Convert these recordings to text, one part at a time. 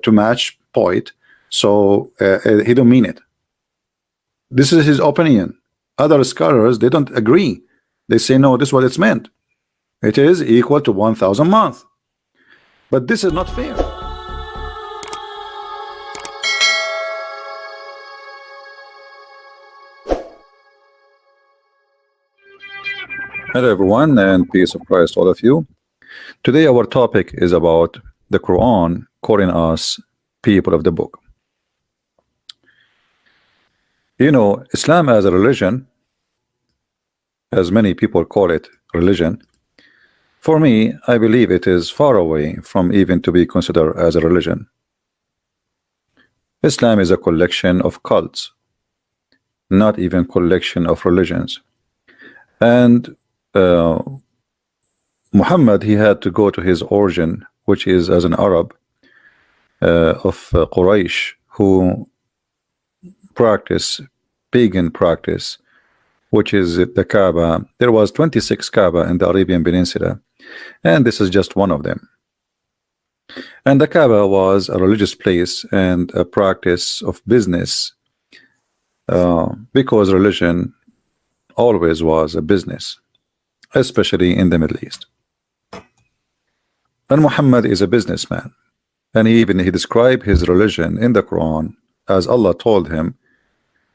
to match poet, so he don't mean it. This is his opinion. Other scholars, they don't agree. They say no, this is what it's meant. It is equal to 1,000 months. But this is not fair. Hello everyone, and peace of Christ all of you. Today our topic is about the Quran calling us people of the book. You know, Islam as a religion, as many people call it religion, for me, I believe it is far away from even to be considered as a religion. Islam is a collection of cults, not even collection of religions. And Muhammad, he had to go to his origin, which is as an Arab of Quraysh, who practice pagan practice, which is the Kaaba. There was 26 Kaaba in the Arabian Peninsula, and this is just one of them. And the Kaaba was a religious place and a practice of business, because religion always was a business, especially in the Middle East. And Muhammad is a businessman, and he described his religion in the Quran as Allah told him,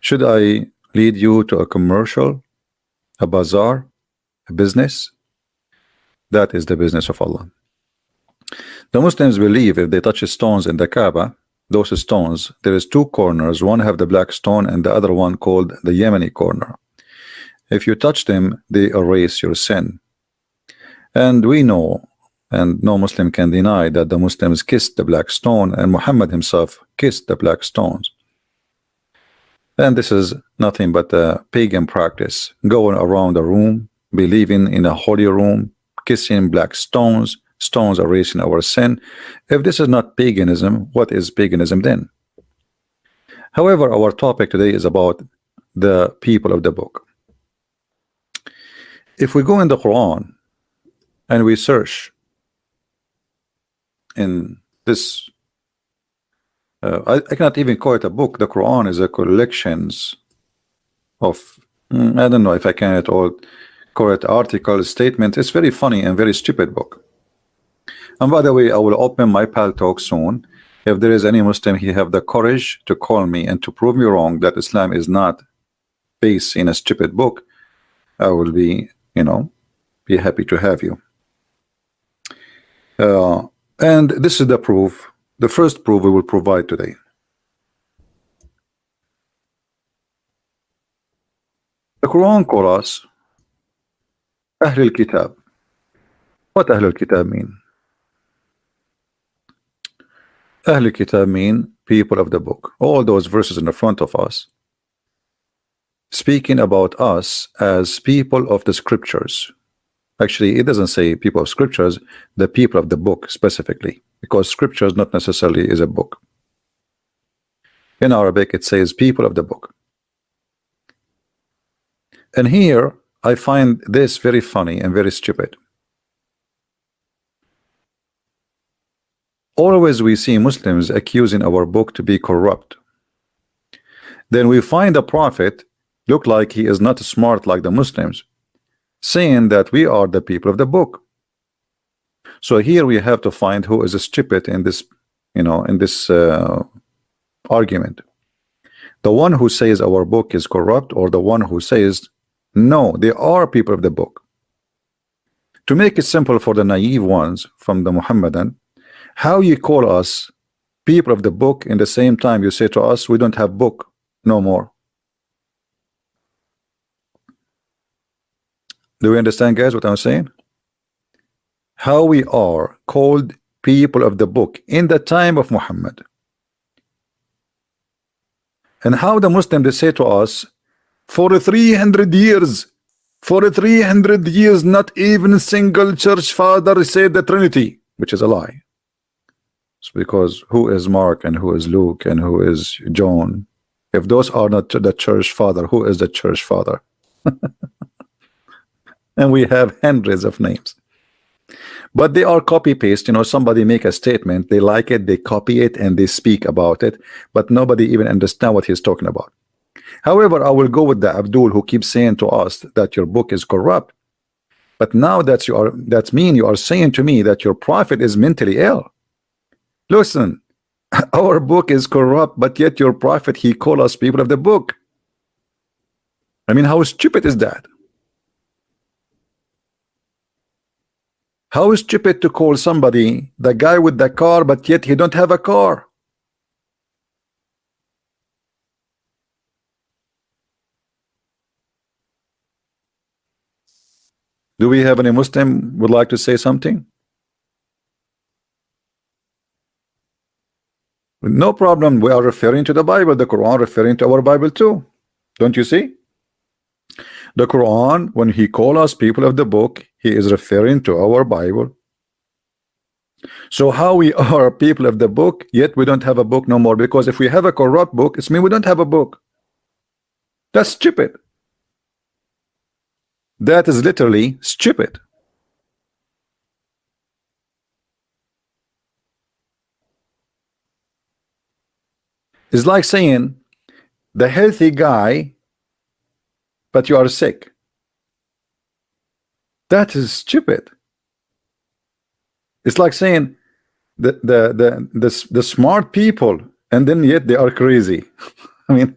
should I lead you to a commercial, a bazaar, a business? That is the business of Allah. The Muslims believe if they touch stones in the Kaaba, those stones, there is two corners, one have the black stone and the other one called the Yemeni corner. If you touch them, they erase your sin. And we know, and no Muslim can deny, that the Muslims kissed the black stone, and Muhammad himself kissed the black stones. And this is nothing but a pagan practice, going around the room, believing in a holy room, kissing black stones, stones erasing our sin. If this is not paganism, what is paganism then? However, our topic today is about the people of the book. If we go in the Quran and we search in this, I cannot even call it a book. The Quran is a collections of, I don't know if I can at all call it articles, statements. It's very funny and very stupid book. And by the way, I will open my Pal Talk soon. If there is any Muslim, he have the courage to call me and to prove me wrong that Islam is not based in a stupid book, I will be, you know, be happy to have you. And this is the proof, the first proof we will provide today. The Quran calls us Ahli Kitab. What Ahli Kitab mean? Ahli Kitab mean people of the book. All those verses in the front of us speaking about us as people of the scriptures. Actually, it doesn't say people of scriptures, the people of the book specifically, because scriptures not necessarily is a book. In Arabic, it says people of the book. And here, I find this very funny and very stupid. Always we see Muslims accusing our book to be corrupt. Then we find a prophet look like he is not smart like the Muslims, saying that we are the people of the book. So here we have to find who is stupid in this, you know, in this argument. The one who says our book is corrupt, or the one who says no, they are people of the book. To make it simple for the naive ones from the Muhammadan, how you call us people of the book in the same time you say to us we don't have book no more? Do we understand, guys, what I'm saying? How we are called people of the book in the time of Muhammad, and how the Muslims they say to us for 300 years, for 300 years, not even a single church father said the Trinity, which is a lie. It's because who is Mark and who is Luke and who is John? If those are not the church father, who is the church father? And we have hundreds of names. but they are copy paste. You know, somebody make a statement, they like it, they copy it, and they speak about it, but nobody even understand what he's talking about. However, I will go with the Abdul who keeps saying to us that your book is corrupt. But now that you are saying to me that your prophet is mentally ill. Listen, our book is corrupt, but yet your prophet, he call us people of the book. I mean, how stupid is that? How stupid to call somebody the guy with the car, but yet he don't have a car. Do we have any Muslim would like to say something? No problem. We are referring to the Bible, the Quran referring to our Bible too. Don't you see? The Quran, when he calls us people of the book, he is referring to our Bible. So how we are people of the book, yet we don't have a book no more? Because if we have a corrupt book, it's mean we don't have a book. That's stupid. That is literally stupid. It's like saying the healthy guy, but you are sick. That is stupid. It's like saying the smart people, and then yet they are crazy. I mean,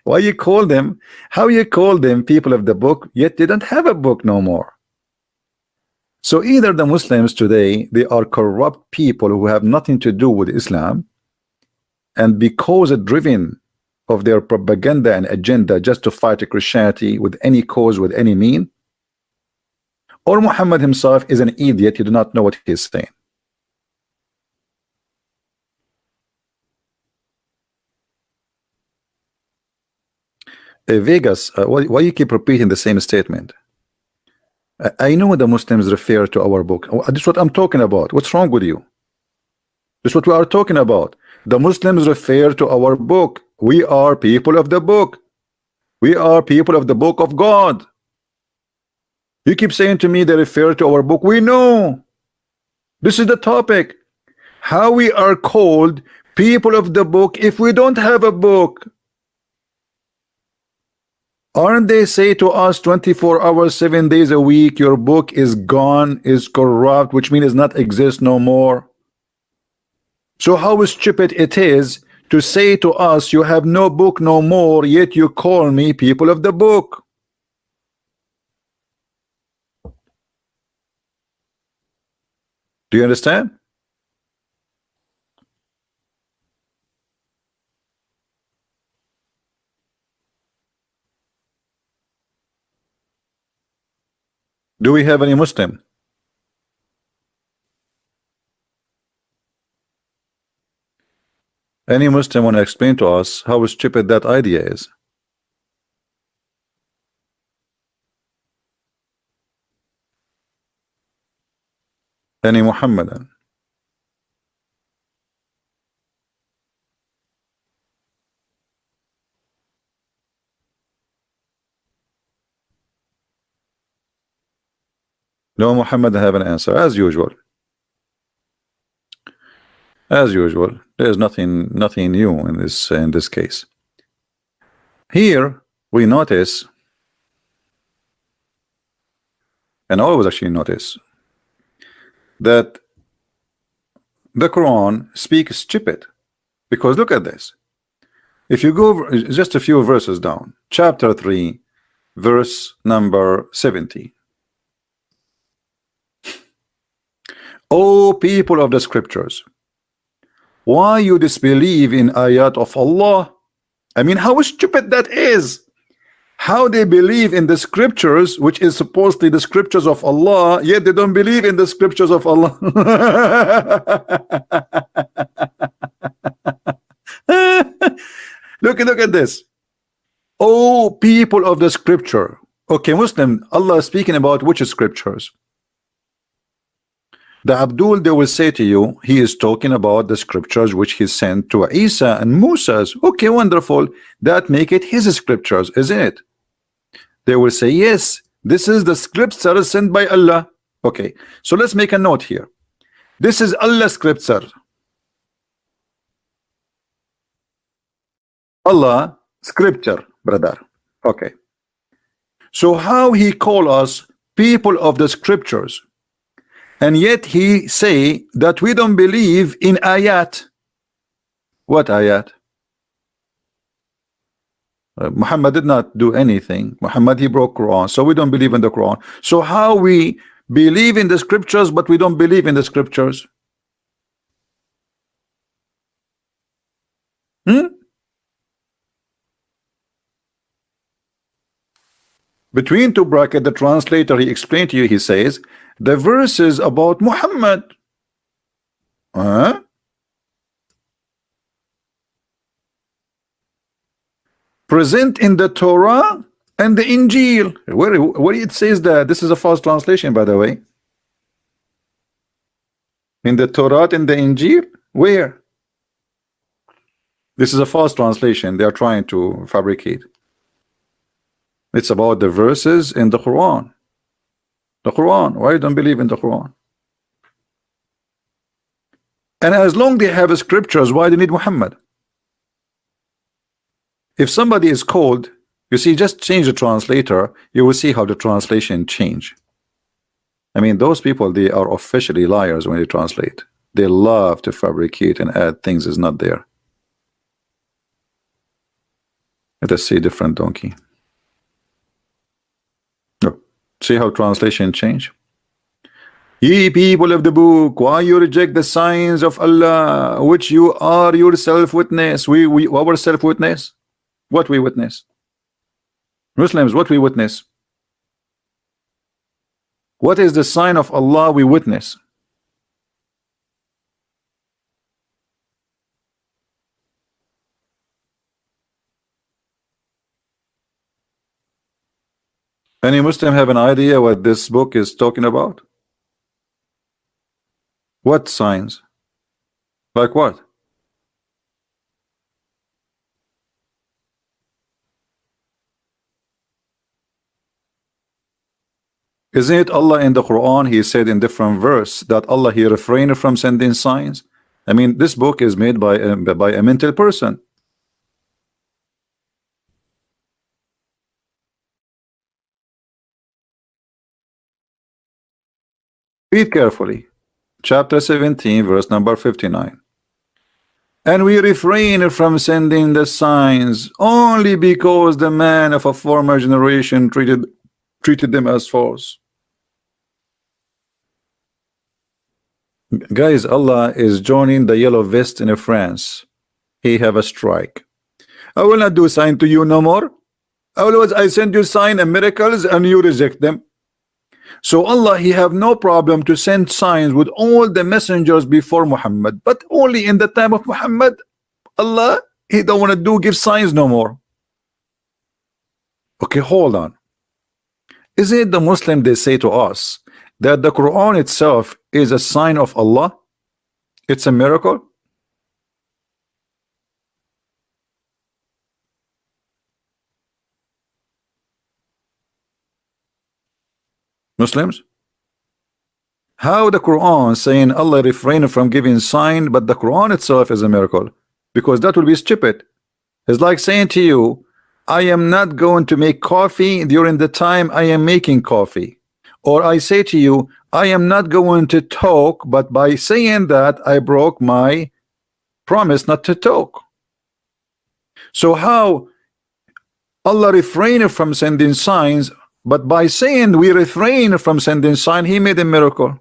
why you call them? How you call them people of the book, yet they don't have a book no more? So either the Muslims today, they are corrupt people who have nothing to do with Islam, and because they're driven of their propaganda and agenda just to fight Christianity with any cause, with any mean, or Muhammad himself is an idiot, you do not know what he's saying. Vegas, why you keep repeating the same statement? I know the Muslims refer to our book. This is what I'm talking about. What's wrong with you? This is what we are talking about. The Muslims refer to our book. We are people of the book. We are people of the book of God. You keep saying to me they refer to our book. We know. This is the topic. How we are called people of the book if we don't have a book. Aren't they say to us 24 hours, 7 days a week, your book is gone, is corrupt, which means it not exist no more? So how stupid it is to say to us, you have no book no more, yet you call me people of the book. Do you understand? Do we have any Muslim? Any Muslim want to explain to us how stupid that idea is? Any Muhammadan? No Muhammad have an answer, as usual. As usual, there is nothing new in this case. Here we notice, and always actually notice, that the Quran speaks stupid. Because look at this. If you go just a few verses down, chapter 3, verse number 70. O people of the scriptures, why you disbelieve in ayat of Allah? I mean, how stupid that is. How they believe in the scriptures, which is supposedly the scriptures of Allah, yet they don't believe in the scriptures of Allah. Look at this. Oh, people of the scripture. Okay, Muslim, Allah is speaking about which scriptures? The Abdul, they will say to you, he is talking about the scriptures which he sent to Isa and Moses. Okay, wonderful. That make it his scriptures, isn't it? They will say, yes, this is the scriptures sent by Allah. Okay, so let's make a note here. This is Allah's scripture. Allah scripture, brother. Okay. So how he call us people of the scriptures, and yet he say that we don't believe in ayat. What ayat? Muhammad did not do anything. Muhammad, he broke Quran, so we don't believe in the Quran. So how we believe in the scriptures but we don't believe in the scriptures? Between two brackets, the translator, he explained to you, he says the verses about Muhammad, present in the Torah and the Injil. Where it says that? This is a false translation, by the way. In the Torah and the Injil? Where? This is a false translation. They are trying to fabricate. It's about the verses in the Quran. The Quran. Why you don't believe in the Quran? And as long they have scriptures, why do they need Muhammad? If somebody is called, you see, just change the translator, you will see how the translation change. I mean, those people, they are officially liars when they translate. They love to fabricate and add things is not there. Let us see different donkey. Oh, see how translation change? Ye people of the book, why you reject the signs of Allah, which you are yourself witness? We our self witness. What we witness? Muslims, what we witness? What is the sign of Allah we witness? Any Muslim have an idea what this book is talking about? What signs? Like what? Isn't it Allah in the Quran? He said in different verse that Allah, he refrained from sending signs. I mean, this book is made by a mental person. Read carefully. Chapter 17, verse number 59. And we refrain from sending the signs only because the man of a former generation treated them as false. Guys, Allah is joining the yellow vest in France. He have a strike. I will not do sign to you no more. Always I send you sign and miracles and you reject them. So Allah, he have no problem to send signs with all the messengers before Muhammad, but only in the time of Muhammad, Allah, he don't want to give signs no more. Okay, hold on. Isn't it the Muslim, they say to us that the Quran itself is a sign of Allah? It's a miracle. Muslims, how the Quran saying Allah refrained from giving sign, but the Quran itself is a miracle? Because that would be stupid. It's like saying to you, I am not going to make coffee during the time I am making coffee. Or I say to you, I am not going to talk, but by saying that I broke my promise not to talk. So how Allah refrained from sending signs, but by saying we refrain from sending sign, he made a miracle.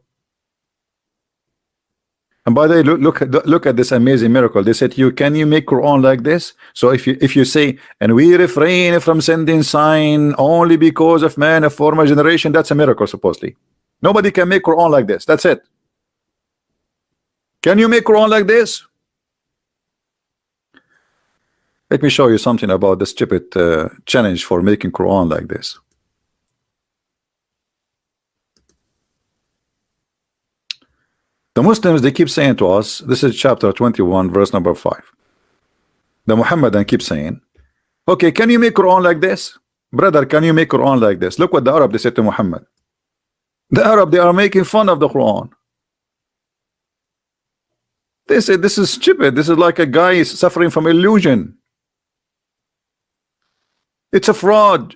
And by the way, look at this amazing miracle. They said, can you make Quran like this? So if you say, and we refrain from sending sign only because of man of former generation, that's a miracle supposedly. Nobody can make Quran like this. That's it. Can you make Quran like this? Let me show you something about the stupid challenge for making Quran like this. The Muslims, they keep saying to us, this is chapter 21, verse number 5. The Muhammadan keep saying, okay, can you make Quran like this? Brother, can you make Quran like this? Look what the Arab, they said to Muhammad. The Arab, they are making fun of the Quran. They say this is stupid. This is like a guy is suffering from illusion. It's a fraud.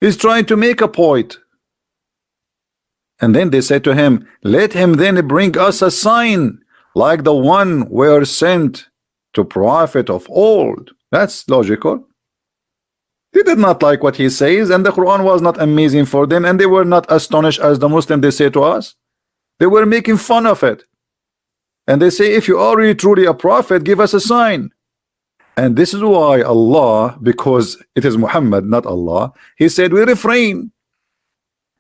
He's trying to make a point. And then they say to him, let him then bring us a sign like the one were sent to prophet of old. That's logical. They did not like what he says, and the Quran was not amazing for them, and they were not astonished as the Muslim they say to us. They were making fun of it. And they say, if you are really truly a prophet, give us a sign. And this is why Allah, because it is Muhammad, not Allah, he said, we refrain.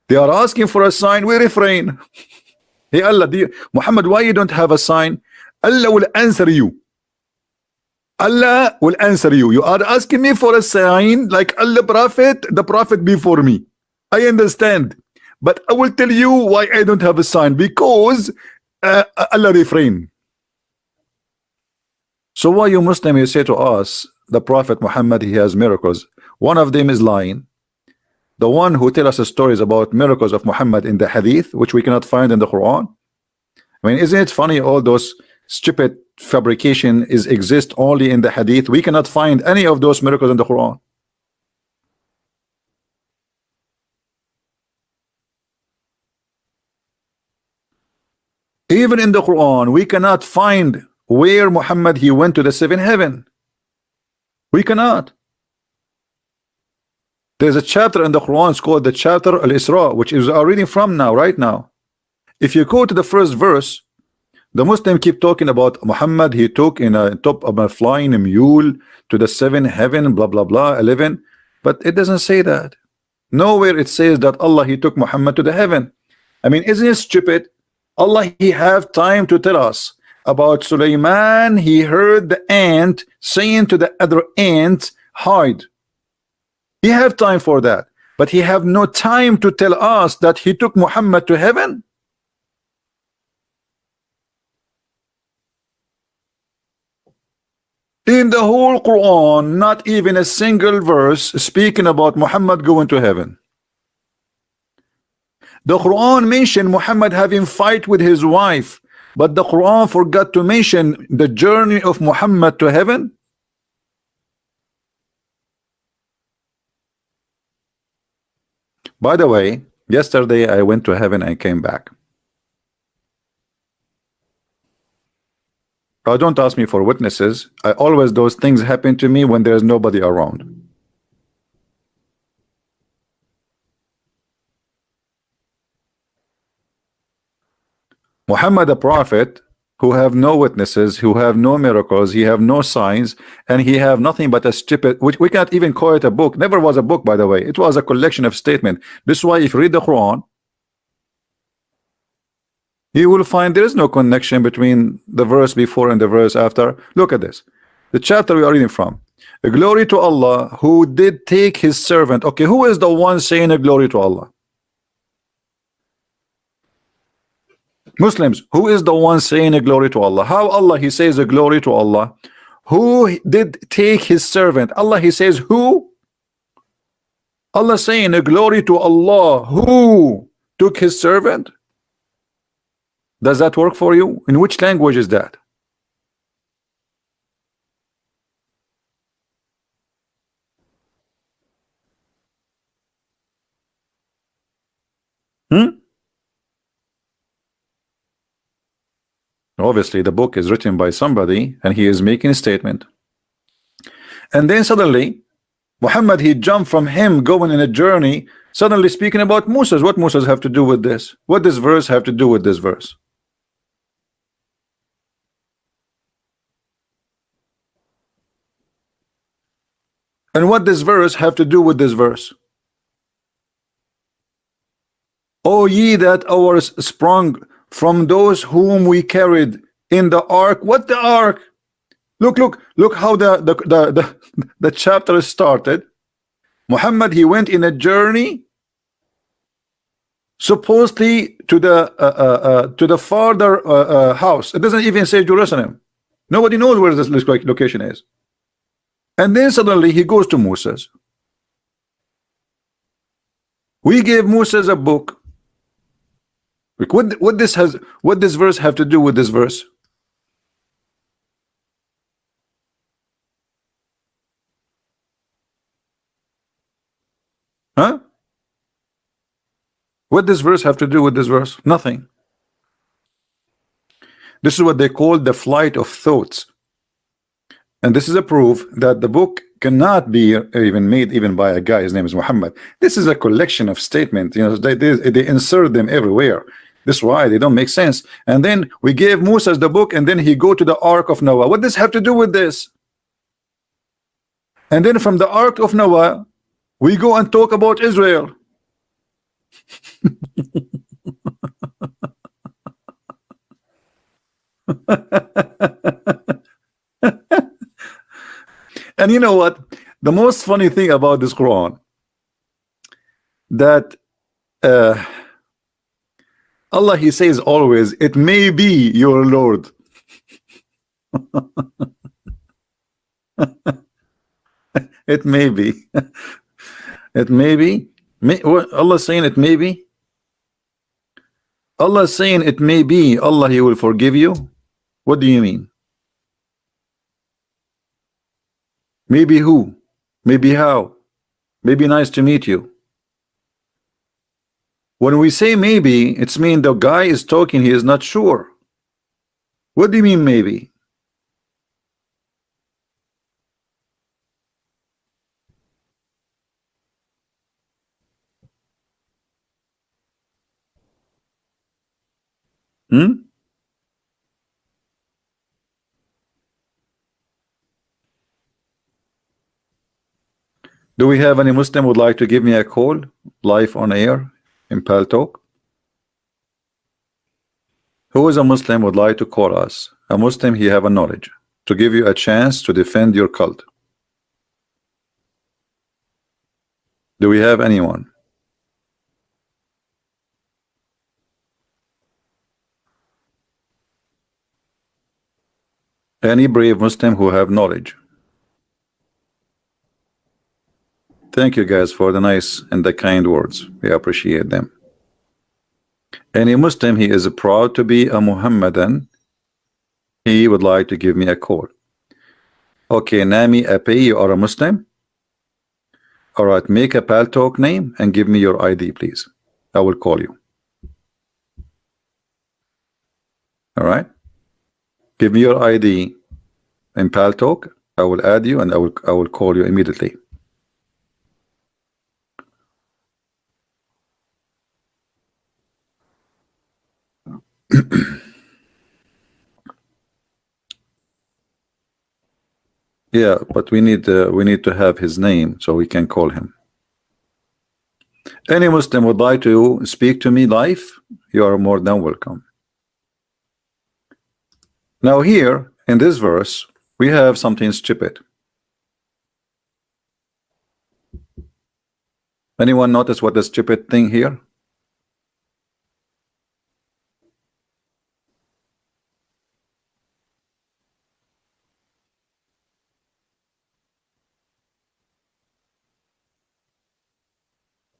They are asking for a sign, we refrain. Hey Allah, Muhammad, why you don't have a sign? Allah will answer you. Allah will answer you. You are asking me for a sign like Allah prophet, the prophet before me. I understand. But I will tell you why I don't have a sign. Because Allah refrain. So why you Muslim, you say to us, the Prophet Muhammad, he has miracles. One of them is lying. The one who tell us stories about miracles of Muhammad in the hadith, which we cannot find in the Quran. I mean, isn't it funny all those stupid fabrication exist only in the hadith? We cannot find any of those miracles in the Quran. Even in the Quran, we cannot find where Muhammad he went to the seventh heaven. We cannot. There's a chapter in the Quran, it's called the chapter Al-Isra, which is our reading from now, right now. If you go to the first verse, the Muslim keep talking about Muhammad, he took in a top of a flying mule to the seventh heaven, blah blah blah, 11. But it doesn't say that. Nowhere it says that Allah he took Muhammad to the heaven. I mean, isn't it stupid? Allah he have time to tell us about Sulaiman. He heard the ant saying to the other ant, hide. He have time for that, but he have no time to tell us that he took Muhammad to heaven. In the whole Quran, not even a single verse speaking about Muhammad going to heaven. The Quran mentioned Muhammad having fight with his wife, but the Quran forgot to mention the journey of Muhammad to heaven. By the way, yesterday I went to heaven and came back. Don't ask me for witnesses. I always, those things happen to me when there's nobody around. Muhammad, a prophet, who have no witnesses, who have no miracles, he have no signs, and he have nothing but a stupid, which we can't even call it a book. Never was a book, by the way. It was a collection of statements. This is why if you read the Quran, you will find there is no connection between the verse before and the verse after. Look at this. The chapter we are reading from. A glory to Allah who did take his servant. Okay, who is the one saying a glory to Allah? Muslims, who is the one saying a glory to Allah? How Allah he says a glory to Allah? Who did take his servant? Allah he says who? Allah saying a glory to Allah. Who took his servant? Does that work for you? In which language is that? Obviously the book is written by somebody and he is making a statement, and then suddenly Muhammad he jumped from him going in a journey, suddenly speaking about Moses. What Moses have to do with this? What does verse have to do with this verse? And what does verse have to do with this verse? O ye that are sprung from those whom we carried in the ark. What the ark? Look how the chapter started. Muhammad he went in a journey supposedly to the farther house. It doesn't even say Jerusalem. Nobody knows where this location is. And then suddenly he goes to Moses. We gave Moses a book. Like, what this verse have to do with this verse? Huh? What this verse have to do with this verse? Nothing. This is what they call the flight of thoughts. And this is a proof that the book cannot be even made even by a guy. His name is Muhammad. This is a collection of statements. You know, they insert them everywhere. This is why they don't make sense. And then we gave Moses the book, and then he go to the Ark of Noah. What does this have to do with this? And then from the Ark of Noah, we go and talk about Israel. And you know what? The most funny thing about this Quran, that Allah, he says always, it may be your Lord. It may be. It may be. Allah saying it may be. Allah saying it may be Allah, he will forgive you. What do you mean? Maybe who? Maybe how? Maybe nice to meet you. When we say maybe, it's mean the guy is talking, he is not sure. What do you mean maybe? Hmm? Do we have any Muslim would like to give me a call live on air in Pal Talk? Who is a Muslim would like to call us? A Muslim, he have a knowledge to give you a chance to defend your cult. Do we have anyone? Any brave Muslim who have knowledge? Thank you guys for the nice and the kind words. We appreciate them. Any Muslim, he is proud to be a Muhammadan. He would like to give me a call. Okay, Nami Api, you are a Muslim? Alright, make a Pal Talk name and give me your ID, please. I will call you. Alright? Give me your ID in Pal Talk. I will add you and I will call you immediately. Yeah, but we need to have his name so we can call him. Any Muslim would like to speak to me live? You are more than welcome. Now here in this verse we have something stupid. Anyone notice what the stupid thing here?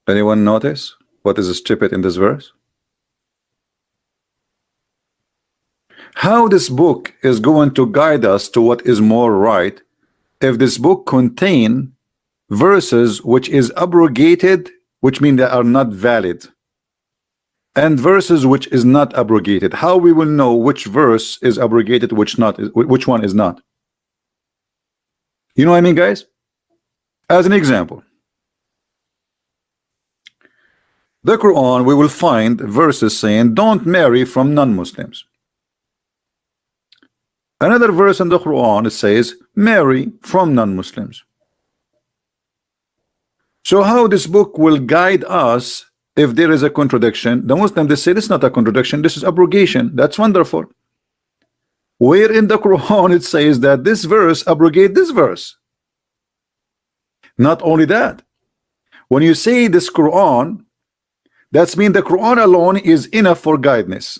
Anyone notice what is stupid in this verse? How this book is going to guide us to what is more right if this book contain verses which is abrogated, which mean they are not valid, and verses which is not abrogated? How we will know which verse is abrogated, which one is not? You know what I mean, guys? As an example, the Quran, we will find verses saying don't marry from non-Muslims. Another verse in the Quran, it says marry from non-Muslims. So how this book will guide us if there is a contradiction? The Muslims, they say this is not a contradiction, this is abrogation. That's wonderful. Where in the Quran it says that this verse abrogate this verse? Not only that, when you say this Quran, that's mean the Quran alone is enough for guidance.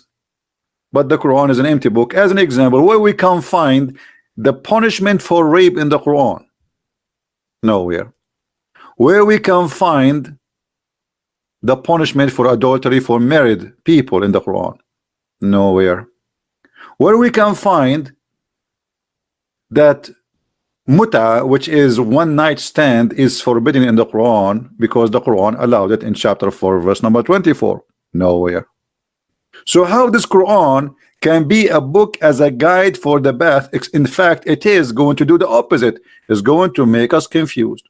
But the Quran is an empty book. As an example, where we can find the punishment for rape in the Quran? Nowhere. Where we can find the punishment for adultery for married people in the Quran? Nowhere. Where we can find that muta, which is one night stand, is forbidden in the Quran because the Quran allowed it in chapter 4 verse number 24? Nowhere. So how this Quran can be a book as a guide for the path? In fact, it is going to do the opposite. It's going to make us confused.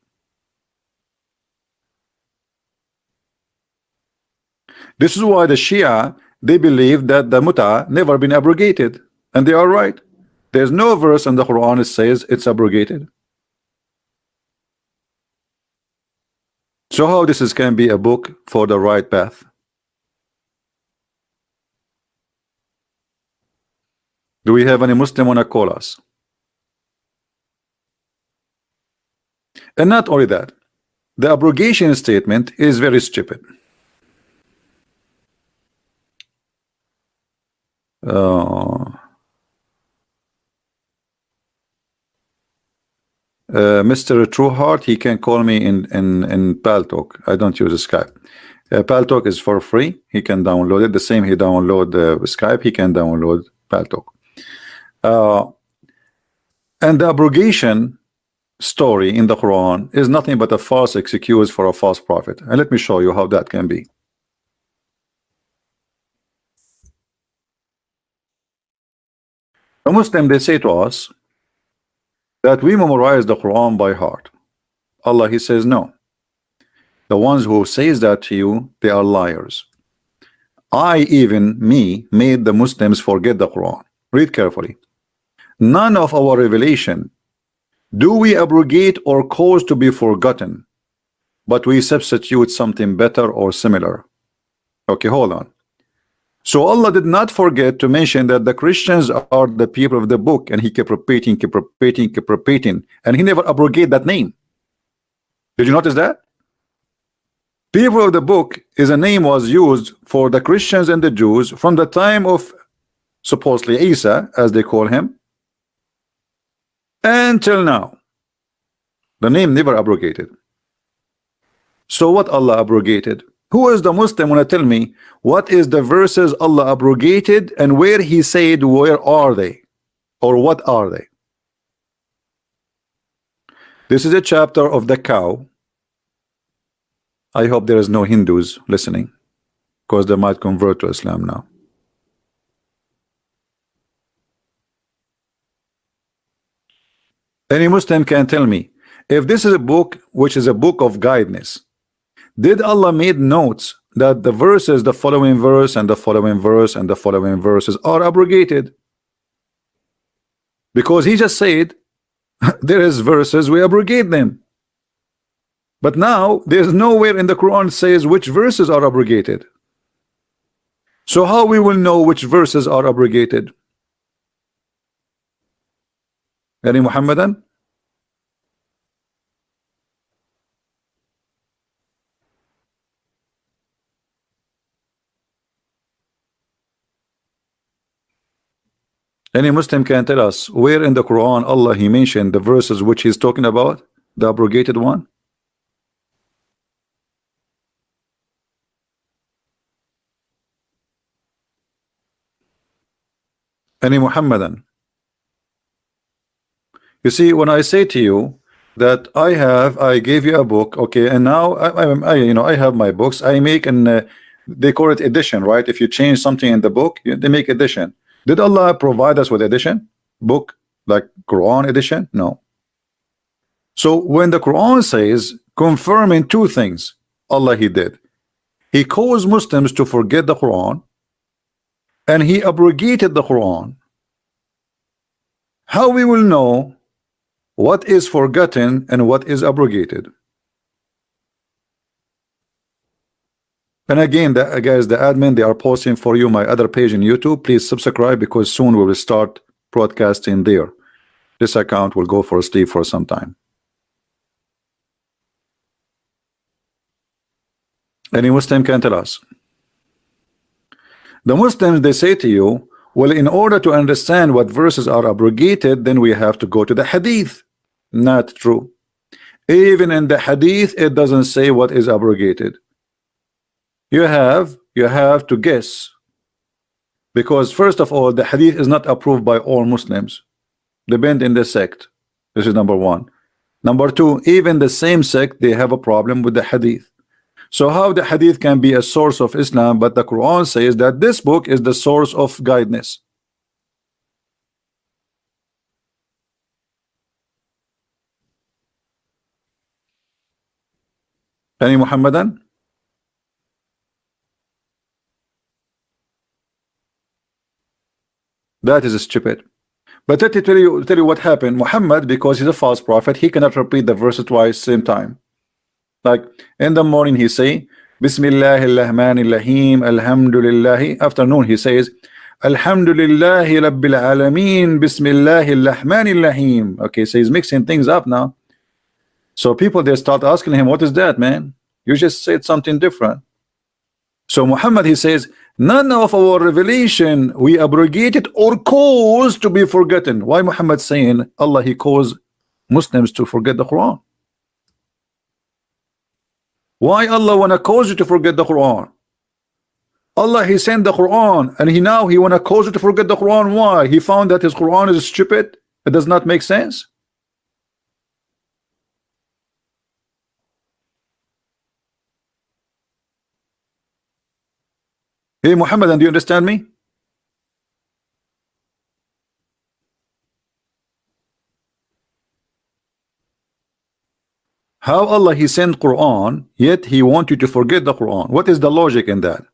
This is why the Shia, they believe that the muta never been abrogated, and they are right. There's no verse in the Quran that says it's abrogated. So how this can be a book for the right path? Do we have any Muslim wanna call us? And not only that, the abrogation statement is very stupid. Mr. Trueheart, he can call me in Paltalk. I don't use Skype. Paltalk is for free. He can download it. The same he download Skype, he can download Paltalk. And the abrogation story in the Quran is nothing but a false excuse for a false prophet. And let me show you how that can be. A Muslim, they say to us that we memorize the Quran by heart. Allah, he says no. The ones who says that to you, they are liars. Even me made the Muslims forget the Quran. Read carefully. None of our revelation do we abrogate or cause to be forgotten, but we substitute something better or similar. Okay, hold on. So Allah did not forget to mention that the Christians are the people of the book, and he kept repeating, and he never abrogated that name. Did you notice that? People of the book is a name was used for the Christians and the Jews from the time of supposedly Isa, as they call him, until now. The name never abrogated. So what Allah abrogated? Who is the Muslim wanna tell me what is the verses Allah abrogated and where he said where are they or what are they? This is a chapter of the cow. I hope there is no Hindus listening, because they might convert to Islam now. Any Muslim can tell me if this is a book which is a book of guidance, did Allah made notes that the verses, the following verse and the following verse and the following verses are abrogated? Because he just said there is verses we abrogate them. But now there's nowhere in the Quran says which verses are abrogated. So how we will know which verses are abrogated? Any Muhammadan? Any Muslim can tell us where in the Quran Allah he mentioned the verses which he's talking about, the abrogated one? Any Muhammadan? You see, when I say to you that I gave you a book, okay, and now I have my books. I make they call it edition, right? If you change something in the book, they make edition. Did Allah provide us with edition? Book like Quran edition? No. So when the Quran says confirming two things, Allah he did. He caused Muslims to forget the Quran, and he abrogated the Quran. How we will know what is forgotten and what is abrogated? And again, guys, the admin, they are posting for you my other page in YouTube. Please subscribe, because soon we will start broadcasting there. This account will go for sleep for some time. Any Muslim can tell us. The Muslims, they say to you, well, in order to understand what verses are abrogated, then we have to go to the Hadith. Not true. Even in the Hadith, it doesn't say what is abrogated. you have to guess, because first of all, the hadith is not approved by all Muslims, depend in the sect. This is number one. Number two, even the same sect, they have a problem with the hadith. So how the hadith can be a source of Islam, but the Quran says that this book is the source of guidance? Any Muhammadan? That is stupid. But let me tell you what happened. Muhammad, because he's a false prophet, he cannot repeat the verse twice same time. Like in the morning he say Bismillahirrahmanirrahim, Alhamdulillah. Afternoon he says Alhamdulillahi Rabbil Alameen, Bismillahirrahmanirrahim. Okay, so he's mixing things up now. So people, they start asking him, what is that, man? You just said something different. So Muhammad, he says, none of our revelation we abrogated or caused to be forgotten. Why Muhammad saying Allah, he caused Muslims to forget the Quran? Why Allah wanna cause you to forget the Quran? Allah, he sent the Quran, and he wanna cause you to forget the Quran. Why? He found that his Quran is stupid. It does not make sense. Hey Muhammad, and do you understand me? How Allah, he sent Quran, yet he want you to forget the Quran? What is the logic in that?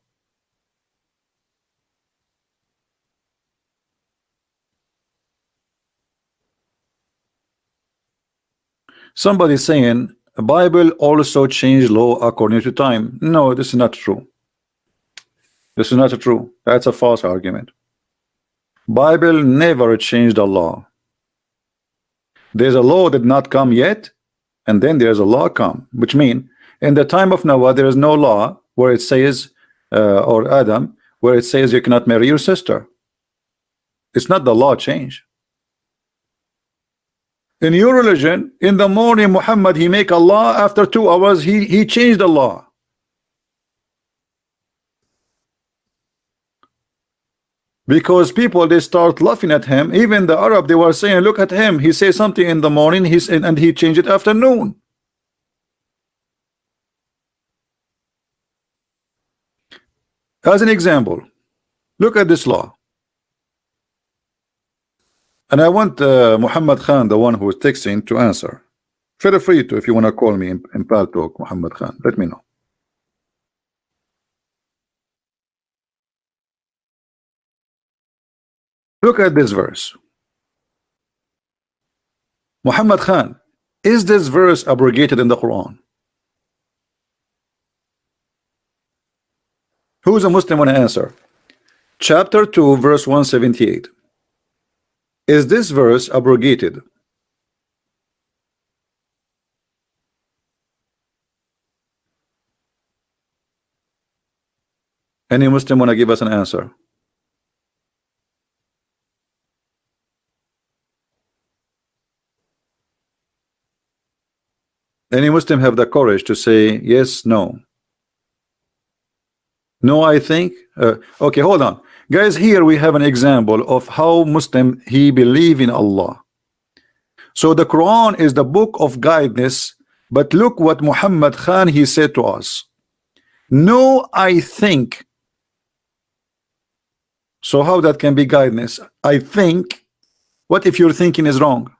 Somebody saying the Bible also changed law according to time. No, this is not true. This is not true. That's a false argument. Bible never changed the law. There's a law that not come yet, and then there's a law come, which mean in the time of Noah there is no law where it says or Adam, where it says you cannot marry your sister. It's not the law change. In your religion, in the morning Muhammad, he make a law, after 2 hours he changed the law. Because people, they start laughing at him. Even the Arab, they were saying, look at him, he says something in the morning, and he changed it afternoon. As an example, look at this law. And I want Muhammad Khan, the one who is texting, to answer. Feel free to, if you want to call me in Pal Talk, Muhammad Khan, let me know. Look at this verse. Muhammad Khan, is this verse abrogated in the Quran? Who's a Muslim want to answer? Chapter 2, verse 178. Is this verse abrogated? Any Muslim want to give us an answer? Any Muslim have the courage to say yes, no? No, I think. Okay, hold on. Guys, here we have an example of how Muslim, he believe in Allah. So the Quran is the book of guidance, but look what Muhammad Khan, he said to us. No, I think. So how that can be guidance? I think. What if your thinking is wrong?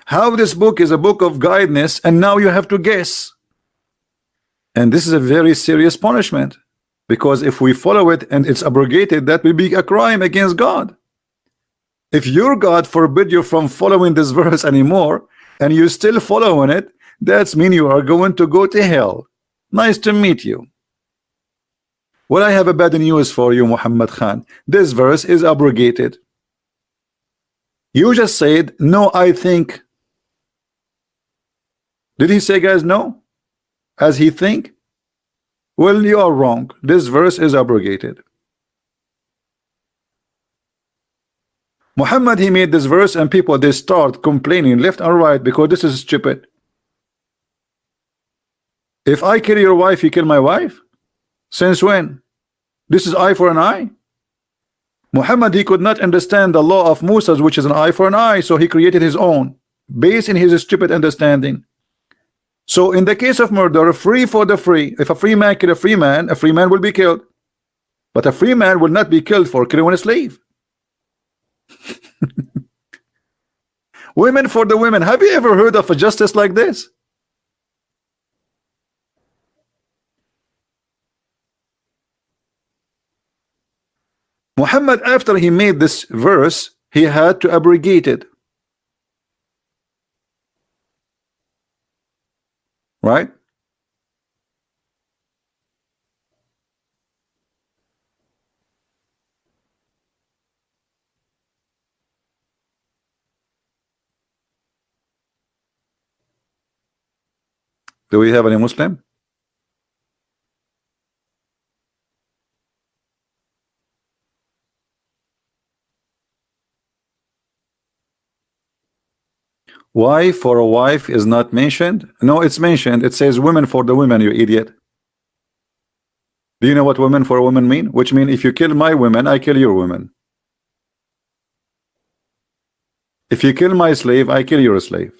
How this book is a book of guidance, and now you have to guess. And this is a very serious punishment, because if we follow it and it's abrogated, that will be a crime against God. If your God forbid you from following this verse anymore, and you still following it, that's mean you are going to go to hell. Nice to meet you. Well, I have a bad news for you, Muhammad Khan. This verse is abrogated. You just said, no, I think. Did he say, guys, no? As he think? Well, you are wrong. This verse is abrogated. Muhammad, he made this verse, and people, they start complaining left and right because this is stupid. If I kill your wife, you kill my wife? Since when? This is eye for an eye. Muhammad, he could not understand the law of Musa, which is an eye for an eye, so he created his own based in his stupid understanding. So in the case of murder, free for the free. If a free man kill a free man will be killed. But a free man will not be killed for killing a slave. Women for the women. Have you ever heard of a justice like this? Muhammad, after he made this verse, he had to abrogate it. Right? Do we have any Muslim? Wife for a wife is not mentioned. No, it's mentioned. It says women for the women, you idiot. Do you know what women for a woman mean? Which mean if you kill my women, I kill your women. If you kill my slave, I kill your slave.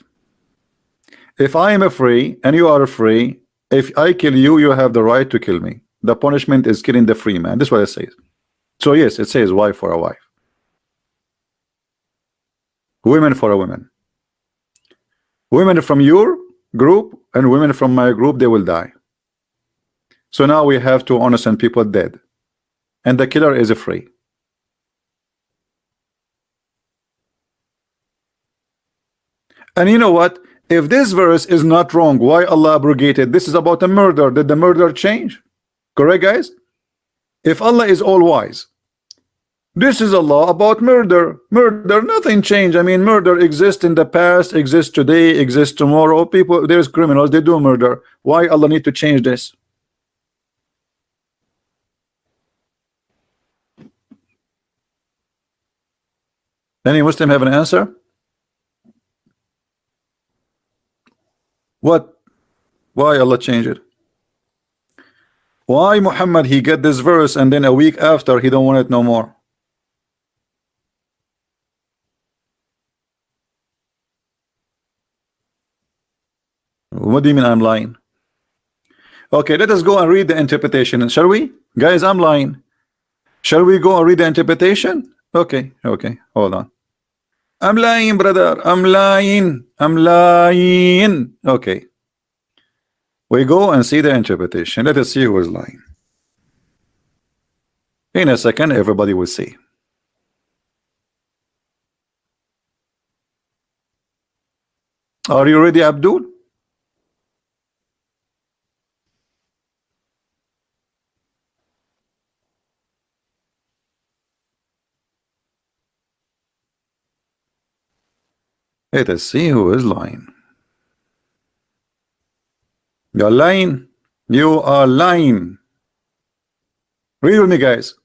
If I am a free and you are a free, if I kill you, you have the right to kill me. The punishment is killing the free man. This is what it says. So yes, it says wife for a wife. Women for a woman. Women from your group and women from my group, they will die. So now we have two innocent people dead. And the killer is free. And you know what? If this verse is not wrong, why Allah abrogated? This is about a murder. Did the murder change? Correct, guys? If Allah is all wise, this is a law about murder. Murder, nothing changed. I mean, murder exists in the past, exists today, exists tomorrow. People, there's criminals, they do murder. Why Allah need to change this? Any Muslim have an answer? What? Why Allah changed it? Why Muhammad he get this verse and then a week after he don't want it no more? What do you mean I'm lying? Okay, let us go and read the interpretation. Shall we? Guys, I'm lying. Shall we go and read the interpretation? Okay, hold on. I'm lying, brother. I'm lying. Okay. We go and see the interpretation. Let us see who is lying. In a second, everybody will see. Are you ready, Abdul? Let us see who is lying. You're lying. You are lying. Read with me, guys.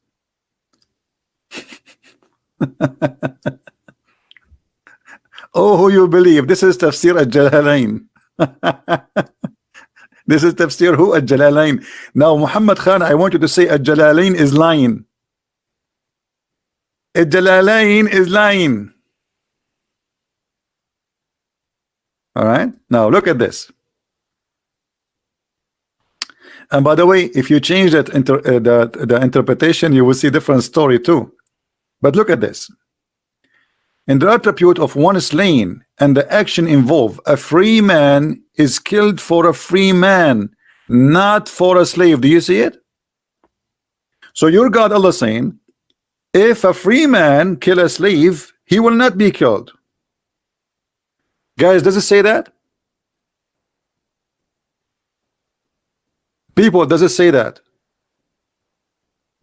Oh, who you believe? This is Tafsir al-Jalalain. This is Tafsir who? Al-Jalalain. Now, Muhammad Khan, I want you to say al-Jalalain is lying. Al-Jalalain is lying. All right. Now, look at this. And by the way, if you change that the interpretation, you will see different story too. But look at this. In the attribute of one slain and the action involved, a free man is killed for a free man, not for a slave. Do you see it? So your God Allah saying, if a free man kill a slave, he will not be killed. Guys, does it say that? People, does it say that?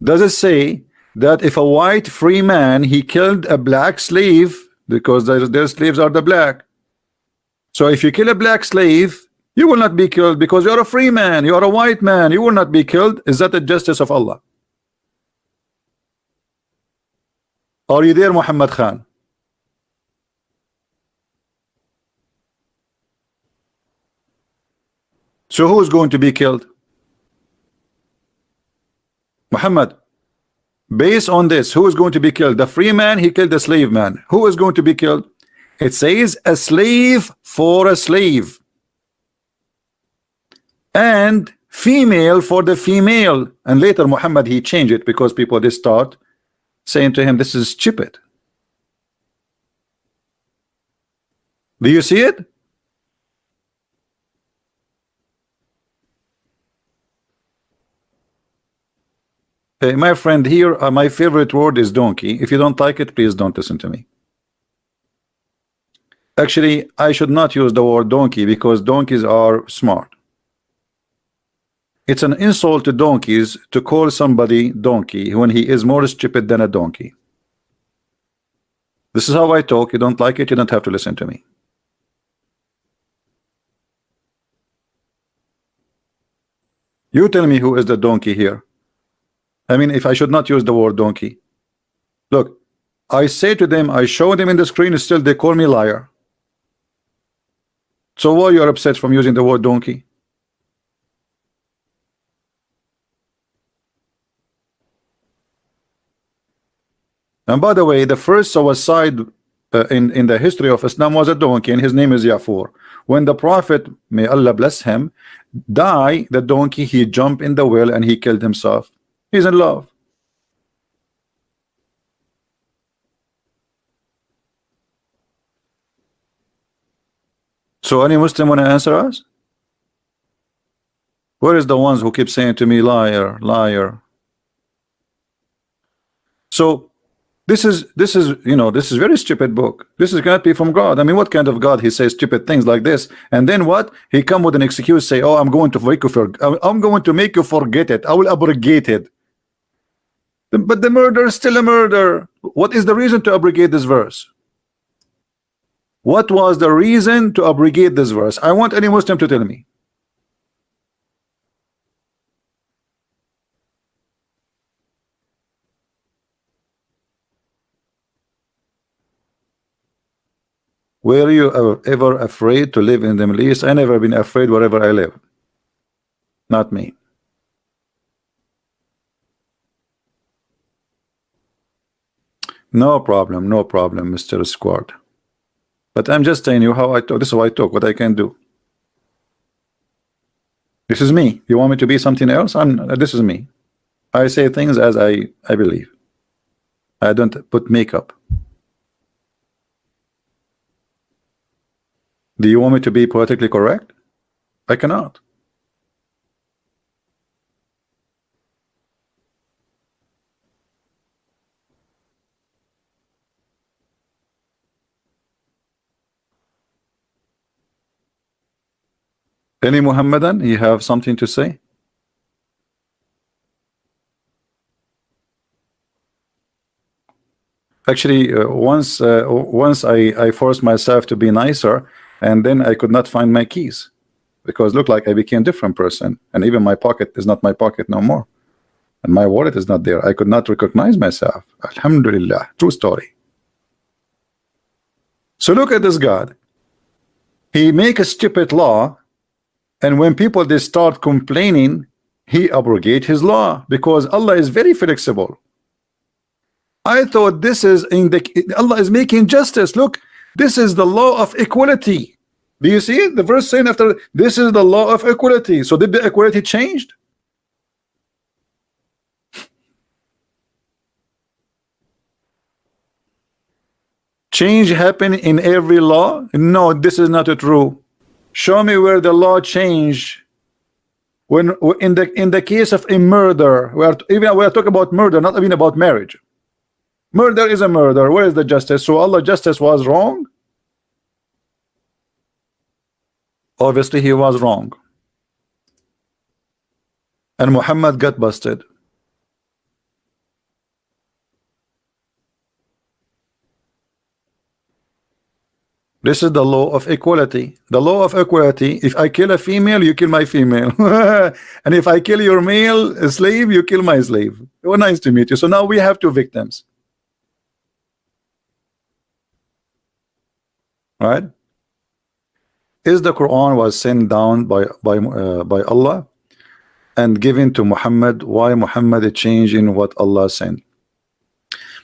Does it say that if a white free man he killed a black slave because their slaves are the black? So if you kill a black slave, you will not be killed because you're a free man, you are a white man, you will not be killed. Is that the justice of Allah? Are you there, Muhammad Khan? So who is going to be killed? Muhammad, based on this, who is going to be killed? The free man, he killed the slave man. Who is going to be killed? It says a slave for a slave, and female for the female. And later Muhammad, he changed it because people, they start saying to him, this is stupid. Do you see it? Hey, my friend, here my favorite word is donkey. If you don't like it, please don't listen to me. Actually, I should not use the word donkey because donkeys are smart. It's an insult to donkeys to call somebody donkey when he is more stupid than a donkey. This is how I talk. You don't like it, you don't have to listen to me. You tell me who is the donkey here. I mean, if I should not use the word donkey. Look, I say to them, I show them in the screen, still they call me liar. So why you are upset from using the word donkey? And by the way, the first suicide in the history of Islam was a donkey, and his name is Yafur. When the Prophet, may Allah bless him, died, the donkey, he jumped in the well and he killed himself. He's in love. So any Muslim want to answer us? Where is the ones who keep saying to me, liar, liar? So this is you know, this is very stupid book. This is cannot be from God. I mean, what kind of God he says stupid things like this, and then what he come with an excuse, say, oh, I'm going to make you forget it. I will abrogate it. But the murder is still a murder. What is the reason to abrogate this verse? What was the reason to abrogate this verse? I want any Muslim to tell me. Were you ever afraid to live in the Middle East? I never been afraid wherever I live. Not me. No problem, no problem, Mr. Squad. But I'm just telling you how I talk. This is how I talk, what I can do. This is me. You want me to be something else? This is me. I say things as I believe. I don't put makeup. Do you want me to be politically correct? I cannot. Any Muhammadan, you have something to say? Actually, once I forced myself to be nicer, and then I could not find my keys because look like I became a different person, and even my pocket is not my pocket no more, and my wallet is not there. I could not recognize myself. Alhamdulillah, true story. So look at this God. He make a stupid law, and when people they start complaining, he abrogate his law because Allah is very flexible. I thought this is Allah is making justice. Look, this is the law of equality. Do you see it? The verse saying after this is the law of equality. So did the equality changed? Change happen in every law? No, this is not true. Show me where the law changed. When in the case of a murder, we are talking about murder, not even about marriage. Murder is a murder. Where is the justice? So Allah justice was wrong? Obviously he was wrong. And Muhammad got busted. This is the law of equality. The law of equality, if I kill a female, you kill my female. And if I kill your male slave, you kill my slave. Oh, nice to meet you. So now we have two victims. Right? Is the Quran was sent down by Allah and given to Muhammad? Why Muhammad changed in what Allah sent?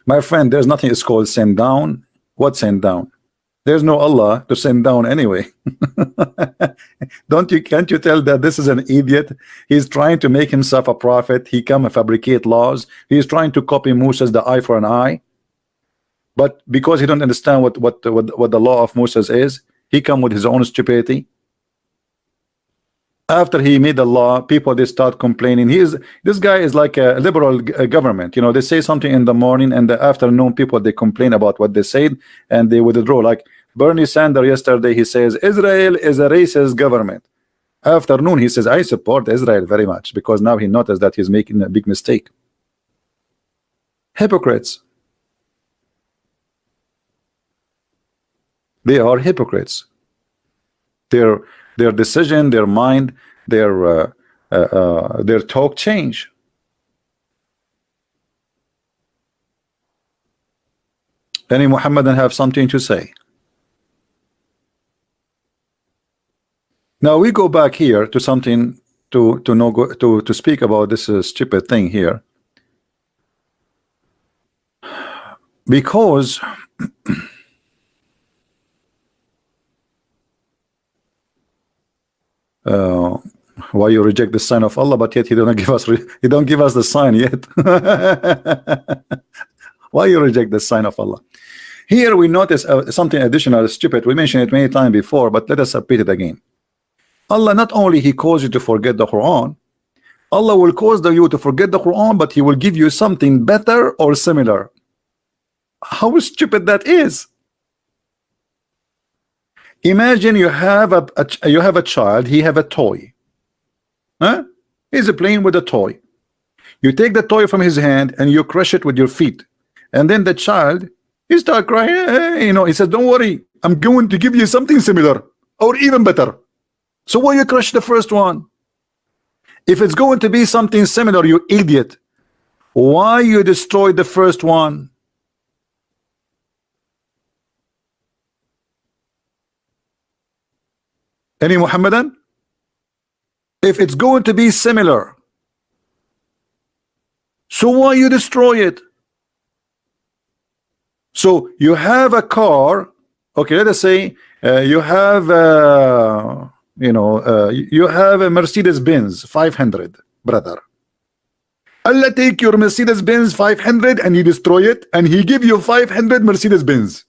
My friend, there's nothing is called send down. What send down? There's no Allah to send down anyway. Can't you tell that this is an idiot? He's trying to make himself a prophet. He come and fabricate laws. He's trying to copy Moses, the eye for an eye. But because he don't understand what the law of Moses is, he come with his own stupidity. After he made the law, people they start complaining. This guy is like a liberal government. You know, they say something in the morning, and the afternoon people they complain about what they said and they withdraw. Like Bernie Sanders yesterday, he says Israel is a racist government. Afternoon he says I support Israel very much, because now he noticed that he's making a big mistake. Hypocrites. They are hypocrites. Their decision, their mind, their talk change. Any Muhammadan have something to say? Now we go back here to something to speak about this stupid thing here, because why you reject the sign of Allah, but yet he don't give us the sign yet. Why you reject the sign of Allah? Here we notice something additional stupid. We mentioned it many times before, but let us repeat it again. Allah not only he calls you to forget the Quran, Allah will cause you to forget the Quran, but he will give you something better or similar. How stupid that is. Imagine you have a child, he have a toy. Huh? He's playing with a toy. You take the toy from his hand and you crush it with your feet. And then the child, he start crying, you know, he says, don't worry, I'm going to give you something similar or even better. So why you crush the first one? If it's going to be something similar, you idiot, why you destroy the first one? Any Muhammadan? If it's going to be similar, so why you destroy it? So you have a car, okay, let us say you have you have a Mercedes-Benz 500, brother. Allah take your Mercedes-Benz 500 and he destroy it, and he give you 500 Mercedes-Benz.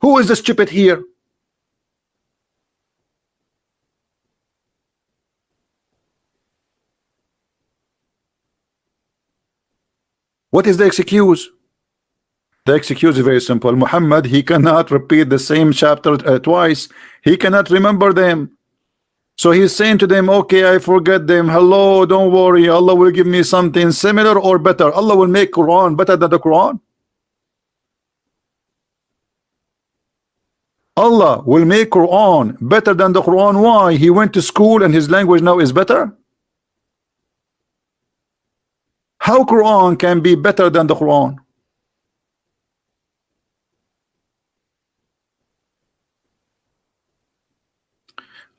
Who is the stupid here? What is the excuse? The excuse is very simple. Muhammad, he cannot repeat the same chapter twice. He cannot remember them. So he's saying to them, okay, I forget them. Hello, don't worry. Allah will give me something similar or better. Allah will make Quran better than the Quran. Allah will make Quran better than the Quran. Why? He went to school and his language now is better? How Quran can be better than the Quran?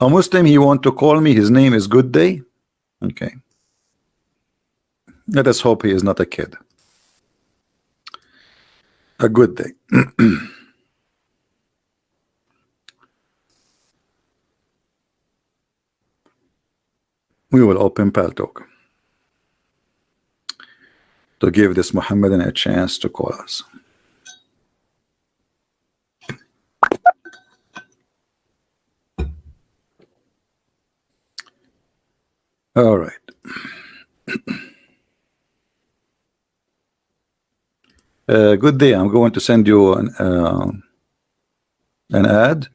A Muslim, he want to call me, his name is Good Day. Okay. Let us hope he is not a kid. A good day. We will open Paltalk to give this Muhammadan a chance to call us. All right. Good day. I'm going to send you an ad.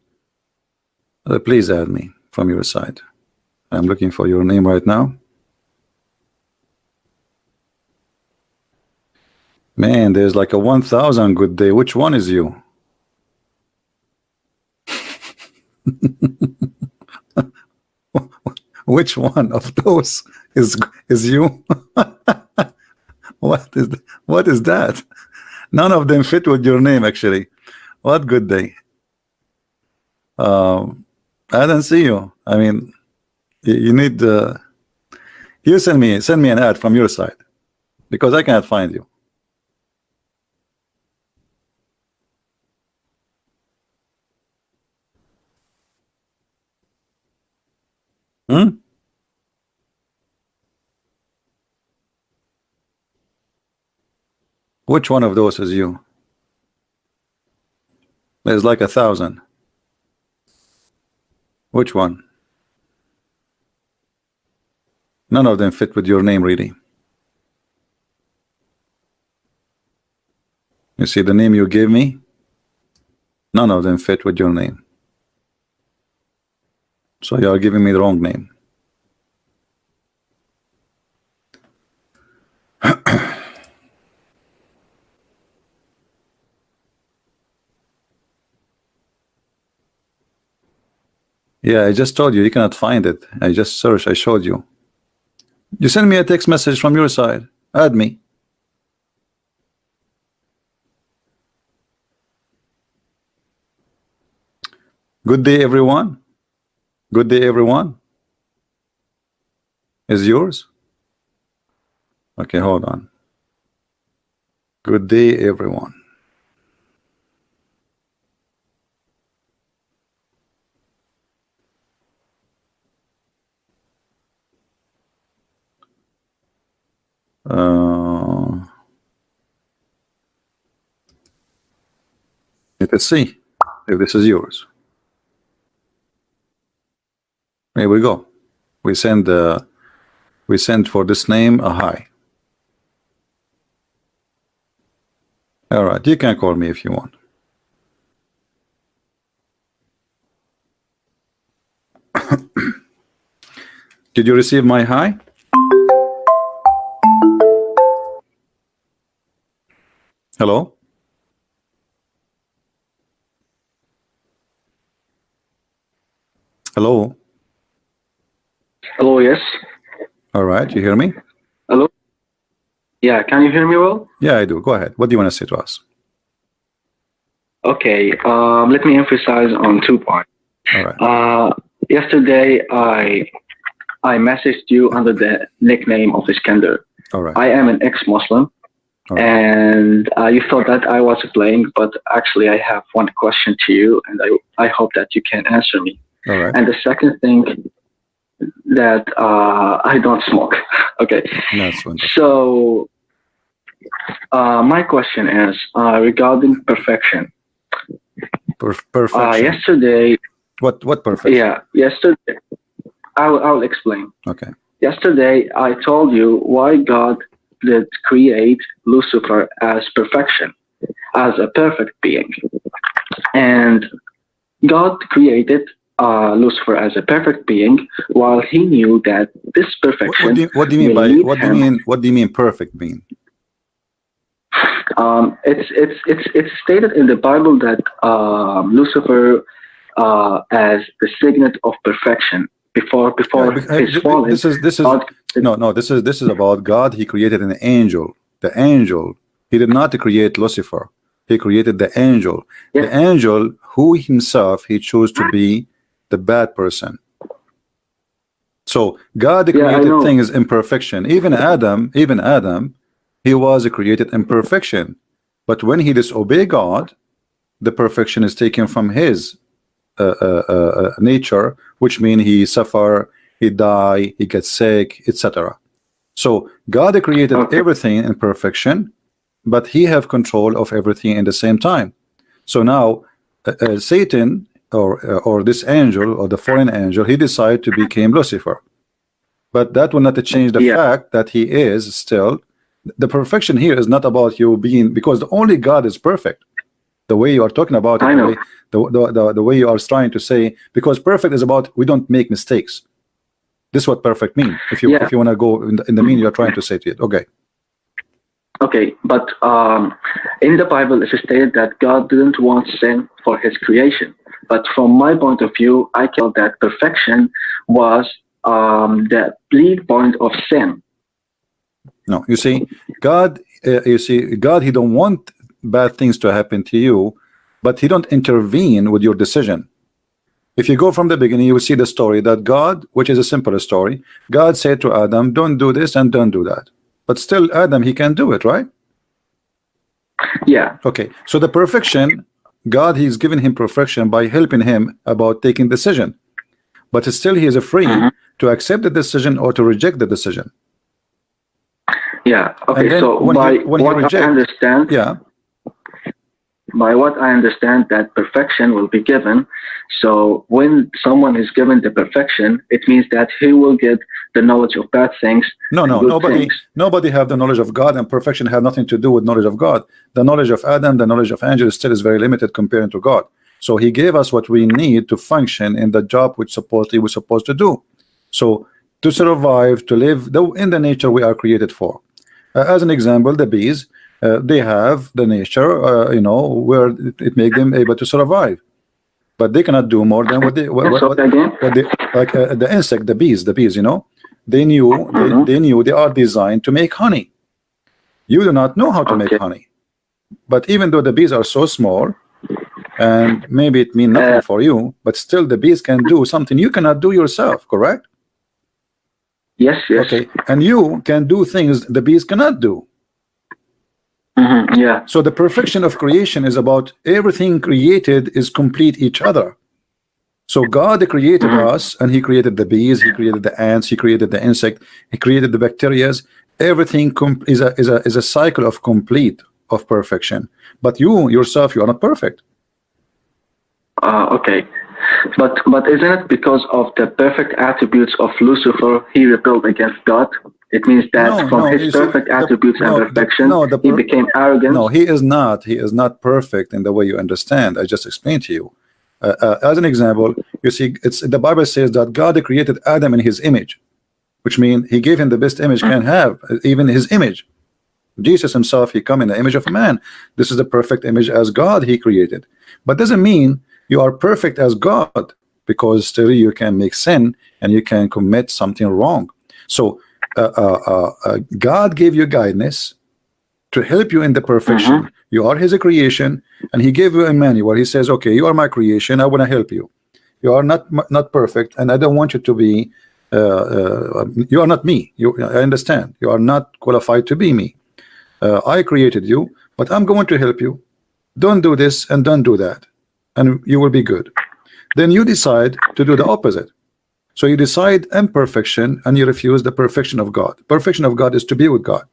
Please add me from your side. I'm looking for your name right now. Man, there's like a 1,000 good day. Which one is you? Which one of those is you? What is that? None of them fit with your name actually. What good day? I don't see you. I mean, you need you send me an ad from your side, because I cannot find you. Hmm? Which one of those is you? There's like 1,000. Which one? None of them fit with your name, really. You see the name you gave me? None of them fit with your name. So you are giving me the wrong name. Yeah, I just told you, you cannot find it. I just searched, I showed you. You send me a text message from your side. Add me. Good day, everyone. Good day, everyone. Is yours? Okay, hold on. Good day, everyone. Let's see if this is yours. Here we go. We send for this name a hi. All right, you can call me if you want. Did you receive my hi? Hello? Hello? Hello, yes. All right, you hear me? Hello? Yeah, can you hear me well? Yeah, I do. Go ahead. What do you want to say to us? Okay, let me emphasize on 2 points. All right. Yesterday, I messaged you under the nickname of Iskender. All right. I am an ex-Muslim, All right. and you thought that I was playing, but actually I have one question to you, and I hope that you can answer me. All right. And the second thing, that I don't smoke. Okay. That's wonderful. So my question is regarding perfection. Perfection. Yesterday. What perfection? Yeah, yesterday. I'll explain. Okay. Yesterday I told you why God did create Lucifer as perfection, as a perfect being, and God created Lucifer as a perfect being, while he knew that this perfection. What do you mean by what do you mean perfect being? It's stated in the Bible that Lucifer as the signet of perfection before his fall. This is no, this is about God. He created an angel. The angel. He did not create Lucifer. He created the angel. Yeah. The angel who himself he chose to be the bad person. So God created things in perfection. Even Adam, he was created in perfection. But when he disobeyed God, the perfection is taken from his nature, which means he suffer, he die, he gets sick, etc. So God created everything in perfection, but he have control of everything in the same time. So now Satan or this angel or the fallen angel, he decided to become Lucifer. But that will not change the fact that he is still. The perfection here is not about you being, because the only God is perfect. The way you are talking about it, the way you are trying to say, because perfect is about we don't make mistakes. This is what perfect means. If you want to go in the meaning you are trying to say to it. Okay. Okay, but in the Bible it is stated that God didn't want sin for his creation. But from my point of view, I feel that perfection was the lead point of sin. No, you see, God, God, he don't want bad things to happen to you, but he don't intervene with your decision. If you go from the beginning, you will see the story that God, which is a simple story, God said to Adam, don't do this and don't do that. But still, Adam, he can do it, right? Yeah. Okay, so the perfection, God, he's given him perfection by helping him about taking decision. But still, he is free to accept the decision or to reject the decision. Yeah. Okay. So when by he rejects, I understand, yeah. By what I understand, that perfection will be given. So when someone is given the perfection, it means that he will get the knowledge of bad things. No, nobody have the knowledge of God, and perfection have nothing to do with knowledge of God. The knowledge of Adam, the knowledge of angels still is very limited compared to God. So he gave us what we need to function in the job which supposedly we're supposed to do. So to survive, to live in the nature we are created for. As an example, the bees, they have the nature, you know, where it makes them able to survive, but they cannot do more than what they like the insect, the bees, you know, they knew they knew they are designed to make honey. You do not know how to make honey, but even though the bees are so small, and maybe it means nothing for you, but still the bees can do something you cannot do yourself, correct? Yes. Okay, and you can do things the bees cannot do. Yeah. So the perfection of creation is about everything created is complete each other. So God created us, and he created the bees, he created the ants, he created the insect, he created the bacteria. Everything is a cycle of complete of perfection. But you yourself, you are not perfect. Okay. But isn't it because of the perfect attributes of Lucifer he rebelled against God? It means that from his perfect attributes and perfection, he became arrogant. No, he is not. He is not perfect in the way you understand. I just explained to you. As an example, you see, the Bible says that God created Adam in his image, which means he gave him the best image can have, even his image. Jesus himself, he come in the image of a man. This is the perfect image as God he created. But doesn't mean you are perfect as God, because still you can make sin and you can commit something wrong. So God gave you guidance to help you in the perfection. You are his creation, and he gave you a manual. He says, okay, you are my creation, I want to help you. You are not perfect, and I don't want you to be you are not me. I understand you are not qualified to be me. I created you, but I'm going to help you. Don't do this and don't do that, and you will be good. Then you decide to do the opposite. So you decide imperfection, and you refuse the perfection of God. Perfection of God is to be with God,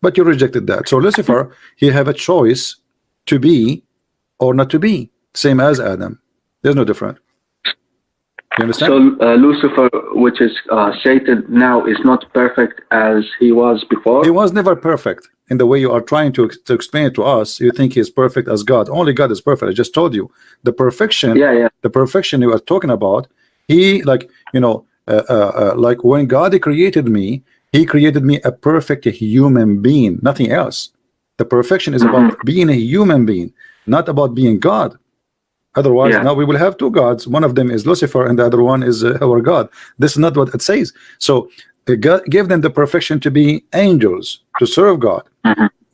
but you rejected that. So Lucifer, he have a choice to be or not to be, same as Adam. There's no difference. You understand? So Lucifer, which is Satan now, is not perfect as he was before. He was never perfect in the way you are trying to explain it to us. You think he is perfect as God. Only God is perfect. I just told you the perfection. The perfection you are talking about. He, like, you know, like when God created me, he created me a perfect human being, nothing else. The perfection is about being a human being, not about being God. Otherwise, now we will have two gods. One of them is Lucifer, and the other one is our God. This is not what it says. So God gave them the perfection to be angels, to serve God.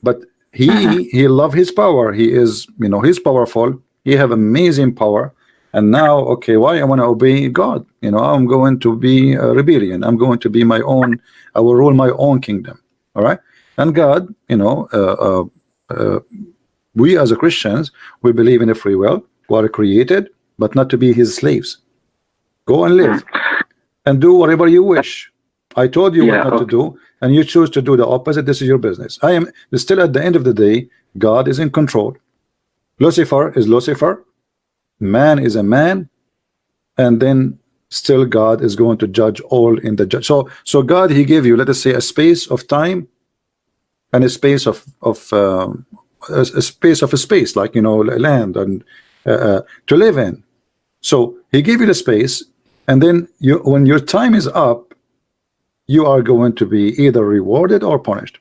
But he love his power. He is, you know, he's powerful. He have amazing power. And now, okay, why I want to obey God? You know, I'm going to be a rebellion. I'm going to be my own. I will rule my own kingdom. All right. And God, you know, we as a Christians, we believe in a free will. We are created, but not to be his slaves. Go and live and do whatever you wish. I told you what not to do, and you choose to do the opposite. This is your business. I am still, at the end of the day, God is in control. Lucifer is Lucifer. Man is a man, and then still God is going to judge all in the judge. So God, he gave you, let us say, a space of time and a space of a space, like, you know, land and to live in. So he gave you the space, and then you, when your time is up, you are going to be either rewarded or punished.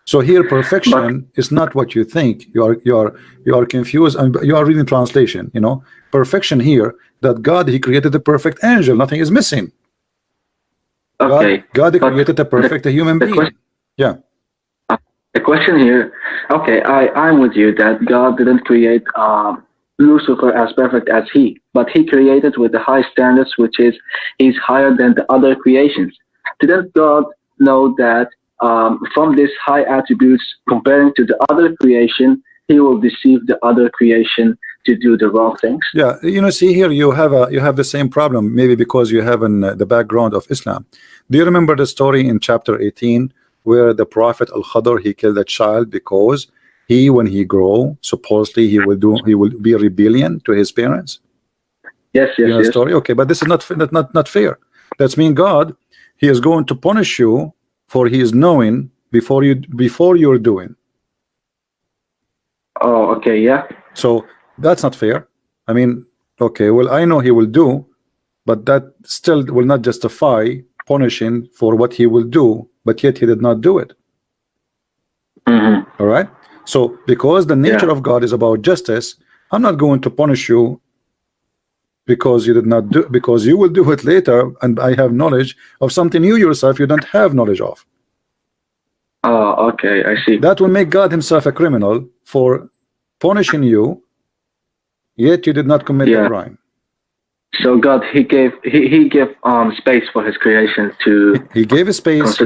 So here, perfection is not what you think. You are confused, and you are reading translation. You know, perfection here, that God, he created the perfect angel. Nothing is missing. Okay. God created the perfect human being. The question here, okay, I'm with you that God didn't create Lucifer as perfect as he, but he created with the high standards, which is he's higher than the other creations. Didn't God know that from these high attributes, comparing to the other creation, he will deceive the other creation to do the wrong things? Yeah, see here you have the same problem, maybe because you have the background of Islam. Do you remember the story in chapter 18 where the prophet Al-Khadr, he killed a child because when he grow, supposedly he will be rebellion to his parents? Yes, yes. Story. Okay, but this is not fair. That's mean God, he is going to punish you for he is knowing before you're doing. Oh, okay, yeah. So that's not fair. I mean, okay, well, I know he will do, but that still will not justify punishing for what he will do, but yet he did not do it. All right. So because the nature of God is about justice, I'm not going to punish you because you did not do, because you will do it later, and I have knowledge of something you yourself you don't have knowledge of. Oh, okay, I see. That will make God himself a criminal for punishing you, yet you did not commit the crime. So God, he gave space for his creation to. He gave a space.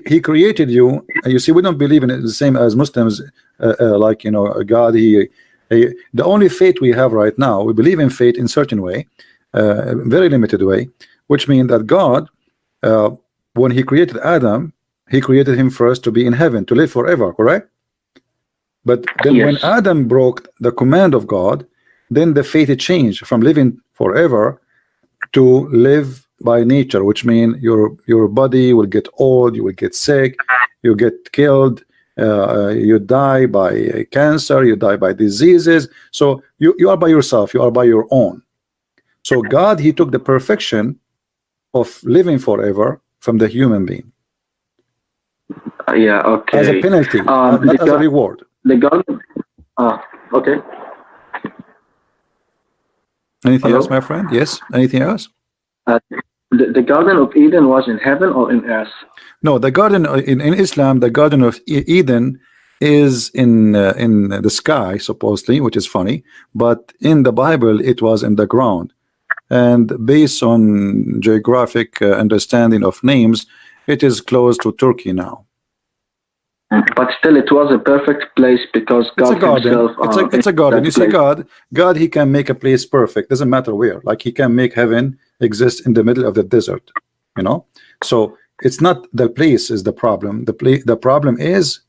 He created you. And you see, we don't believe in it the same as Muslims. Like God. The only faith we have right now, we believe in faith in certain way, very limited way, which means that God, when He created Adam, He created him first to be in heaven, to live forever. Correct? But then when Adam broke the command of God, then the fate changed from living forever to live by nature, which means your body will get old, you will get sick, you get killed, you die by cancer, you die by diseases. So you are by yourself, you are by your own. So God, He took the perfection of living forever from the human being. Yeah, okay. As a penalty, not as a reward. The God. Okay. Anything else, my friend? Yes. Anything else? The Garden of Eden was in heaven or in earth? No, the garden in Islam, the Garden of Eden is in the sky, supposedly, which is funny. But in the Bible, it was in the ground. And based on geographic understanding of names, it is close to Turkey now. But still, it was a perfect place because God himself. It's a garden. You see, God, He can make a place perfect. Doesn't matter where. Like He can make heaven exist in the middle of the desert. So it's not the place is the problem. The problem is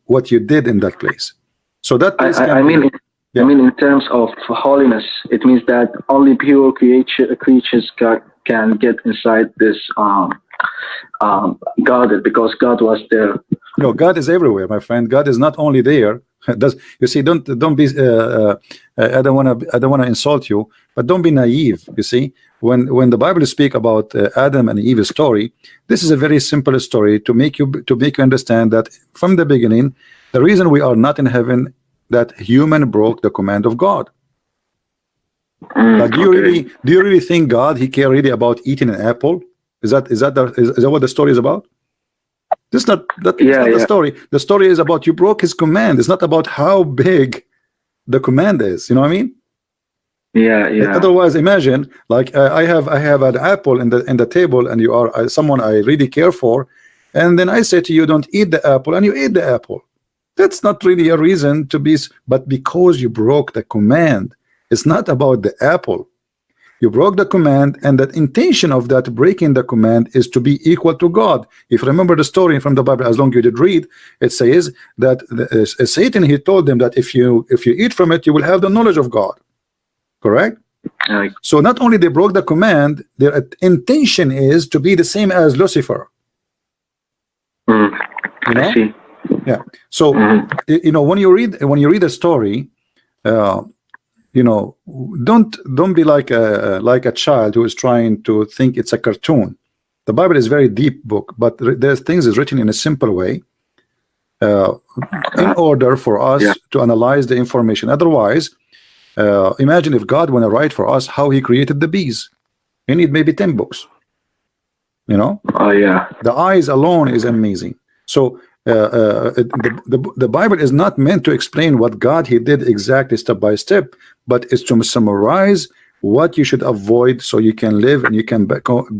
what you did in that place. So that place I mean, in terms of holiness, it means that only pure creatures can get inside this garden because God was there. No, God is everywhere, my friend. God is not only there. You see? Don't be. I don't wanna insult you, but don't be naive. You see, when the Bible speak about Adam and Eve's story, this is a very simple story to make you understand that from the beginning, the reason we are not in heaven, that human broke the command of God. Like, do you really think God He care really about eating an apple? Is that what the story is about? This is not the story. The story is about you broke His command. It's not about how big the command is. You know what I mean? Yeah. Otherwise, imagine like I have an apple in the table, and you are someone I really care for, and then I say to you, don't eat the apple, and you eat the apple. That's not really a reason to be, but because you broke the command. It's not about the apple. You broke the command, and the intention of that breaking the command is to be equal to God. If you remember the story from the Bible, as long as you did read, it says that Satan, he told them that if you eat from it, you will have the knowledge of God. Correct? So not only they broke the command, their intention is to be the same as Lucifer. I see. Yeah. So when you read a story, don't be like a child who is trying to think it's a cartoon. The Bible is a very deep book, but there's things is written in a simple way in order for us to analyze the information. Otherwise, imagine if God want to write for us how He created the bees. You need maybe 10 books. The eyes alone is amazing. So The Bible is not meant to explain what God he did exactly step by step, but it's to summarize what you should avoid so you can live and you can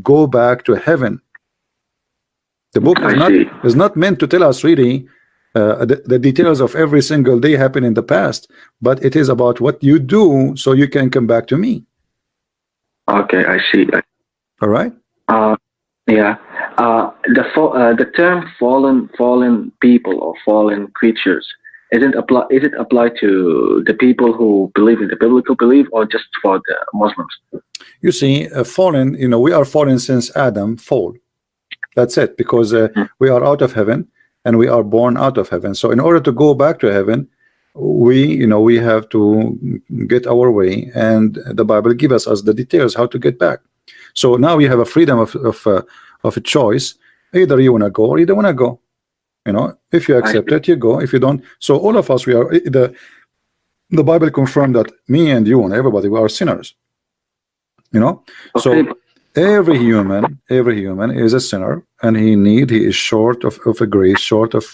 go back to heaven. The book is not meant to tell us really the details of every single day happen in the past, but it is about what you do so you can come back to me. Okay, I see. All right. Yeah. The term fallen people or fallen creatures, is it applied to the people who believe in the biblical belief, or just for the Muslims? You see, fallen, you know, we are fallen since Adam fall. That's it, because we are out of heaven and we are born out of heaven. So in order to go back to heaven, we have to get our way, and the Bible gives us the details how to get back. So now you have a freedom of a choice. Either you want to go or you don't want to go. You know, if you accept it, you go. If you don't, so all of us, we are the Bible confirmed that me and you and everybody, we are sinners. You know, so every human is a sinner, and he is short of a grace, short of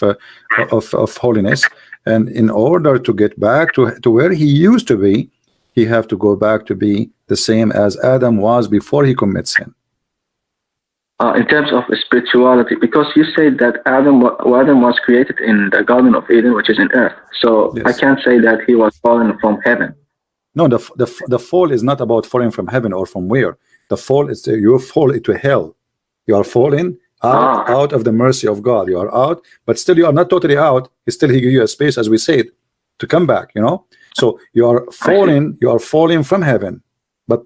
holiness. And in order to get back to where he used to be, he have to go back to be the same as Adam was before he commits sin. In terms of spirituality, because you said that Adam was created in the Garden of Eden, which is in earth. So yes. I can't say that he was fallen from heaven. No, the fall is not about falling from heaven or from where. The fall is you fall into hell. You are falling out of the mercy of God. You are out, but still you are not totally out. Still he give you a space, as we said, to come back. You know, so you are falling. You are falling from heaven, but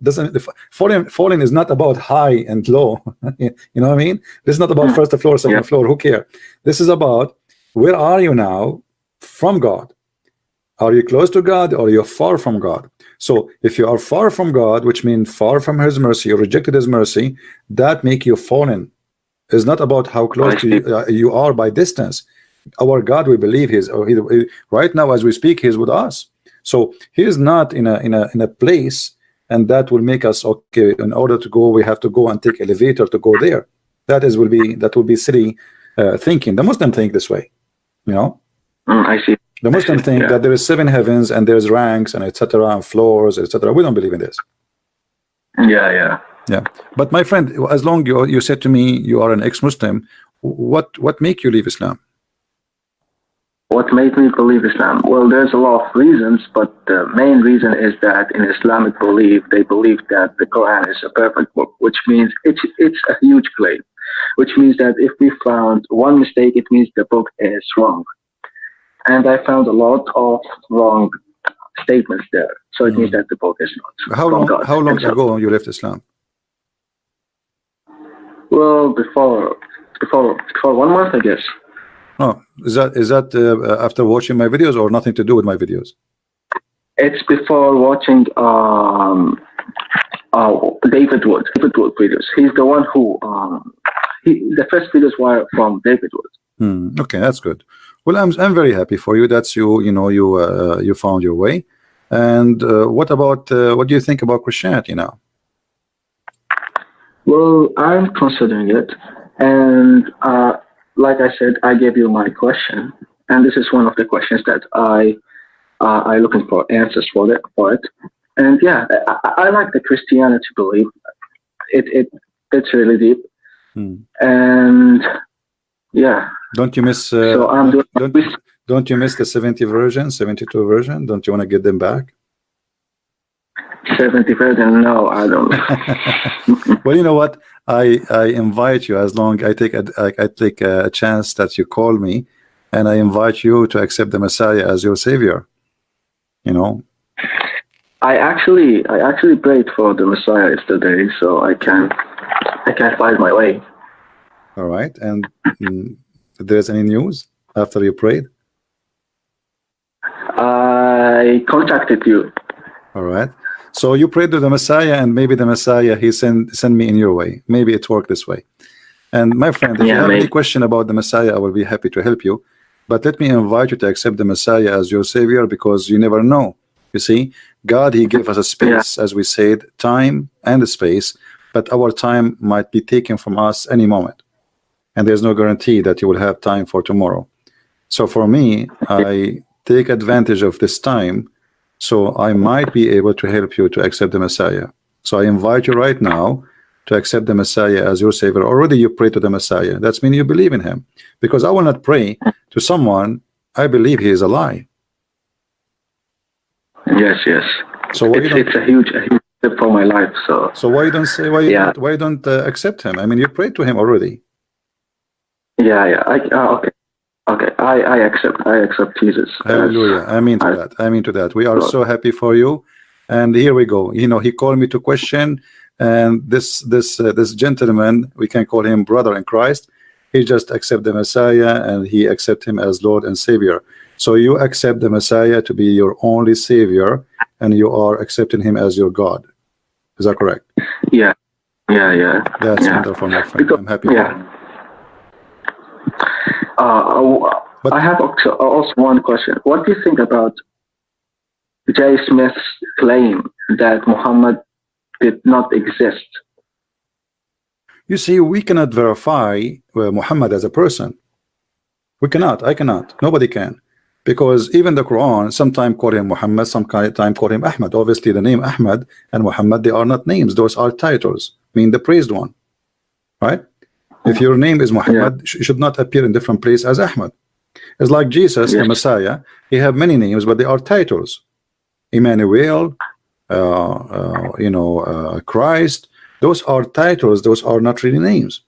falling is not about high and low. You know what I mean? This is not about first floor, second floor. Who cares? This is about where are you now from God. Are you close to God or are you far from God? So if you are far from God, which means far from his mercy, you rejected his mercy, that make you fallen. It's not about how close to you are by distance. Our God, we believe right now as we speak, he's with us. So he is not in a place, and that will make us okay. In order to go, we have to go and take elevator to go there. That will be silly thinking. The Muslim think this way, you know. I see. The Muslim think that there is 7 heavens and there's ranks and etc. and floors, etc. We don't believe in this. Yeah. But my friend, as long you said to me you are an ex-Muslim, what make you leave Islam? What made me believe Islam? Well, there's a lot of reasons, but the main reason is that in Islamic belief, they believe that the Quran is a perfect book, which means it's a huge claim, which means that if we found one mistake, it means the book is wrong. And I found a lot of wrong statements there. So it means that the book is not. How long ago you left Islam? Well, before 1 month, I guess. Oh, is that after watching my videos or nothing to do with my videos? It's before watching David Wood videos. He's the one who the first videos were from David Wood. Okay, that's good. Well, I'm very happy for you. That's you found your way. And what do you think about Christianity now? Well, I'm considering it, and like I said, I gave you my question, and this is one of the questions that I looking for answers for it. And yeah, I like the Christianity belief. It's really deep, and yeah. Don't you miss? So I'm don't you miss the 72 version? Don't you want to get them back? 70 version? No, I don't. Well, you know what? I invite you, as long I take a chance that you call me, and I invite you to accept the Messiah as your savior. You know. I actually prayed for the Messiah yesterday, so I can find my way. All right, and if there's any news after you prayed? I contacted you. All right. So you prayed to the Messiah, and maybe the Messiah he send me in your way. Maybe it worked this way. And my friend, if you have any question about the Messiah, I will be happy to help you. But let me invite you to accept the Messiah as your savior, because you never know. You see, God, he gave us a space, as we said, time and a space, but our time might be taken from us any moment. And there's no guarantee that you will have time for tomorrow. So for me, I take advantage of this time, so I might be able to help you to accept the Messiah. So I invite you right now to accept the Messiah as your Savior. Already you pray to the Messiah. That's mean you believe in him. Because I will not pray to someone I believe he is a lie. Yes, yes. So why it's a huge step for my life. So why you don't say why you don't accept him? I mean, you prayed to him already. Yeah. Okay. I accept Jesus. Hallelujah. I mean to that. We are so happy for you. And here we go. You know, he called me to question, and this gentleman, we can call him brother in Christ. He just accept the Messiah, and he accept him as Lord and Savior. So you accept the Messiah to be your only Savior, and you are accepting him as your God. Is that correct? Yeah. That's wonderful, my friend. I'm happy. But I have also one question. What do you think about J. Smith's claim that Muhammad did not exist? You see, we cannot verify Muhammad as a person. We cannot. I cannot. Nobody can. Because even the Quran sometimes call him Muhammad, sometimes call him Ahmad. Obviously, the name Ahmad and Muhammad, they are not names. Those are titles, mean the praised one. Right? If your name is Muhammad, it should not appear in different place as Ahmad. It's like Jesus, the Messiah. He have many names, but they are titles. Emmanuel, Christ. Those are titles. Those are not really names.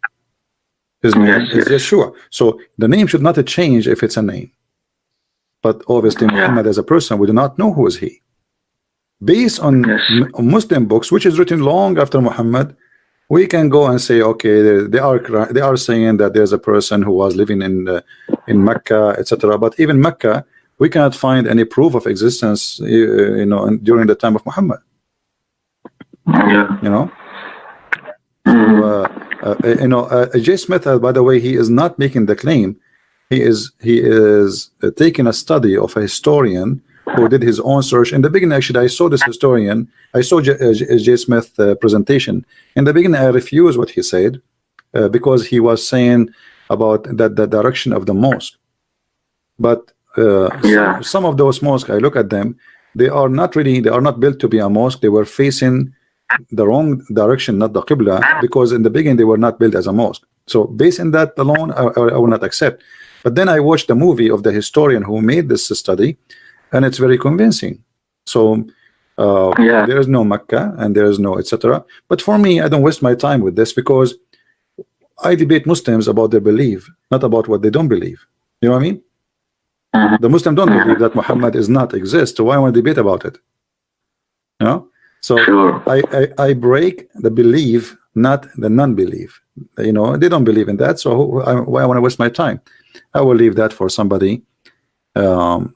His name is Yeshua. So the name should not change if it's a name. But obviously, Muhammad as a person, we do not know who is he. Based on Muslim books, which is written long after Muhammad, we can go and say, okay, they are saying that there's a person who was living in Mecca, etc. But even Mecca, we cannot find any proof of existence, during the time of Muhammad. J. Smith, by the way, he is not making the claim. He is taking a study of a historian who did his own search. In the beginning, actually, I saw this historian. I saw J. Smith presentation. In the beginning, I refused what he said because he was saying about the direction of the mosque. But some of those mosques, I look at them, they are not built to be a mosque. They were facing the wrong direction, not the Qibla, because in the beginning they were not built as a mosque. So based on that alone, I will not accept. But then I watched the movie of the historian who made this study, and it's very convincing. So there is no Mecca and there is no etc. But for me, I don't waste my time with this because I debate Muslims about their belief, not about what they don't believe. You know what I mean? The Muslim don't believe that Muhammad is not exist, so why want to debate about it? You know? So I break the belief, not the non-belief. They don't believe in that, so why I want to waste my time? I will leave that for somebody.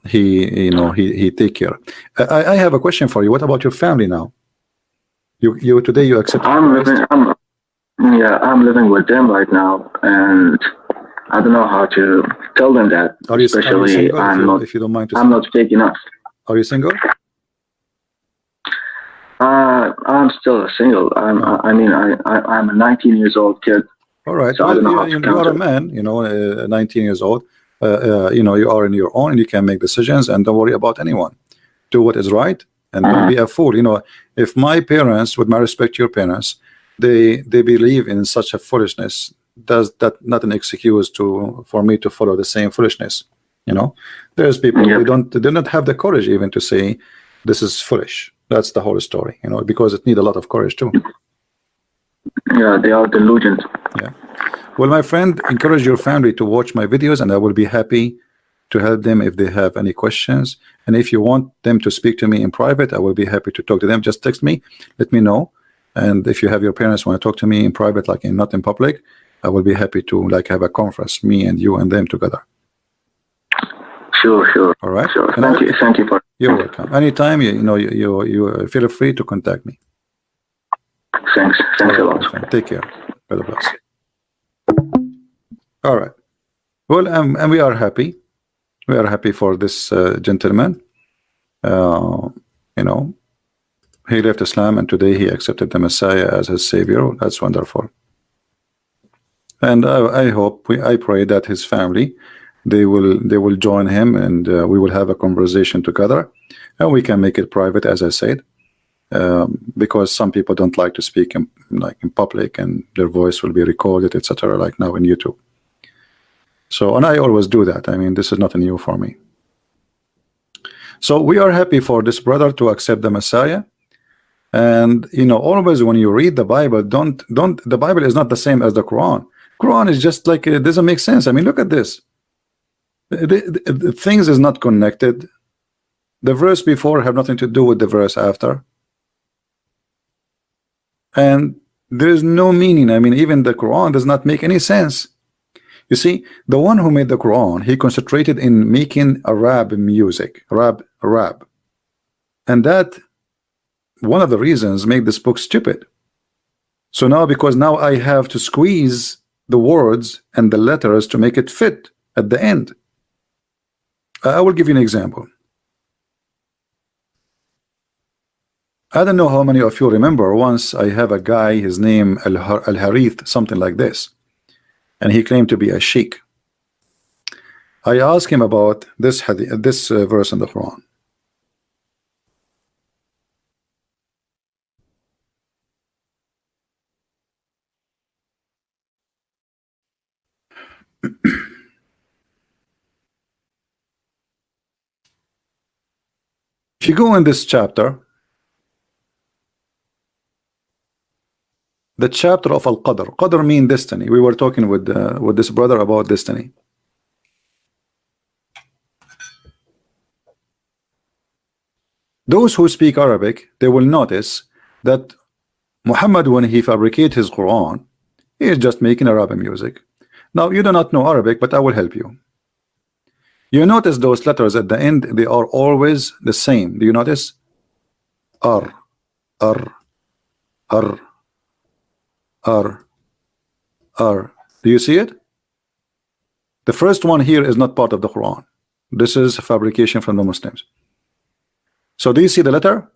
He take care. I have a question for you. What about your family now? You today you accept? I'm living with them right now, and I don't know how to tell them that. Are you single? If you don't mind to I'm not big enough. Are you single? I'm still single. I'm a 19 years old kid. All right. So well, you are a man. 19 years old. You are in your own, and you can make decisions, and don't worry about anyone. Do what is right, and don't be a fool. If my parents, with my respect to your parents, they believe in such a foolishness, does that not an excuse for me to follow the same foolishness? There's people they don't have the courage even to say this is foolish. That's the whole story, because it needs a lot of courage too. Yeah, they are delusional. Yeah. Well, my friend, encourage your family to watch my videos, and I will be happy to help them if they have any questions. And if you want them to speak to me in private, I will be happy to talk to them. Just text me, let me know. And if you have your parents want to talk to me in private, not in public, I will be happy to have a conference, me and you and them together. Sure. All right. Sure. Thank you for. You're welcome. Anytime you feel free to contact me. Thanks a lot. Take care. God bless. All right. Well, and we are happy. We are happy for this gentleman. He left Islam, and today he accepted the Messiah as his savior. That's wonderful. And I pray that his family they will join him, and we will have a conversation together, and we can make it private, as I said, because some people don't like to speak in public, and their voice will be recorded, etc., like now in YouTube. So, and I always do that. I mean, this is not new for me. So we are happy for this brother to accept the Messiah. And always when you read the Bible, don't the Bible is not the same as the Quran. Quran is just like, it doesn't make sense. I mean, look at this. The things is not connected. The verse before have nothing to do with the verse after, and there is no meaning. I mean, even the Quran does not make any sense. You see, the one who made the Quran, he concentrated in making Arab music, Arab, and that one of the reasons make this book stupid. So now, because now I have to squeeze the words and the letters to make it fit at the end. I will give you an example. I don't know how many of you remember, once I have a guy, his name Al-Harith, something like this, and he claimed to be a sheikh. I asked him about this verse in the Quran. If you go in this chapter, the chapter of Al-Qadr. Qadr means destiny. We were talking with this brother about destiny. Those who speak Arabic, they will notice that Muhammad, when he fabricated his Quran, he is just making Arabic music. Now, you do not know Arabic, but I will help you. You notice those letters at the end, they are always the same. Do you notice? R, R, R, R, R. Do you see it? The first one here is not part of the Quran. This is a fabrication from the Muslims. So do you see the letter?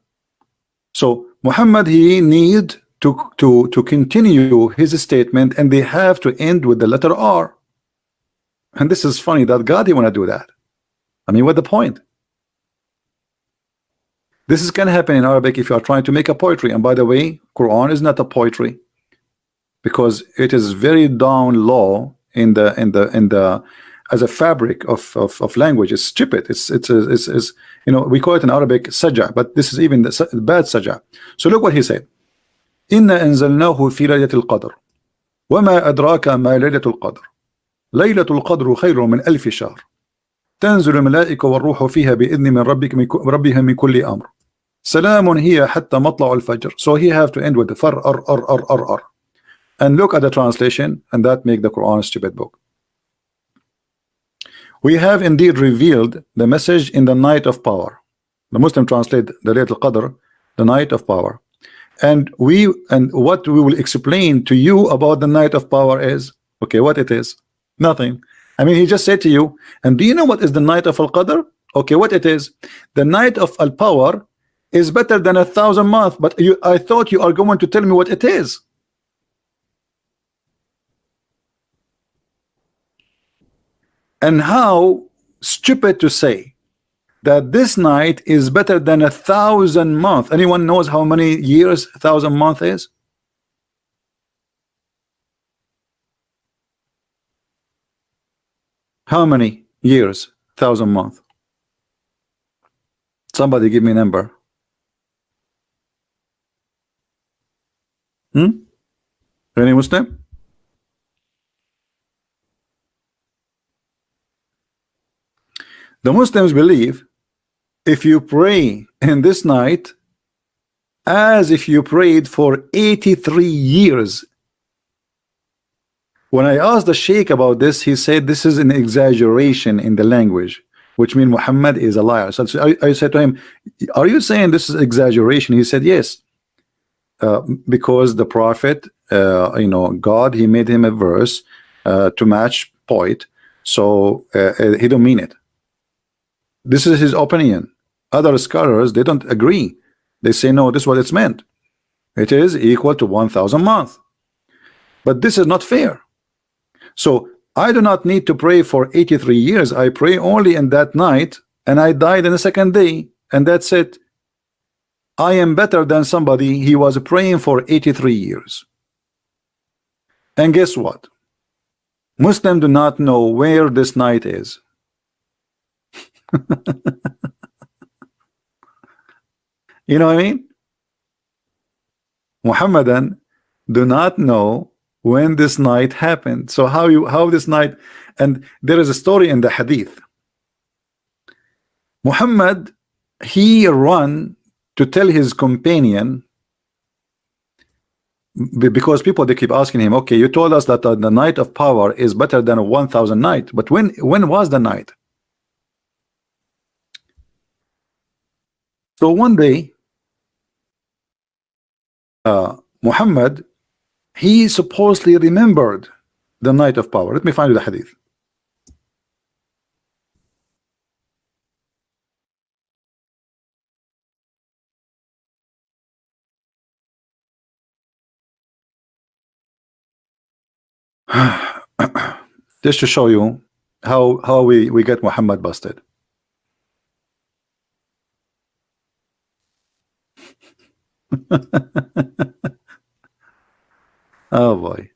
So Muhammad, he need to continue his statement, and they have to end with the letter R. And this is funny that God didn't want to do that. I mean, what's the point? This is going to happen in Arabic if you are trying to make a poetry. And by the way, Quran is not a poetry, because it is very down low in the as a fabric of language. It's stupid. It's we call it in Arabic saja, but this is even the bad saja. So look what he said. Inna anzalnahu fi laylatil qadr wama adraka ma laylatul qadr laylatul qadru khayrun min alf shahr تنزل الملائكة والروح فيها بإذن من ربها من كل أمر سلام هي حتى مطلع الفجر. So he have to end with the far r. And look at the translation, and that make the Quran a stupid book. We have indeed revealed the message in the night of power. The Muslim translate the Laylatul Qadr, the night of power. And what we will explain to you about the night of power is, okay, what it is? Nothing. I mean, he just said to you, and do you know what is the night of Al-Qadr? Okay, what it is? The night of Al-Power is better than 1,000 months, but I thought you are going to tell me what it is. And how stupid to say that this night is better than 1,000 months. Anyone knows how many years 1,000 months is? How many years 1,000 months? Somebody give me a number. Any Muslim? The Muslims believe if you pray in this night as if you prayed for 83 years. When I asked the Sheikh about this, he said this is an exaggeration in the language, which means Muhammad is a liar. So I said to him, are you saying this is exaggeration? He said yes, because the prophet, God, he made him a verse to match poet, so he don't mean it. This is his opinion. Other scholars, they don't agree. They say no, this is what it's meant. It is equal to 1,000 months. But this is not fair. So I do not need to pray for 83 years. I pray only in that night, and I died in the second day, and that's it. I am better than somebody he was praying for 83 years. And guess what? Muslims do not know where this night is. You know what I mean? Muhammadan do not know when this night happened. So how this night, and there is a story in the hadith. Muhammad, he run to tell his companion, because people, they keep asking him, okay, you told us that the night of power is better than 1,000 night, but when was the night? So one day, Muhammad, he supposedly remembered the night of power. Let me find you the hadith. Just to show you how we get Muhammad busted. Oh boy.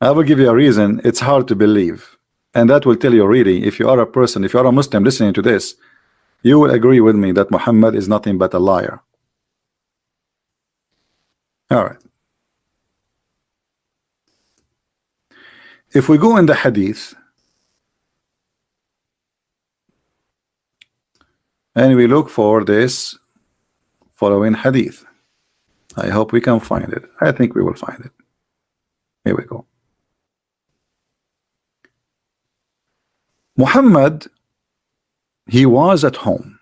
I will give you a reason. It's hard to believe, and that will tell you really, if you are a person, if you are a Muslim listening to this, you will agree with me that Muhammad is nothing but a liar. All right. If we go in the hadith and we look for this following hadith, I hope we can find it. I think we will find it. Here we go. Muhammad, he was at home,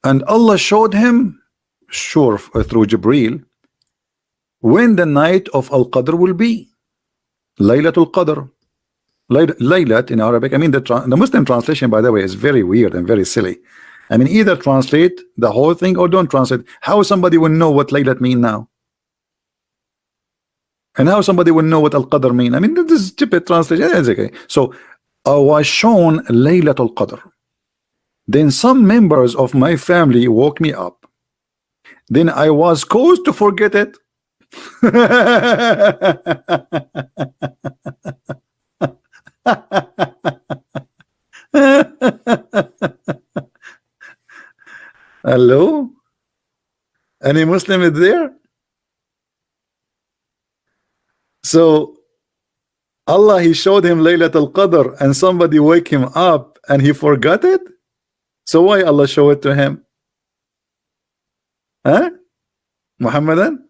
and Allah showed him, sure, through Jibreel, when the night of Al-Qadr will be. Laylatul Qadr. Laylat in Arabic, I mean the Muslim translation, by the way, is very weird and very silly. I mean, either translate the whole thing or don't translate. How somebody will know what Laylat mean now? And how somebody will know what Al-Qadr mean? I mean, this is stupid translation. It's okay. So I was shown Laylatul Qadr. Then some members of my family woke me up. Then I was caused to forget it. Hello? Any Muslim is there? So Allah, he showed him Laylatul Qadr, and somebody wake him up and he forgot it. So why Allah show it to him? Huh? Muhammadan?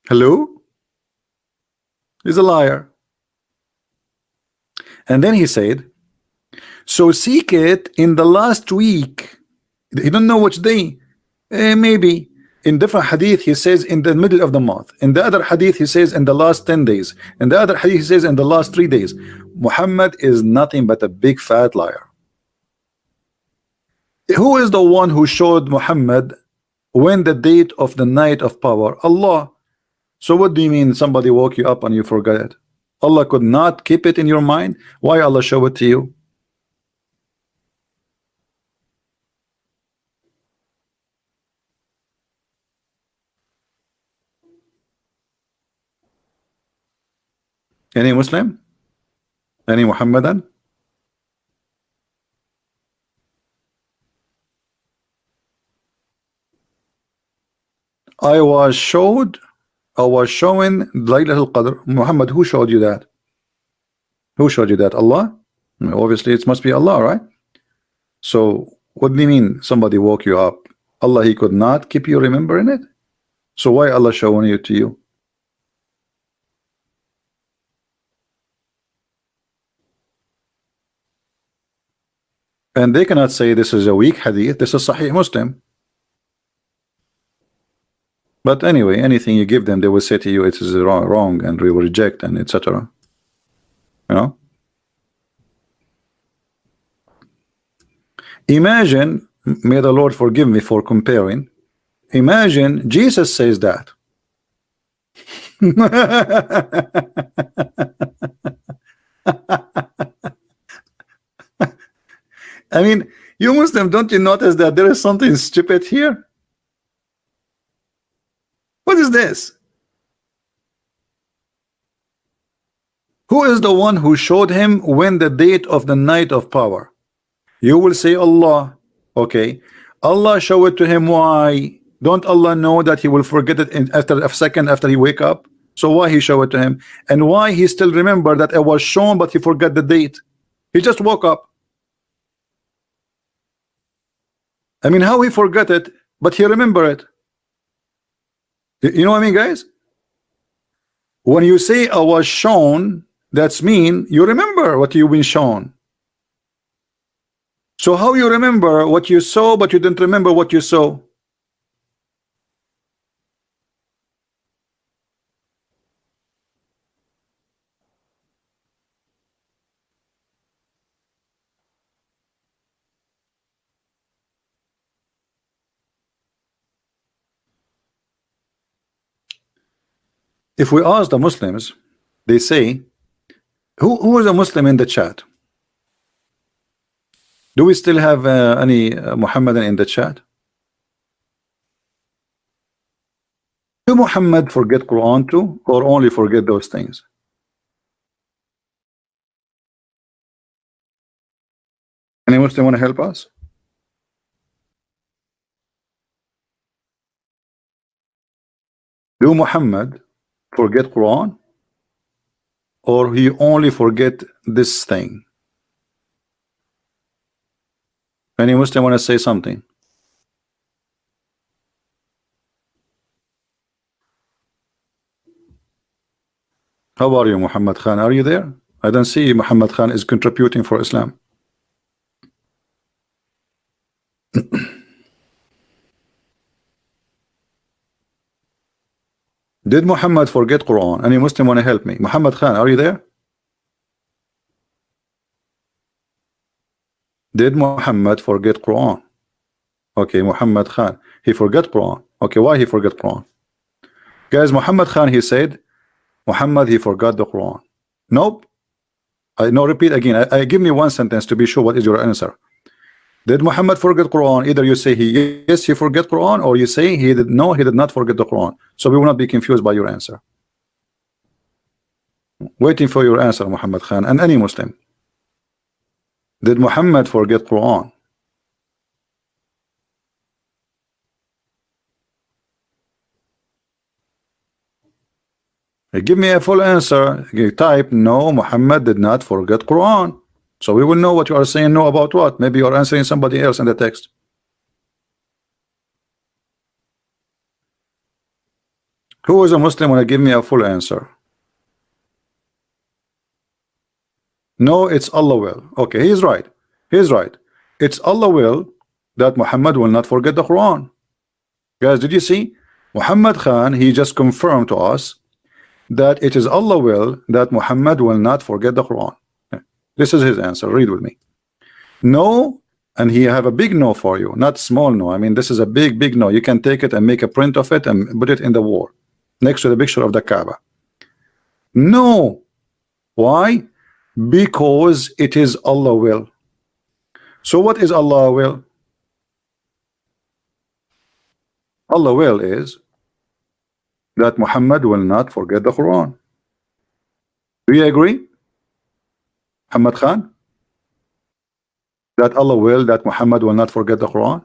Hello? He's a liar. And then he said, so seek it in the last week. He don't know which day. Maybe in different hadith he says in the middle of the month. In the other hadith he says in the last 10 days. In the other hadith he says in the last 3 days. Muhammad is nothing but a big fat liar. Who is the one who showed Muhammad when the date of the night of power? Allah. So what do you mean somebody woke you up and you forgot it? Allah could not keep it in your mind? Why Allah show it to you? Any Muslim? Any Muhammadan? I was showing Laylatul Qadr. Muhammad, who showed you that? Who showed you that? Allah? Obviously it must be Allah, right? So what do you mean somebody woke you up? Allah, he could not keep you remembering it? So why Allah showing it to you? And they cannot say this is a weak hadith, this is Sahih Muslim. But anyway, anything you give them, they will say to you it is wrong, and we will reject, and etc. You know? Imagine may the Lord forgive me for comparing. Imagine Jesus says that. I mean, you Muslim, don't you notice that there is something stupid here? What is this? Who is the one who showed him when the date of the night of power? You will say Allah. Okay, Allah showed it to him. Why? Don't Allah know that he will forget it after a second after he wake up? So why he showed it to him? And why he still remember that it was shown but he forgot the date? He just woke up. I mean, how he forgot it but he remember it? You know what I mean, guys? When you say I was shown, that's mean you remember what you've been shown. So how you remember what you saw but you didn't remember what you saw? If we ask the Muslims, they say, who is a Muslim in the chat? Do we still have any Muhammadan in the chat? Do Muhammad forget Quran too, or only forget those things? Any Muslim want to help us? Do Muhammad forget Quran, or he only forget this thing? Any Muslim want to say something? How are you, Muhammad Khan? Are you there? I don't see Muhammad Khan is contributing for Islam. Did Muhammad forget Quran? Any Muslim want to help me? Muhammad Khan, are you there? Did Muhammad forget Quran? Okay, Muhammad Khan, he forgot Quran. Okay, why he forgot Quran? Guys, Muhammad Khan, he said Muhammad, he forgot the Quran. Nope. No, repeat again. I give me one sentence to be sure what is your answer. Did Muhammad forget Quran? Either you say yes, he forget Quran, or you say he did not forget the Quran. So we will not be confused by your answer. Waiting for your answer, Muhammad Khan, and any Muslim. Did Muhammad forget Quran? Give me a full answer. You type no, Muhammad did not forget Quran. So we will know what you are saying no about what. Maybe you are answering somebody else in the text. Who is a Muslim want to give me a full answer? No, it's Allah will. Okay, he's right. He's right. It's Allah will that Muhammad will not forget the Quran. Guys, did you see? Muhammad Khan, he just confirmed to us that it is Allah will that Muhammad will not forget the Quran. This is his answer. Read with me. No, and he have a big no for you, not small no. I mean, this is a big no. You can take it and make a print of it and put it in the wall next to the picture of the Kaaba. No. Why? Because it is Allah will. So what is Allah will? Allah will is that Muhammad will not forget the Quran. Do you agree, Muhammad Khan? That Allah will that Muhammad will not forget the Quran?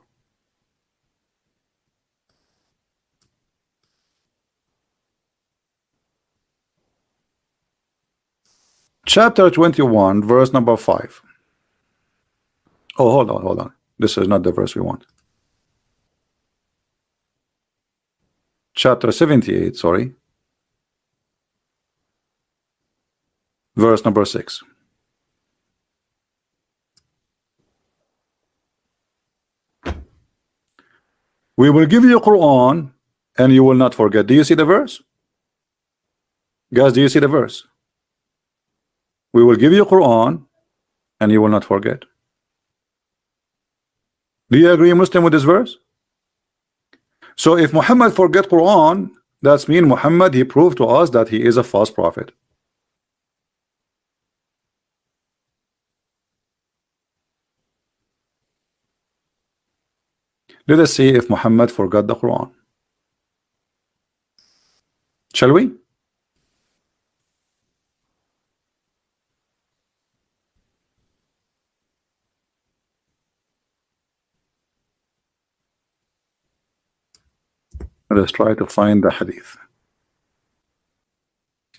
Chapter 21, verse number 5. Oh, hold on. This is not the verse we want. Chapter 78, sorry. Verse number 6. We will give you Quran and you will not forget. Do you see the verse? Guys, do you see the verse? We will give you Quran and you will not forget. Do you agree, Muslim, with this verse? So if Muhammad forget Quran, that's mean Muhammad, he proved to us that he is a false prophet. Let us see if Muhammad forgot the Quran. Shall we? Let us try to find the hadith.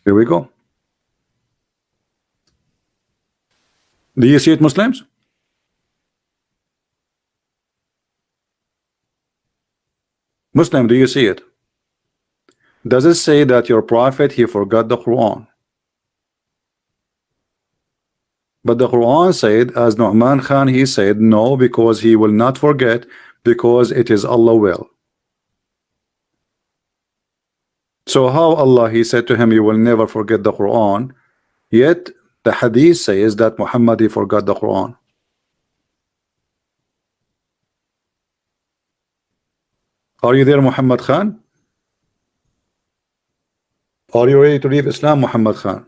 Here we go. Do you see it, Muslims? Muslim, do you see it? Does it say that your prophet, he forgot the Quran? But the Quran said, as Nu'man Khan, he said, no, because he will not forget, because it is Allah will. So how Allah, he said to him, you will never forget the Quran, yet the hadith says that Muhammad, he forgot the Quran. Are you there, Muhammad Khan? Are you ready to leave Islam, Muhammad Khan?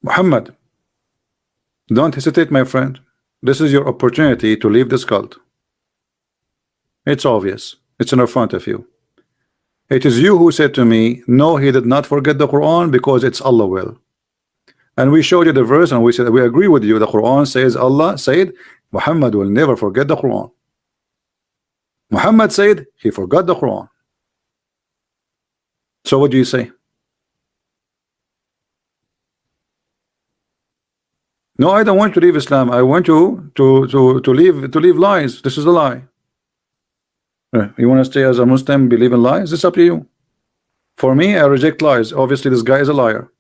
Muhammad, don't hesitate, my friend. This is your opportunity to leave this cult. It's obvious. It's in front of you. It is you who said to me, no, he did not forget the Quran because it's Allah will. And we showed you the verse and we said we agree with you. The Quran says, Allah said Muhammad will never forget the Quran. Muhammad said he forgot the Quran. So what do you say? No, I don't want to leave Islam. I want to leave lies. This is a lie. You want to stay as a Muslim, believe in lies? It's up to you. For me, I reject lies. Obviously, this guy is a liar.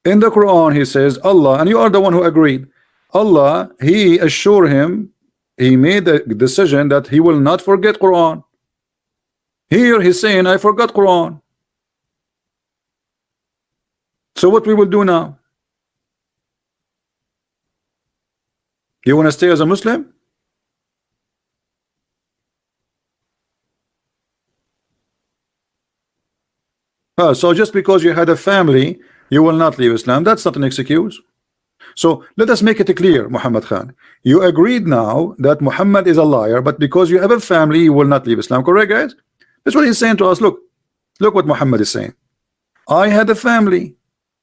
In the Quran, he says, Allah, and you are the one who agreed. Allah, he assured him, he made the decision that he will not forget Quran. Here he's saying, I forgot Quran. So what we will do now? You want to stay as a Muslim? So just because you had a family, you will not leave Islam. That's not an excuse. So let us make it clear, Muhammad Khan. You agreed now that Muhammad is a liar, but because you have a family, you will not leave Islam. Correct, guys? That's what he's saying to us. Look what Muhammad is saying. I had a family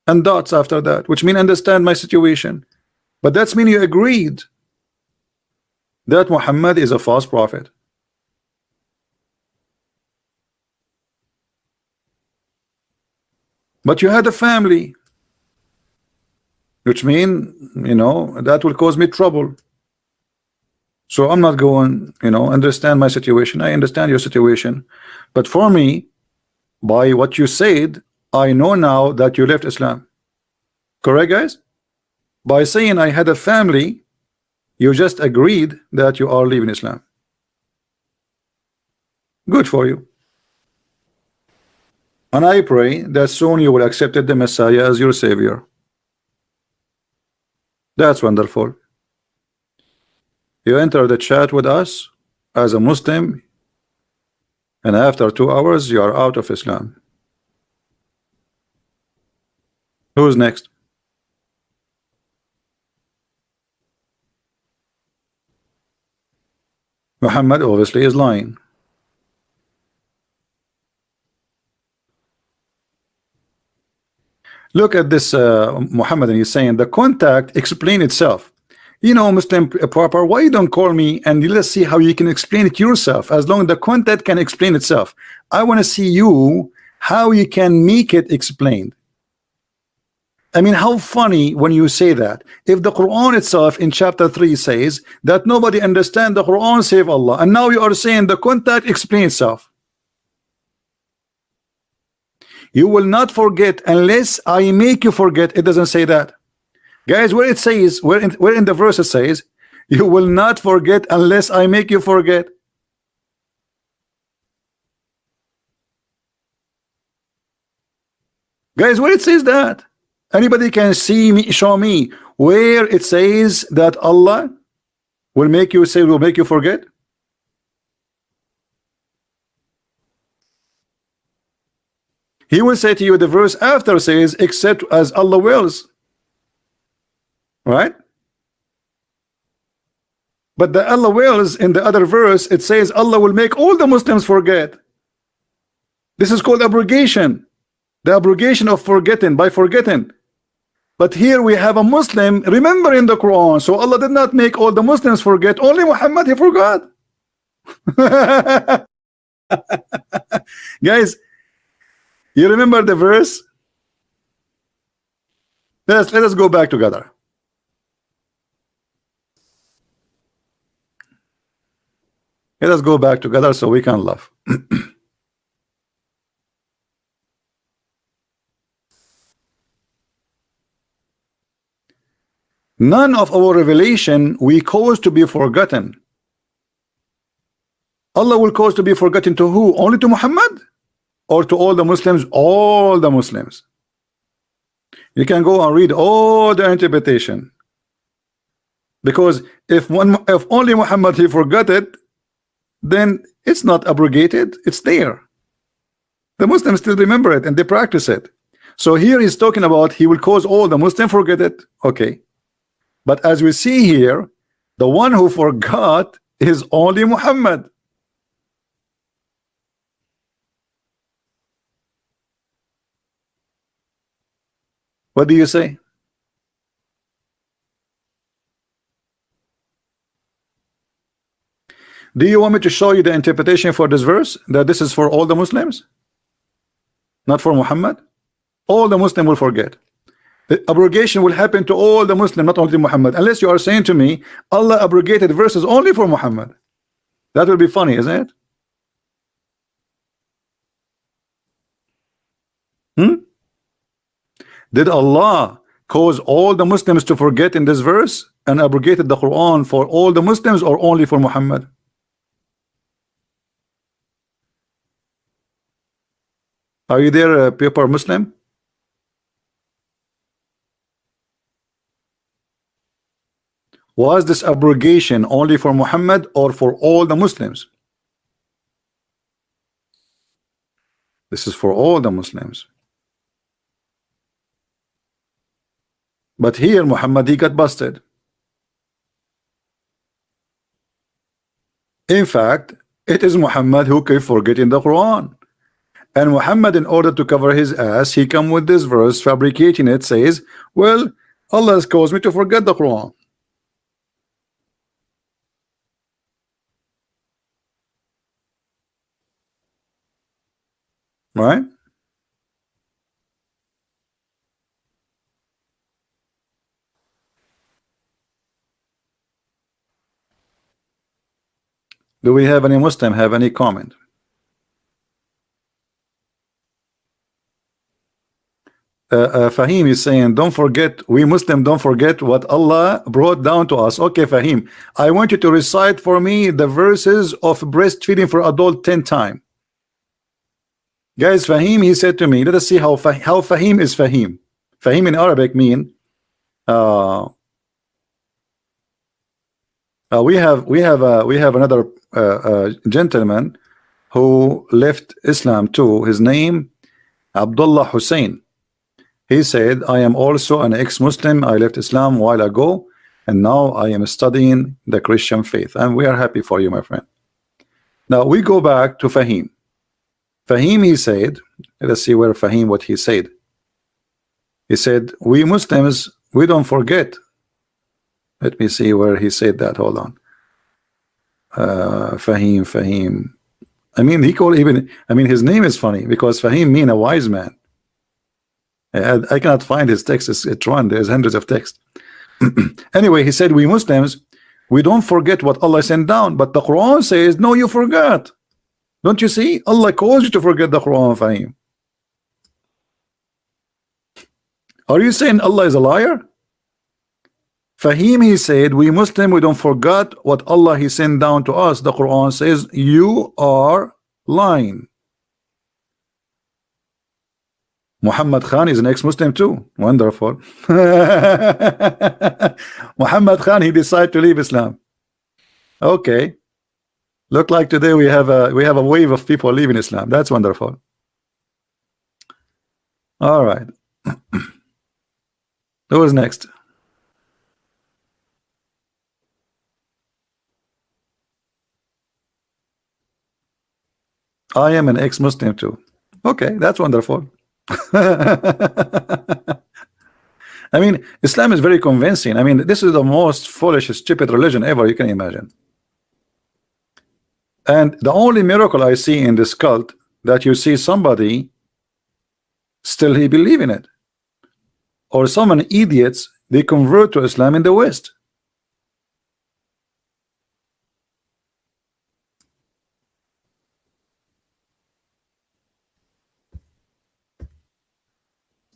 and dots after that, which mean understand my situation. But that's mean you agreed that Muhammad is a false prophet. But you had a family, which mean, that will cause me trouble. So I'm not going, understand my situation. I understand your situation. But for me, by what you said, I know now that you left Islam. Correct, guys? By saying I had a family, you just agreed that you are leaving Islam. Good for you. And I pray that soon you will accept the Messiah as your Savior. That's wonderful. You enter the chat with us as a Muslim, and after 2 hours you are out of Islam. Who's next? Muhammad obviously is lying. Look at this Muhammad, and he's saying the contact explain itself. Muslim proper, why you don't call me and let's see how you can explain it yourself, as long as the content can explain itself. I want to see you how you can make it explained. I mean, how funny when you say that. If the Quran itself in chapter 3 says that nobody understand the Quran save Allah, and now you are saying the contact explain itself. You will not forget unless I make you forget. It doesn't say that, guys. Where it says, where in the verse it says, you will not forget unless I make you forget. Guys, where it says that, Anybody can see me, show me where it says that Allah will make you say, will make you forget? He will say to you, the verse after says, except as Allah wills. Right? But the Allah wills in the other verse, it says Allah will make all the Muslims forget. This is called abrogation. The abrogation of forgetting, by forgetting. But here we have a Muslim remembering the Quran. So Allah did not make all the Muslims forget. Only Muhammad, he forgot. Guys, you remember the verse? Let us go back together. Let us go back together so we can laugh. None of our revelation we cause to be forgotten. Allah will cause to be forgotten to who? Only to Muhammad? Or to all the Muslims? All the Muslims. You can go and read all the interpretation. Because if only Muhammad he forgot it, then it's not abrogated, it's there. The Muslims still remember it and they practice it. So here he's talking about he will cause all the Muslims forget it. Okay. But as we see here, the one who forgot is only Muhammad. What do you say? Do you want me to show you the interpretation for this verse, that this is for all the Muslims, not for Muhammad? All the Muslims will forget. The abrogation will happen to all the Muslims, not only Muhammad. Unless you are saying to me Allah abrogated verses only for Muhammad. That will be funny, isn't it? Did Allah cause all the Muslims to forget in this verse and abrogated the Quran for all the Muslims or only for Muhammad? Are you there, paper Muslim? Was this abrogation only for Muhammad or for all the Muslims? This is for all the Muslims. But here Muhammad, he got busted. In fact, it is Muhammad who kept forgetting the Quran. And Muhammad, in order to cover his ass, he come with this verse, fabricating it, says, well, Allah has caused me to forget the Quran. Right? Do we have any Muslim have any comment? Fahim is saying, don't forget, we Muslim don't forget what Allah brought down to us. Okay, Fahim, I want you to recite for me the verses of breastfeeding for adult 10 times. Guys, Fahim, he said to me, let us see how Fahim is Fahim. Fahim in Arabic mean we have another gentleman who left Islam too. His name Abdullah Hussein. He said, I am also an ex-Muslim. I left Islam a while ago and now I am studying the Christian faith, and we are happy for you, my friend. Now we go back to Fahim. Fahim, he said, let us see where Fahim, what he said. He said, we Muslims, we don't forget. Let me see where he said that. Hold on. Fahim. I mean, his name is funny because Fahim mean a wise man. I cannot find his text. It's run. There's hundreds of texts. Anyway, he said, we Muslims, we don't forget what Allah sent down, but the Quran says, no, you forgot. Don't you see? Allah calls you to forget the Quran, Fahim. Are you saying Allah is a liar? Fahim, he said, we Muslim, we don't forget what Allah he sent down to us. The Quran says, you are lying. Muhammad Khan is an ex-Muslim too. Wonderful. Muhammad Khan, he decided to leave Islam. Okay. Look like today we have a wave of people leaving Islam. That's wonderful. All right. Who is next? I am an ex-Muslim too. Okay, that's wonderful. I mean, Islam is very convincing. I mean, this is the most foolish, stupid religion ever you can imagine. And the only miracle I see in this cult, that you see somebody still he believe in it, or some idiots, they convert to Islam in the West.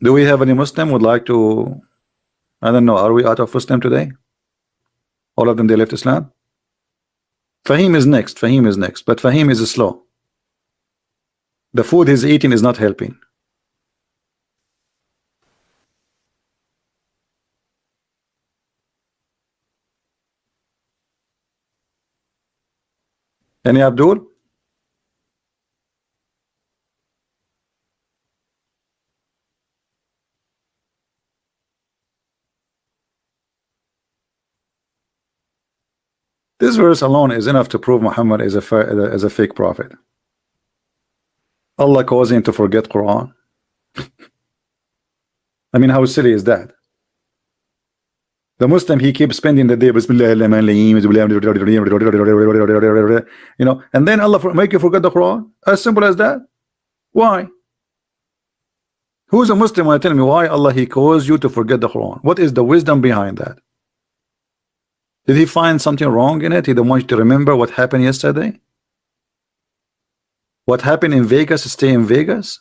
Do we have any Muslim would like to? I don't know. Are we out of Muslim today? All of them, they left Islam. Fahim is next. Fahim is next. But Fahim is slow. The food he's eating is not helping. Any Abdul? This verse alone is enough to prove Muhammad is a fake prophet. Allah caused him to forget Quran. I mean, how silly is that? The Muslim, he keeps spending the day, you know, and then Allah make you forget the Quran. As simple as that. Why? Who's a Muslim want to tell me why Allah he caused you to forget the Quran? What is the wisdom behind that? Did he find something wrong in it? He don't want you to remember what happened yesterday? What happened in Vegas, stay in Vegas?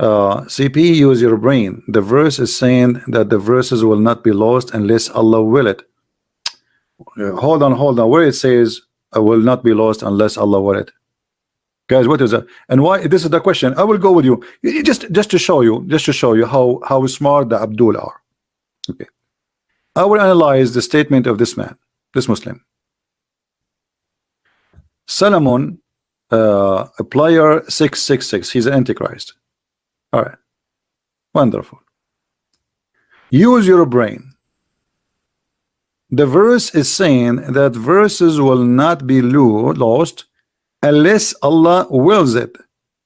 CP, use your brain. The verse is saying that the verses will not be lost unless Allah will it. Hold on. Where it says I will not be lost unless Allah will it. Guys, what is that? And why? This is the question. I will go with you. Just to show you how smart the Abdul are. Okay. I will analyze the statement of this man, this Muslim. Solomon, player 666. He's an antichrist. All right. Wonderful. Use your brain. The verse is saying that verses will not be lost unless Allah wills it.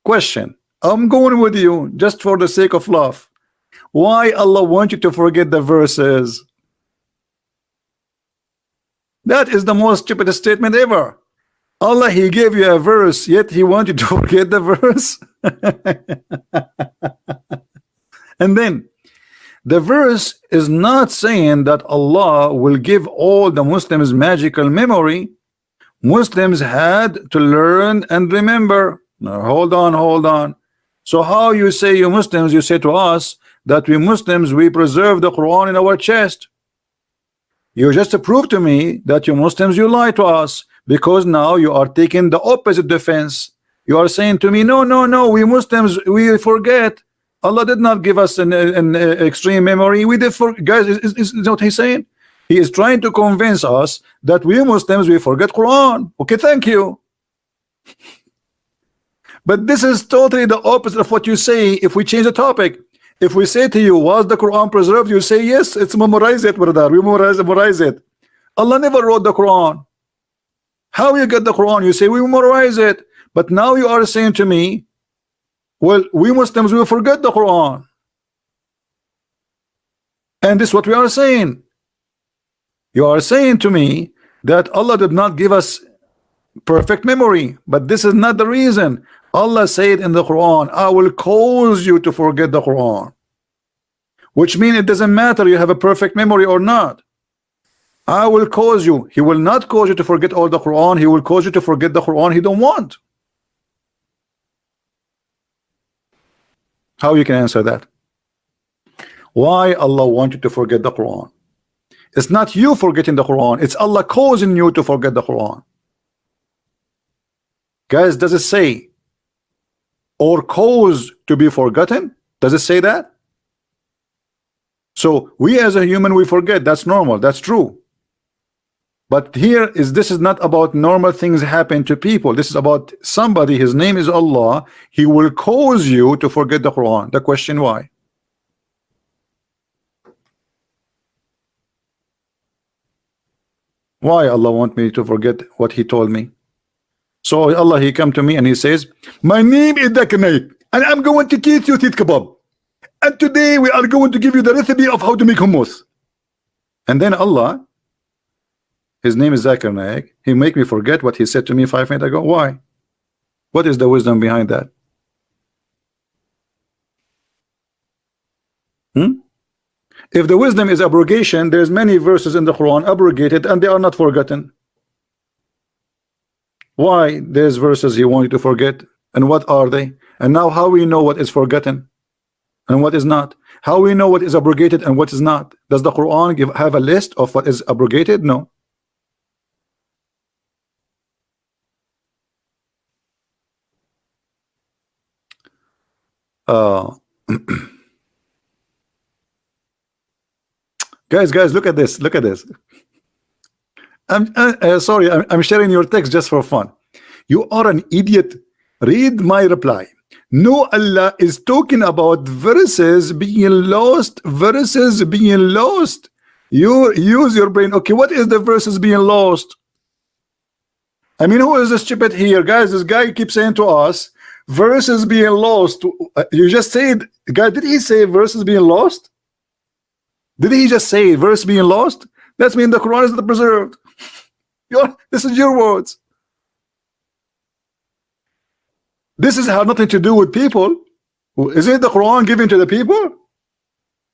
Question. I'm going with you just for the sake of love. Why Allah want you to forget the verses? That is the most stupid statement ever. Allah, he gave you a verse, yet he wants you to forget the verse. And then the verse is not saying that Allah will give all the Muslims magical memory. Muslims had to learn and remember. Now, hold on. So how you say you Muslims, you say to us that we Muslims, we preserve the Quran in our chest. You just prove to me that you Muslims, you lie to us, because now you are taking the opposite defense. You are saying to me, no, we Muslims, we forget. Allah did not give us an extreme memory. We did for guys, is what he's saying? He is trying to convince us that we Muslims, we forget Quran. Okay, thank you. But this is totally the opposite of what you say. If we change the topic, if we say to you, was the Quran preserved? You say, yes, it's memorized it, brother. We memorize it. Allah never wrote the Quran. How you get the Quran? You say, we memorize it. But now you are saying to me, well, we Muslims will forget the Quran. And this is what we are saying. You are saying to me that Allah did not give us perfect memory, but this is not the reason. Allah said in the Quran, I will cause you to forget the Quran, which means it doesn't matter you have a perfect memory or not. I will cause you. He will not cause you to forget all the Quran. He will cause you to forget the Quran he don't want. How you can answer that? Why Allah want you to forget the Quran? It's not you forgetting the Quran. It's Allah causing you to forget the Quran. Guys, does it say or cause to be forgotten? Does it say that? So we as a human, we forget. That's normal. That's true. But this is not about normal things happen to people. This is about somebody. His name is Allah. He will cause you to forget the Quran. The question why? Why Allah want me to forget what He told me? So Allah, He come to me and He says, my name is Dakanai, and I'm going to teach you teeth kebab. And today we are going to give you the recipe of how to make hummus. And then Allah, His name is Zakir Naik, He make me forget what He said to me 5 minutes ago. Why? What is the wisdom behind that? If the wisdom is abrogation, there's many verses in the Quran abrogated and they are not forgotten. Why there's verses He wants you to forget, and what are they? And now how we know what is forgotten and what is not? How we know what is abrogated and what is not? Does the Quran have a list of what is abrogated? No. Guys, look at this. Look at this. I'm sharing your text just for fun. You are an idiot. Read my reply. No, Allah is talking about verses being lost. Verses being lost. You use your brain. Okay, what is the verses being lost? I mean, who is the stupid here, guys? This guy keeps saying to us, verses being lost. You just said, guy, did he say verses being lost? Did he just say verse being lost? That means the Quran is not preserved. This is your words. This has nothing to do with people. Is it the Quran given to the people?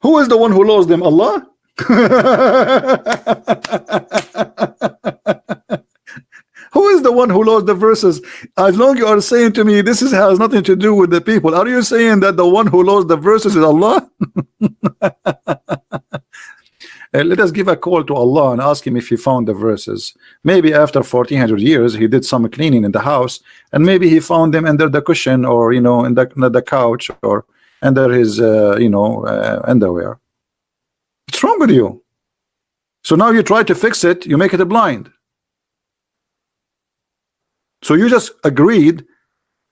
Who is the one who lost them? Allah? Who is the one who lost the verses? As long as you are saying to me this has nothing to do with the people, are you saying that the one who lost the verses is Allah? Let us give a call to Allah and ask Him if He found the verses. Maybe after 1400 years He did some cleaning in the house, and maybe He found them under the cushion, or in the couch, or under his underwear. What's wrong with you? So now you try to fix it, you make it a blind. So you just agreed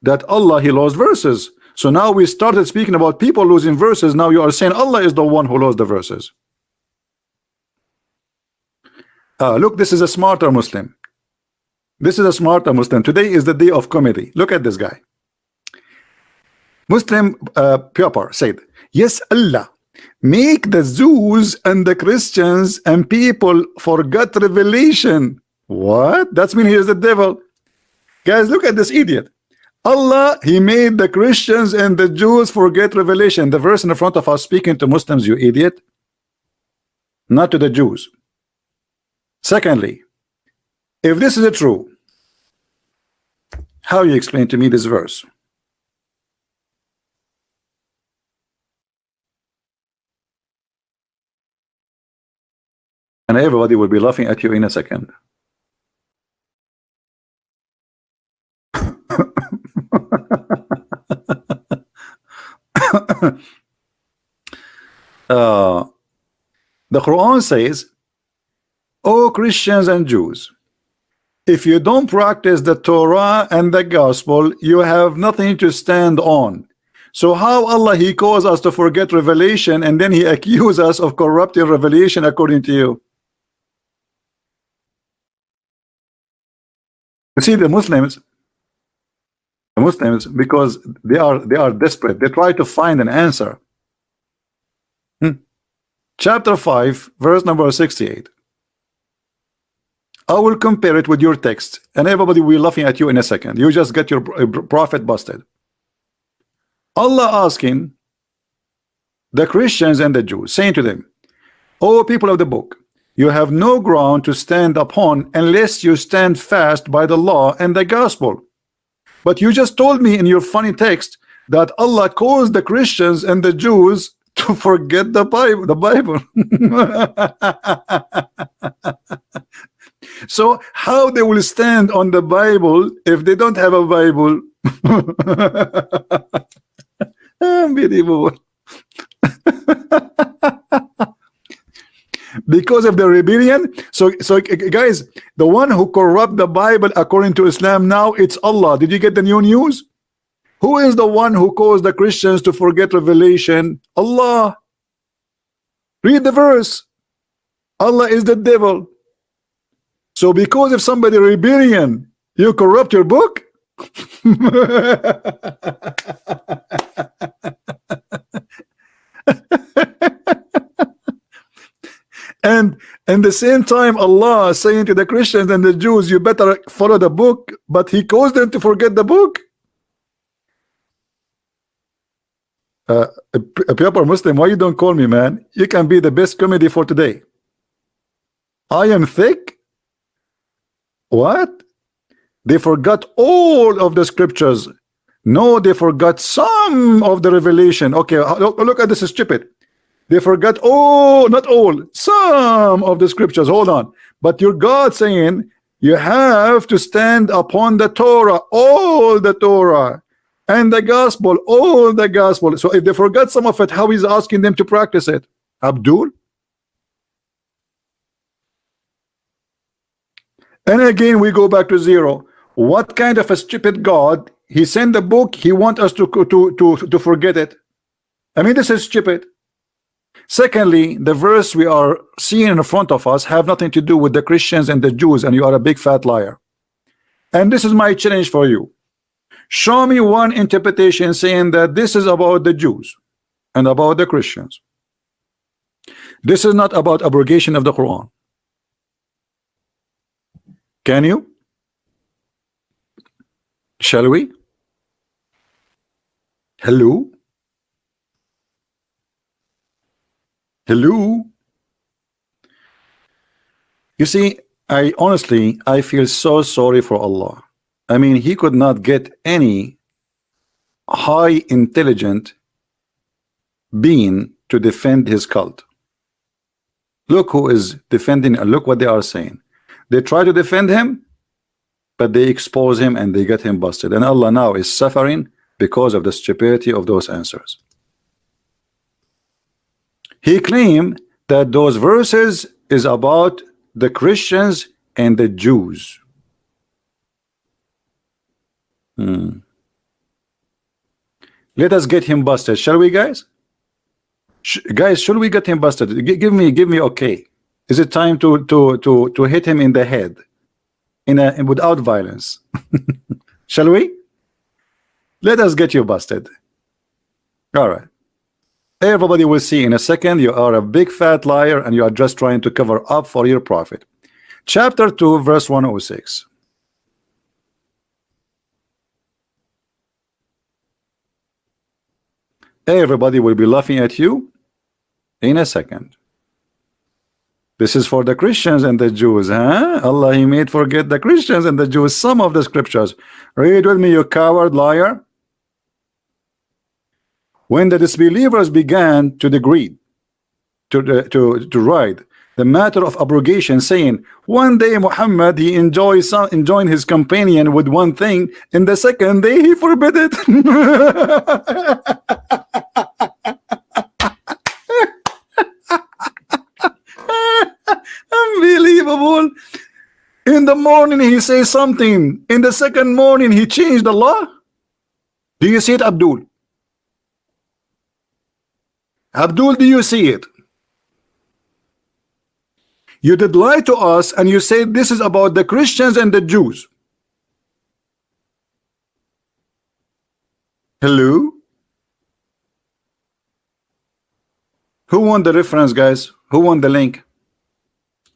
that Allah, He lost verses. So now we started speaking about people losing verses. Now you are saying Allah is the one who lost the verses. Look, this is a smarter Muslim. This is a smarter Muslim. Today is the day of comedy. Look at this guy. Muslim Pupper said, yes, Allah make the Jews and the Christians and people forget revelation. What? That means he is the devil. Guys, look at this idiot. Allah, He made the Christians and the Jews forget revelation. The verse in the front of us speaking to Muslims, you idiot, not to the Jews. Secondly, if this is true, how you explain to me this verse? And everybody will be laughing at you in a second. The Quran says, O Christians and Jews, if you don't practice the Torah and the gospel, you have nothing to stand on. So how Allah, He caused us to forget revelation, and then He accused us of corrupting revelation according to you? You see, the Muslims, because they are desperate, they try to find an answer. Chapter 5, verse number 68. I will compare it with your text, and everybody will be laughing at you in a second. You just get your prophet busted. Allah asking the Christians and the Jews, saying to them, O people of the book, you have no ground to stand upon unless you stand fast by the law and the gospel. But you just told me in your funny text that Allah caused the Christians and the Jews to forget the Bible. So how they will stand on the Bible if they don't have a Bible? Unbelievable. Because of the rebellion. So guys, the one who corrupt the Bible according to Islam now, it's Allah. Did you get the new news? Who is the one who caused the Christians to forget revelation? Allah. Read the verse. Allah is the devil. So because of somebody rebellion, you corrupt your book? And at the same time, Allah is saying to the Christians and the Jews, you better follow the book, but he caused them to forget the book. A proper Muslim, why you don't call me, man? You can be the best comedy for today. I am thick? What? They forgot all of the scriptures. No, they forgot some of the revelation. Okay, look at this, is stupid. They forgot all, not all, some of the scriptures. Hold on. But your God saying you have to stand upon the Torah, all the Torah, and the gospel, all the gospel. So if they forgot some of it, how is asking them to practice it? Abdul? And again, we go back to zero. What kind of a stupid God? He sent the book, he wants us to forget it. I mean, this is stupid. Secondly, the verse we are seeing in front of us have nothing to do with the Christians and the Jews, and you are a big fat liar. And this is my challenge for you. Show me one interpretation saying that this is about the Jews and about the Christians. This is not about abrogation of the Quran. Can you? Shall we? Hello? Hello? You see, I honestly feel so sorry for Allah. I mean, he could not get any high intelligent being to defend his cult. Look who is defending, and look what they are saying. They try to defend him, but they expose him and they get him busted. And Allah now is suffering because of the stupidity of those answers. He claimed that those verses is about the Christians and the Jews. Let us get him busted, shall we, guys? Guys, should we get him busted? Give me okay. Is it time to hit him in the head without violence? Shall we? Let us get you busted. All right. Everybody will see in a second you are a big fat liar and you are just trying to cover up for your profit. Chapter 2, verse 106. Everybody will be laughing at you in a second. This is for the Christians and the Jews, huh? Allah, he made forget the Christians and the Jews some of the scriptures. Read with me, you coward liar. When the disbelievers began to degrade, to write the matter of abrogation, saying, one day Muhammad he enjoined his companion with one thing, and the second day he forbid it. Unbelievable. In the morning he says something, in the second morning he changed the law. Do you see it, Abdul? Abdul, do you see it? You did lie to us and you said this is about the Christians and the Jews. Hello? Who won the reference, guys? Who won the link?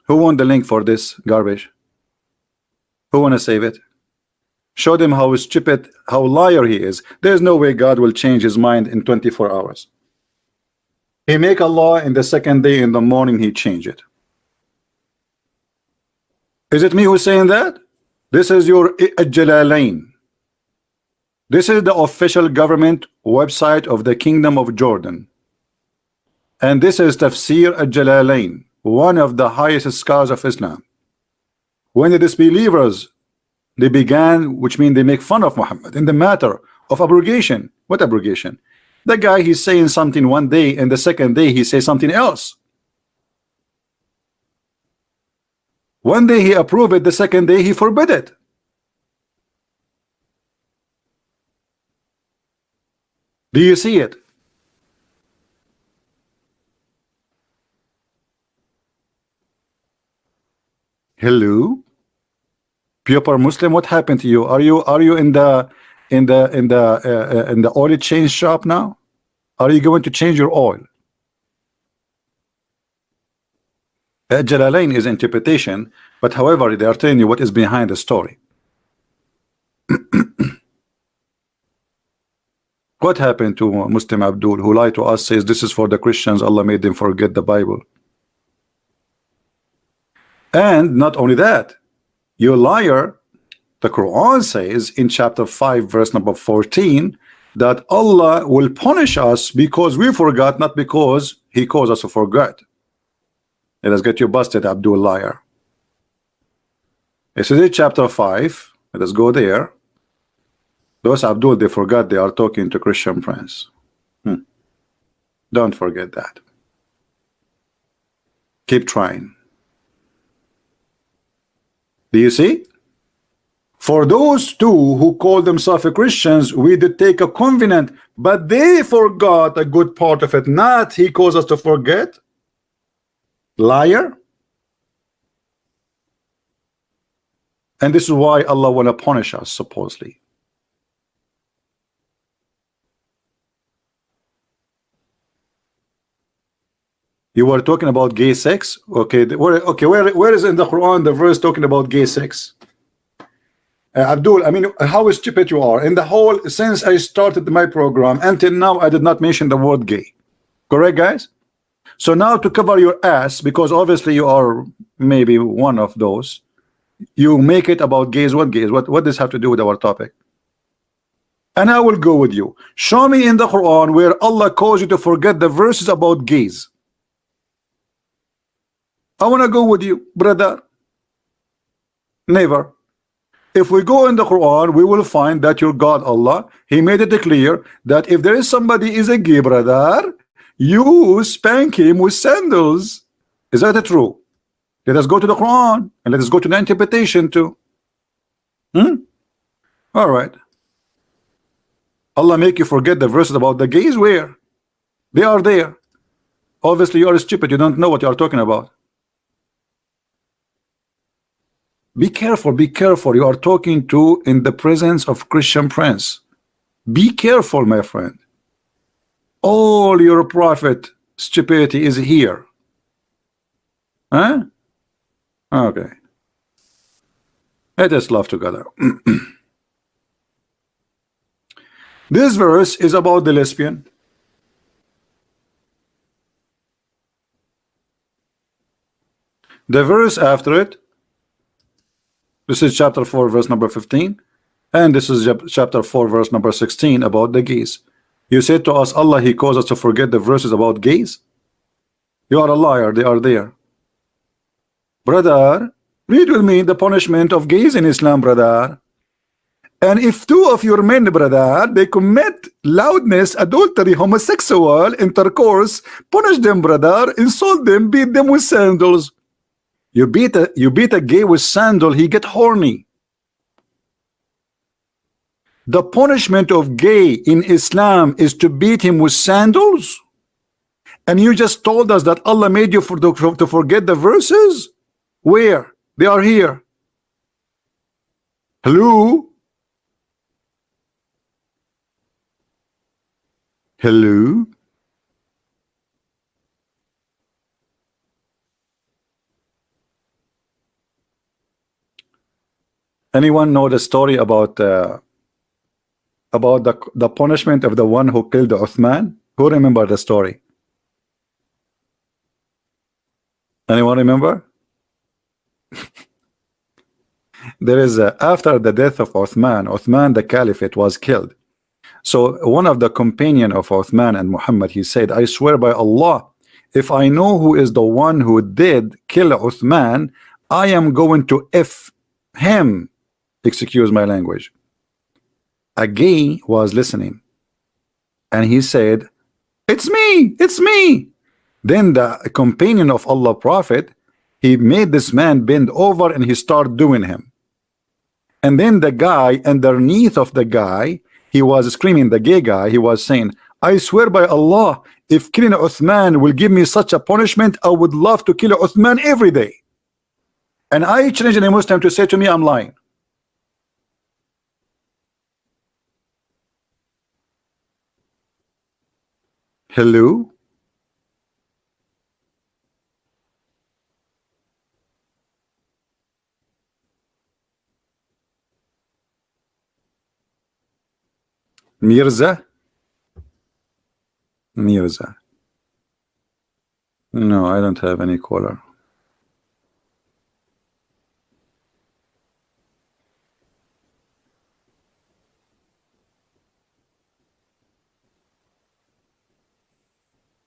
Who won the link for this garbage? Who want to save it? Show them how stupid, how liar he is. There's no way God will change his mind in 24 hours. He make a law in the second day in the morning he change it. Is it me who's saying that? This is your Jalalain. This is the official government website of the Kingdom of Jordan. And this is Tafsir al-Jalalain, one of the highest scholars of Islam. When the disbelievers, they began, which means they make fun of Muhammad in the matter of abrogation. What abrogation? The guy, he's saying something one day, and the second day he says something else. One day he approved it, the second day he forbid it. Do you see it? Hello, pure Muslim. What happened to you? Are you in the oil change shop now? Are you going to change your oil? Jalalain is interpretation, but however, they are telling you what is behind the story. What happened to Muslim Abdul, who lied to us, says this is for the Christians, Allah made them forget the Bible. And not only that, you liar, the Quran says in chapter 5 verse number 14 that Allah will punish us because we forgot, not because he caused us to forget. Let us get you busted, Abdul liar. This is in chapter 5. Let us go there. Those Abdul, they forgot they are talking to Christian friends. Don't forget that. Keep trying. Do you see? For those two who call themselves Christians, we did take a covenant, but they forgot a good part of it. Not he caused us to forget. Liar. And this is why Allah want to punish us, supposedly. You were talking about gay sex. Okay, where is in the Quran the verse talking about gay sex? Abdul, I mean, how stupid you are. In the whole, since I started my program until now, I did not mention the word gay. Correct, guys? So now to cover your ass, because obviously you are maybe one of those, you make it about gays. What gays? What does this have to do with our topic? And I will go with you. Show me in the Quran where Allah calls you to forget the verses about gays. I want to go with you, brother. Never. If we go in the Quran, we will find that your God Allah, he made it clear that if there is somebody is a gay brother, you spank him with sandals. Is that true? Let us go to the Quran and let us go to the interpretation too. All right. Allah make you forget the verses about the gays. Where? They are there. Obviously you are stupid. You don't know what you are talking about. Be careful, be careful. You are talking to in the presence of Christian prince. Be careful, my friend. All your prophet stupidity is here. Huh? Okay. Let us laugh together. This verse is about the lesbian. The verse after it, this is chapter 4 verse number 15, and this is chapter 4 verse number 16 about the gays. You said to us, Allah, he caused us to forget the verses about gays. You are a liar. They are there. Brother, read with me the punishment of gays in Islam, brother. And if two of your men, brother, they commit loudness, adultery, homosexual intercourse, punish them, brother, insult them, beat them with sandals. You beat a gay with sandal, he get horny. The punishment of gay in Islam is to beat him with sandals. And you just told us that Allah made you to forget the verses. Where? They are here. Hello? Hello? Anyone know the story about the punishment of the one who killed Uthman? Who remember the story? Anyone remember? There is after the death of Uthman the caliphate was killed. So one of the companion of Uthman and Muhammad, he said, I swear by Allah, if I know who is the one who did kill Uthman, I am going to F him. Excuse my language. A gay was listening, and he said, it's me, it's me. Then the companion of Allah Prophet, he made this man bend over and he started doing him. And then the guy underneath of the guy, he was screaming, the gay guy, he was saying, I swear by Allah, if killing Uthman will give me such a punishment, I would love to kill Uthman every day. And I challenge a Muslim to say to me, I'm lying. Hello? Mirza? Mirza. No, I don't have any caller.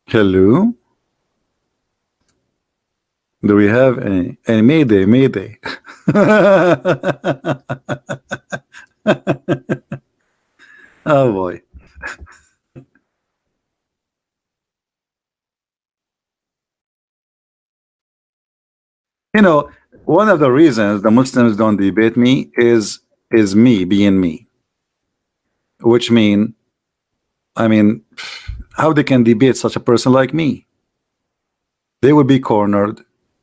Hello? Do we have any Mayday, Mayday? Oh boy. You know, one of the reasons the Muslims don't debate me is me being me. Which I mean, how they can debate such a person like me? They will be cornered.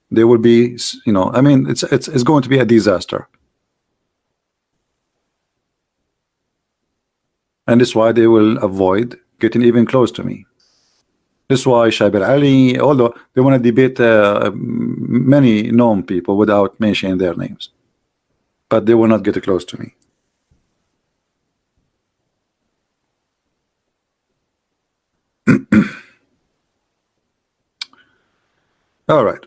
They will be, you know, I mean, it's going to be a disaster. And that's why they will avoid getting even close to me. That's why Shaibir Ali, although they want to debate many known people without mentioning their names, but they will not get close to me. All right.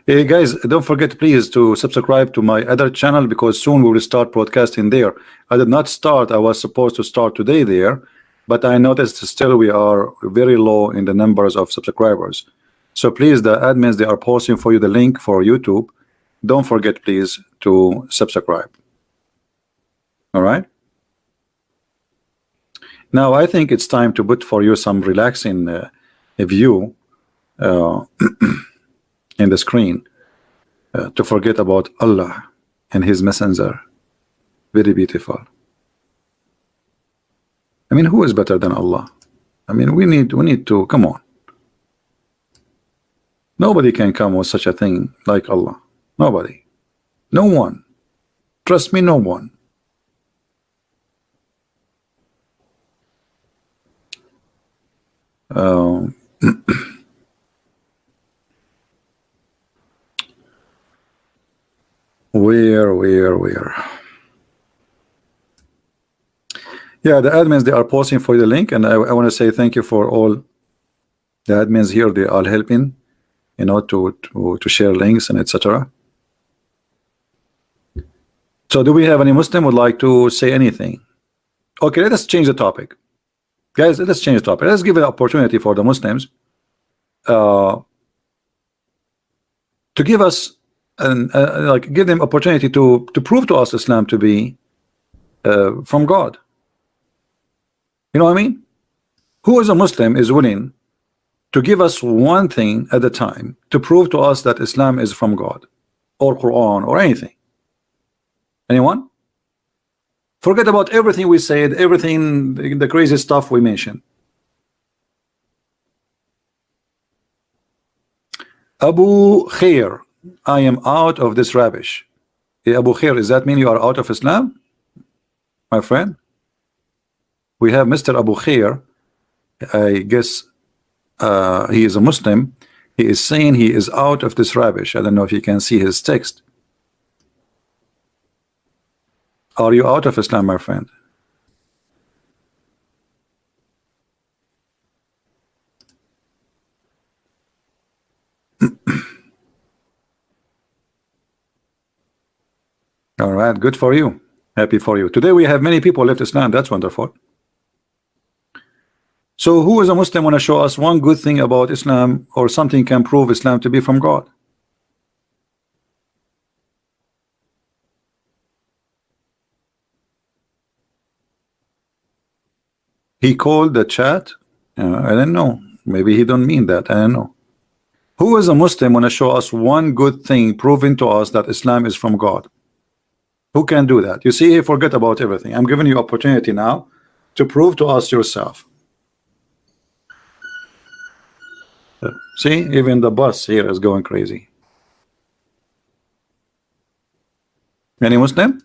Hey guys, don't forget please to subscribe to my other channel because soon we will start broadcasting there. I did not start, I was supposed to start today there, but I noticed still we are very low in the numbers of subscribers. So please, the admins, they are posting for you the link for YouTube. Don't forget please to subscribe. All right. Now I think it's time to put for you some relaxing view in the screen to forget about Allah and His Messenger. Very beautiful. I mean, who is better than Allah? I mean, we need to come on. Nobody can come with such a thing like Allah. Nobody. No one. Trust me, no one. Where? Yeah, the admins, they are posting for the link, and I want to say thank you for all the admins here. They are helping, you know, to share links and etc. So do we have any Muslim would like to say anything? Okay, let us change the topic. Guys, let's change the topic. Let's give an opportunity for the Muslims to give us like give them opportunity to prove to us Islam to be from God. You know what I mean? Who is a Muslim is willing to give us one thing at a time to prove to us that Islam is from God or Quran or anything? Anyone? Forget about everything we said, everything, the crazy stuff we mentioned. Abu Khair, I am out of this rubbish. Hey, Abu Khair, does that mean you are out of Islam, my friend? We have Mr. Abu Khair. I guess he is a Muslim. He is saying he is out of this rubbish. I don't know if you can see his text. Are you out of Islam, my friend? All right, good for you. Happy for you. Today we have many people left Islam. That's wonderful. So who is a Muslim want to show us one good thing about Islam, or something can prove Islam to be from God? He called the chat. I don't know. Maybe he don't mean that. I don't know. Who is a Muslim want to show us one good thing proving to us that Islam is from God? Who can do that? You see, forget about everything. I'm giving you opportunity now to prove to us yourself. See, even the bus here is going crazy. Any Muslim?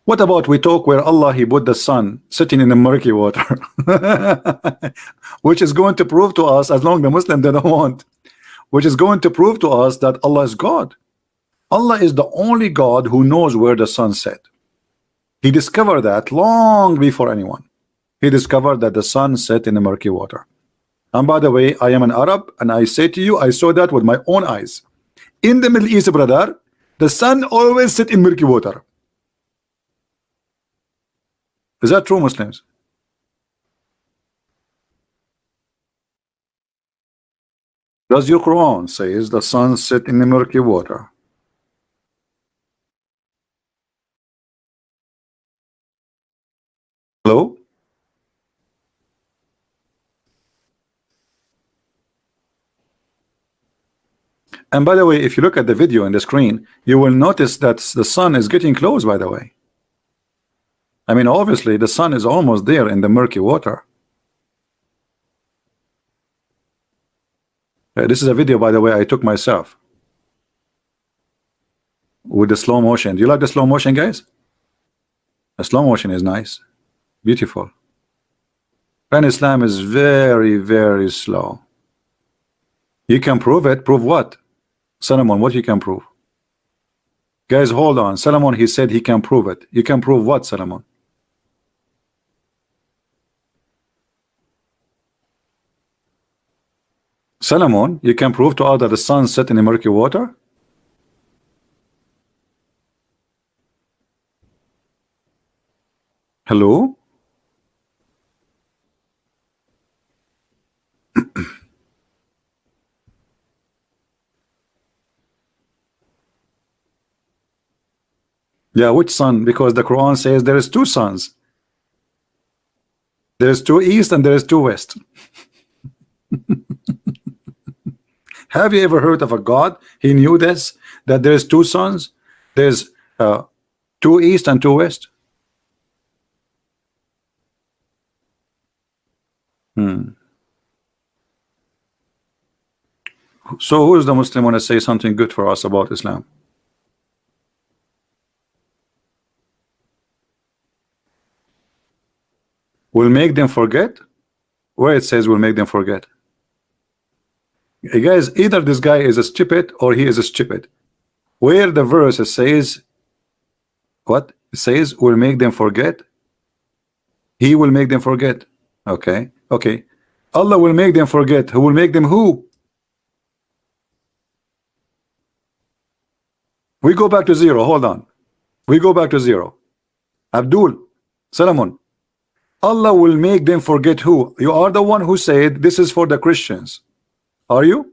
What about we talk where Allah he put the sun sitting in the murky water, which is going to prove to us, as long the Muslim they don't want, which is going to prove to us that Allah is God. Allah is the only God who knows where the sun set. He discovered that long before anyone. He discovered that the sun set in the murky water. And by the way, I am an Arab, and I say to you, I saw that with my own eyes. In the Middle East, brother, the sun always set in murky water. Is that true, Muslims? Does your Quran says the sun set in the murky water? Hello? And by the way, if you look at the video on the screen, you will notice that the sun is getting close, by the way. I mean, obviously, the sun is almost there in the murky water. This is a video, by the way, I took myself with the slow motion. Do you like the slow motion, guys? The slow motion is nice, beautiful. And Islam is very, very slow. You can prove it. Prove what? Solomon, what you can prove? Guys, hold on. Solomon, he said he can prove it. You can prove what, Solomon? Solomon, you can prove to us that the sun set in the murky water? Hello? Yeah, which sun? Because the Quran says there is two suns. There is two east and there is two west. Have you ever heard of a God? He knew this, that there is two suns. There's two east and two west. So who is the Muslim want to say something good for us about Islam? Will make them forget? Where it says will make them forget? Hey guys, either this guy is a stupid or he is a stupid. Where the verse says what? It says will make them forget. He will make them forget. Okay, okay. Allah will make them forget. Who will make them who? We go back to zero. Hold on. We go back to zero. Abdul, Solomon, Allah will make them forget who? You are the one who said this is for the Christians. Are you?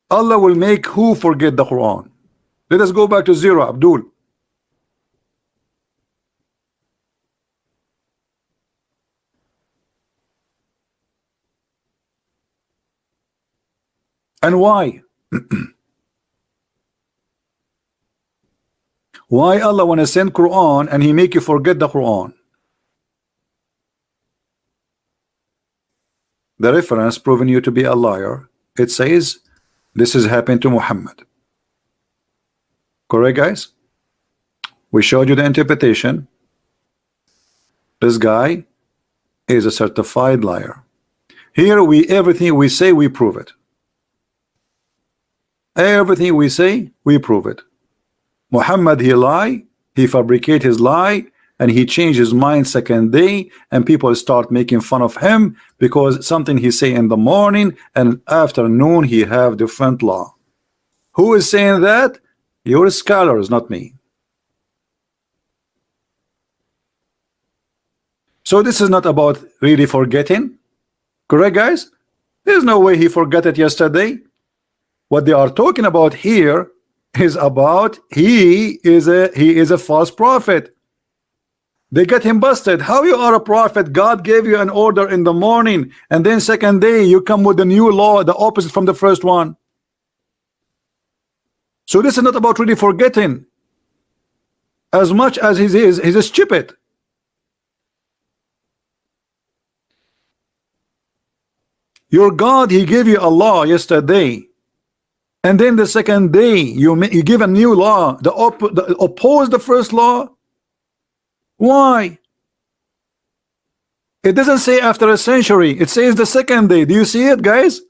Allah will make who forget the Quran? Let us go back to zero, Abdul. And why? Why Allah want to send Quran and he make you forget the Quran? The reference proving you to be a liar. It says this has happened to Muhammad. Correct, guys? We showed you the interpretation. This guy is a certified liar. Here we everything we say we prove it. Everything we say we prove it. Muhammad he lie, he fabricate his lie, and he changed his mind second day, and people start making fun of him because something he say in the morning and afternoon he have different law. Who is saying that? Your scholars, not me. So this is not about really forgetting, correct, guys? There's no way he forgot it yesterday. What they are talking about here is about he is a false prophet. They get him busted. How you are a prophet? God gave you an order in the morning, and then second day you come with a new law, the opposite from the first one. So this is not about really forgetting as much as he's stupid. Your God, he gave you a law yesterday, and then the second day you give a new law, the oppose the first law. Why? It doesn't say after a century, it says the second day. Do you see it, guys?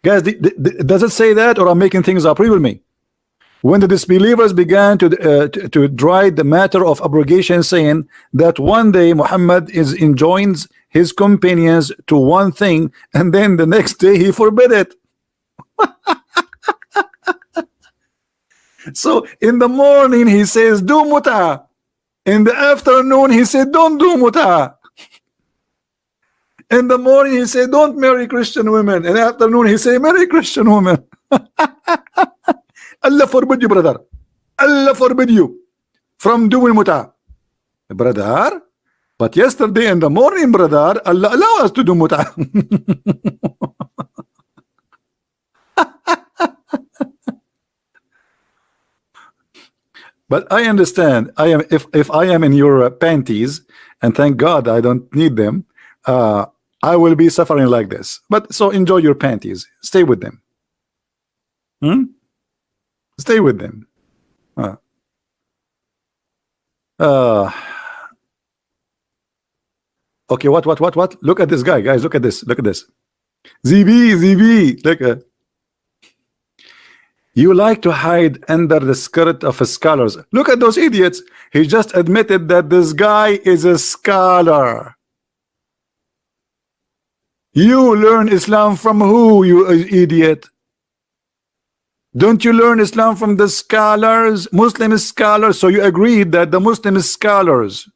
Guys, does it say that, or I'm making things up? Read with me. When the disbelievers began to drive the matter of abrogation, saying that one day Muhammad enjoins his companions to one thing, and then the next day he forbid it. So in the morning he says do mut'ah, in the afternoon he said don't do mut'ah, in the morning he said don't marry Christian women, in the afternoon he say marry Christian women. Allah forbid you, brother. Allah forbid you from doing mut'ah, brother. But yesterday in the morning, brother, Allah allow us to do mut'ah. But I understand. I am if I am in your panties, and thank God I don't need them, I will be suffering like this. But so enjoy your panties. Stay with them. Stay with them. Okay, what? Look at this guy, guys. Look at this. Look at this. ZB. Look. You like to hide under the skirt of scholars. Look at those idiots. He just admitted that this guy is a scholar. You learn Islam from who, you idiot? Don't you learn Islam from the scholars, Muslim scholars? So you agreed that the Muslim scholars.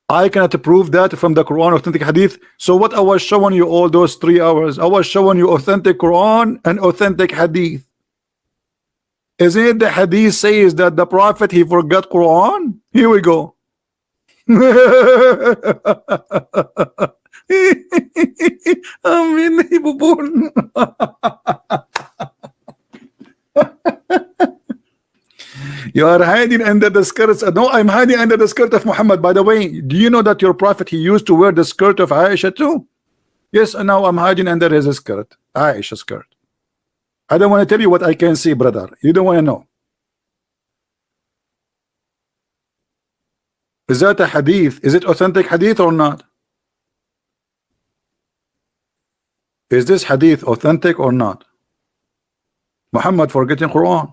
I cannot prove that from the Quran, authentic hadith. So what I was showing you all those 3 hours, I was showing you authentic Quran and authentic hadith. Isn't it the hadith says that the prophet he forgot Quran? Here we go. You are hiding under the skirts. No, I'm hiding under the skirt of Muhammad. By the way, do you know that your prophet he used to wear the skirt of Aisha too? Yes, and now I'm hiding under his skirt, Aisha's skirt. I don't want to tell you what I can see, brother. You don't want to know. Is that a hadith? Is it authentic hadith or not? Is this hadith authentic or not? Muhammad forgetting Quran.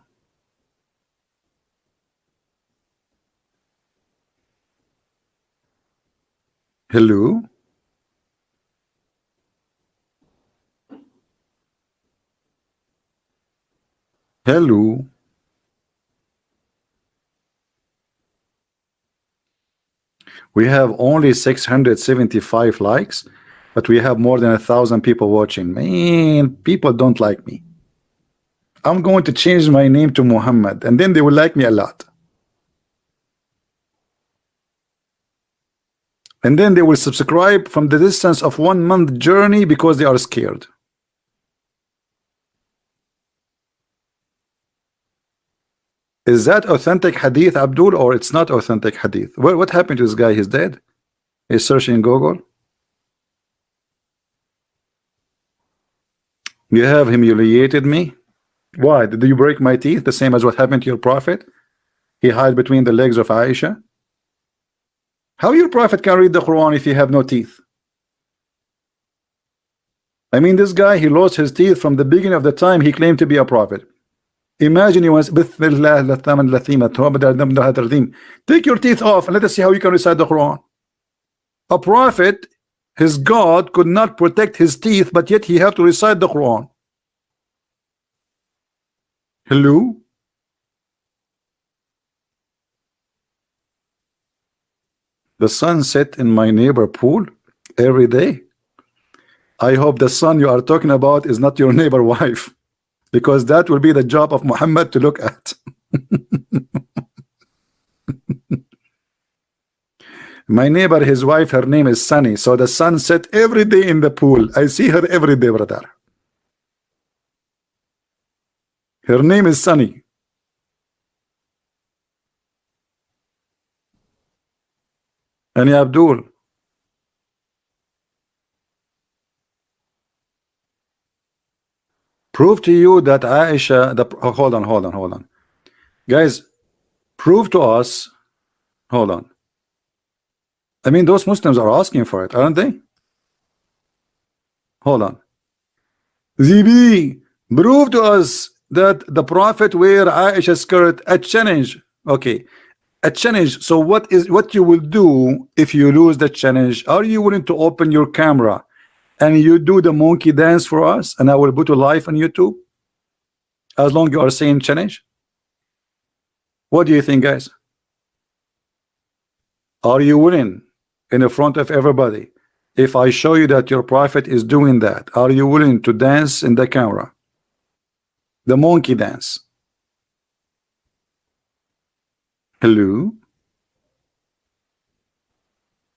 Hello? Hello? We have only 675 likes, but we have more than 1,000 people watching. Man, people don't like me. I'm going to change my name to Muhammad, and then they will like me a lot. And then they will subscribe from the distance of 1 month journey because they are scared. Is that authentic hadith, Abdul, or it's not authentic hadith? What happened to this guy? He's dead. He's searching Google. You have humiliated me. Why? Did you break my teeth? The same as what happened to your prophet? He hid between the legs of Aisha. How your prophet can read the Quran if you have no teeth? I mean, this guy, he lost his teeth from the beginning of the time he claimed to be a prophet. Imagine you want take your teeth off and let us see how you can recite the Quran. A prophet, his God could not protect his teeth, but yet he had to recite the Quran. Hello? The sun set in my neighbor pool every day. I hope the son you are talking about is not your neighbor wife, because that will be the job of Muhammad to look at. My neighbor, his wife, her name is Sunny. So the sun set every day in the pool. I see her every day, brother. Her name is Sunny. And Abdul. Prove to you that Aisha, hold on. Guys, prove to us, hold on. I mean, those Muslims are asking for it, aren't they? Hold on. ZB, prove to us that the Prophet wear Aisha's skirt at challenge. Okay, at challenge. So what you will do if you lose the challenge? Are you willing to open your camera and you do the monkey dance for us, and I will put a live on YouTube? As long as you are saying challenge. What do you think, guys? Are you willing in the front of everybody? If I show you that your prophet is doing that, are you willing to dance in the camera? The monkey dance. Hello?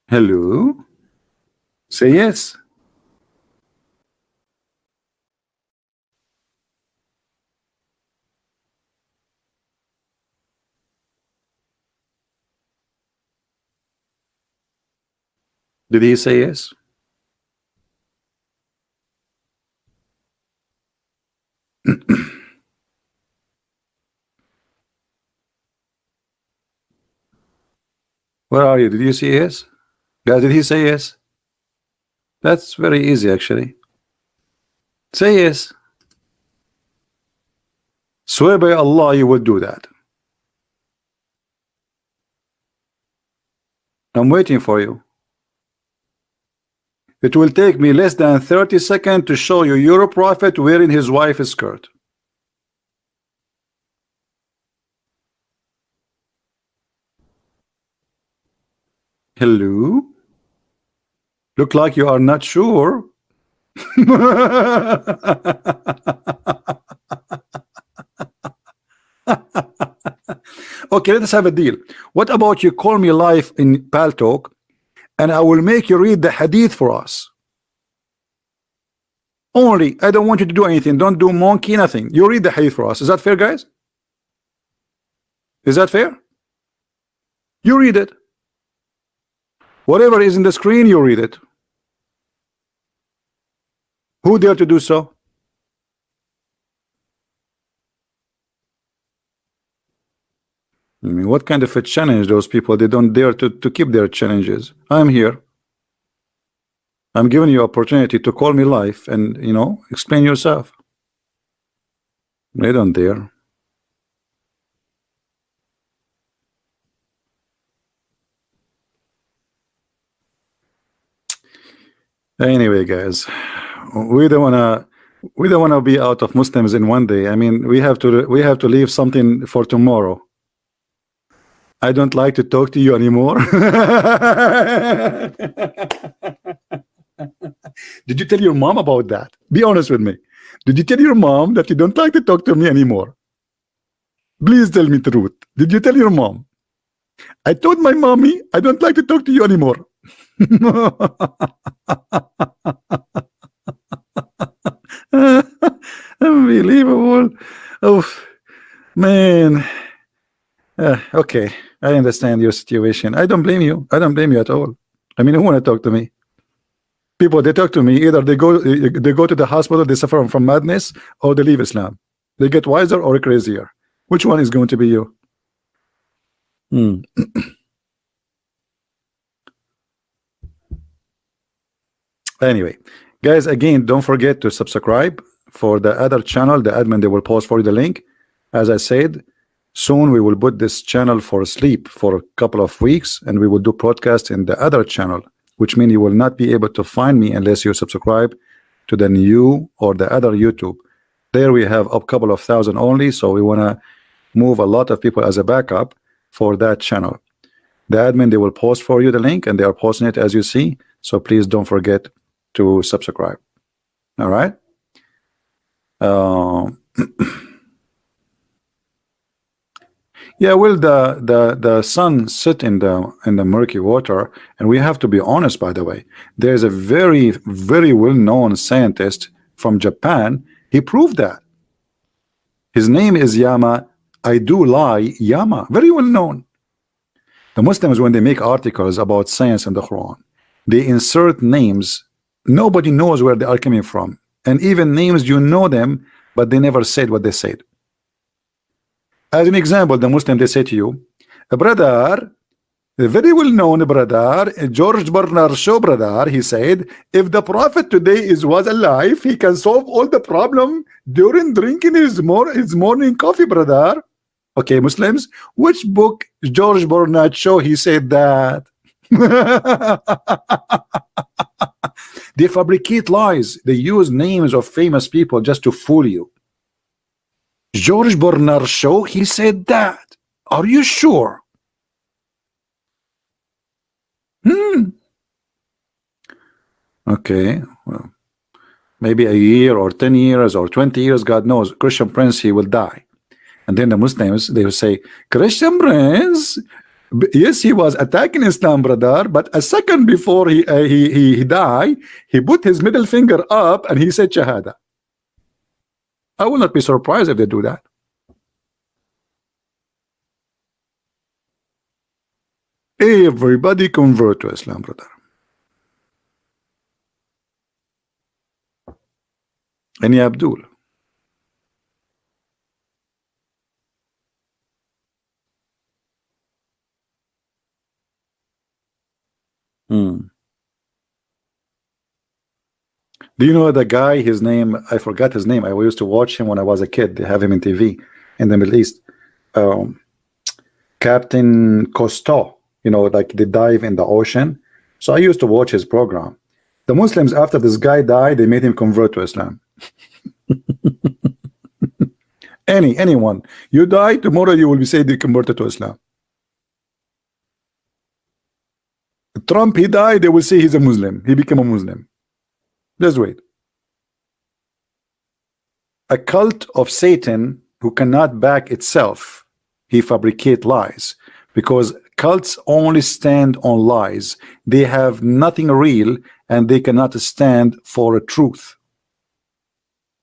Hello? Say yes. Did he say yes? Where are you? Did you say yes? Guys, did he say yes? That's very easy, actually. Say yes. Swear by Allah you will do that. I'm waiting for you. It will take me less than 30 seconds to show you your prophet wearing his wife's skirt. Hello? Look like you are not sure. Okay, let us have a deal. What about you call me live in Pal Talk and I will make you read the hadith for us? Only, I don't want you to do anything. Don't do monkey, nothing. You read the hadith for us. Is that fair, guys? Is that fair? You read it. Whatever is in the screen, you read it. Who dare to do so? I mean, what kind of a challenge those people? They don't dare to keep their challenges. I'm here. I'm giving you opportunity to call me live and, you know, explain yourself. They don't dare. Anyway, guys, we don't wanna be out of Muslims in one day. I mean, we have to leave something for tomorrow. I don't like to talk to you anymore. Did you tell your mom about that? Be honest with me. Did you tell your mom that you don't like to talk to me anymore? Please tell me the truth. Did you tell your mom? I told my mommy I don't like to talk to you anymore. Unbelievable. Oh man. Okay, I understand your situation. I don't blame you. I don't blame you at all. I mean, who want to talk to me? People, they talk to me, either they go to the hospital, they suffer from madness, or they leave Islam. They get wiser or crazier. Which one is going to be you? Anyway, guys, again, don't forget to subscribe for the other channel. The admin, they will post for you the link. As I said, soon we will put this channel for sleep for a couple of weeks, and we will do podcast in the other channel, which means you will not be able to find me unless you subscribe to the new or the other YouTube. There we have a couple of thousand only, so we want to move a lot of people as a backup for that channel. The admin, they will post for you the link, and they are posting it as you see, so please don't forget to subscribe. All right. Yeah, well, the sun sit in the murky water, and we have to be honest. By the way, there's a very well-known scientist from Japan. He proved that. His name is Yama. I do lie, Yama. Very well known. The Muslims, when they make articles about science in the Quran, they insert names nobody knows where they are coming from, and even names you know them, but they never said what they said. As an example, the Muslim, they say to you, brother, a very well-known brother, George Bernard Shaw, brother, he said, if the Prophet today was alive, he can solve all the problem during drinking his morning coffee, brother. Okay, Muslims, which book George Bernard Shaw he said that? They fabricate lies. They use names of famous people just to fool you. George Bernard Shaw, he said that. Are you sure? Okay, well, maybe a year or 10 years or 20 years, God knows, Christian Prince, he will die. And then the Muslims, they will say, Christian Prince, yes, he was attacking Islam, brother, but a second before he died, he put his middle finger up and he said Shahada. I will not be surprised if they do that. Everybody convert to Islam, brother. Any Abdul? Do you know the guy, his name, I forgot his name. I used to watch him when I was a kid. They have him in TV in the Middle East. Captain Cousteau, you know, like they dive in the ocean. So I used to watch his program. The Muslims, after this guy died, they made him convert to Islam. Anyone, you die, tomorrow you will be said they converted to Islam. Trump, he died, they will say he's a Muslim. He became a Muslim. Just wait. A cult of Satan who cannot back itself, he fabricate lies, because cults only stand on lies. They have nothing real, and they cannot stand for a truth.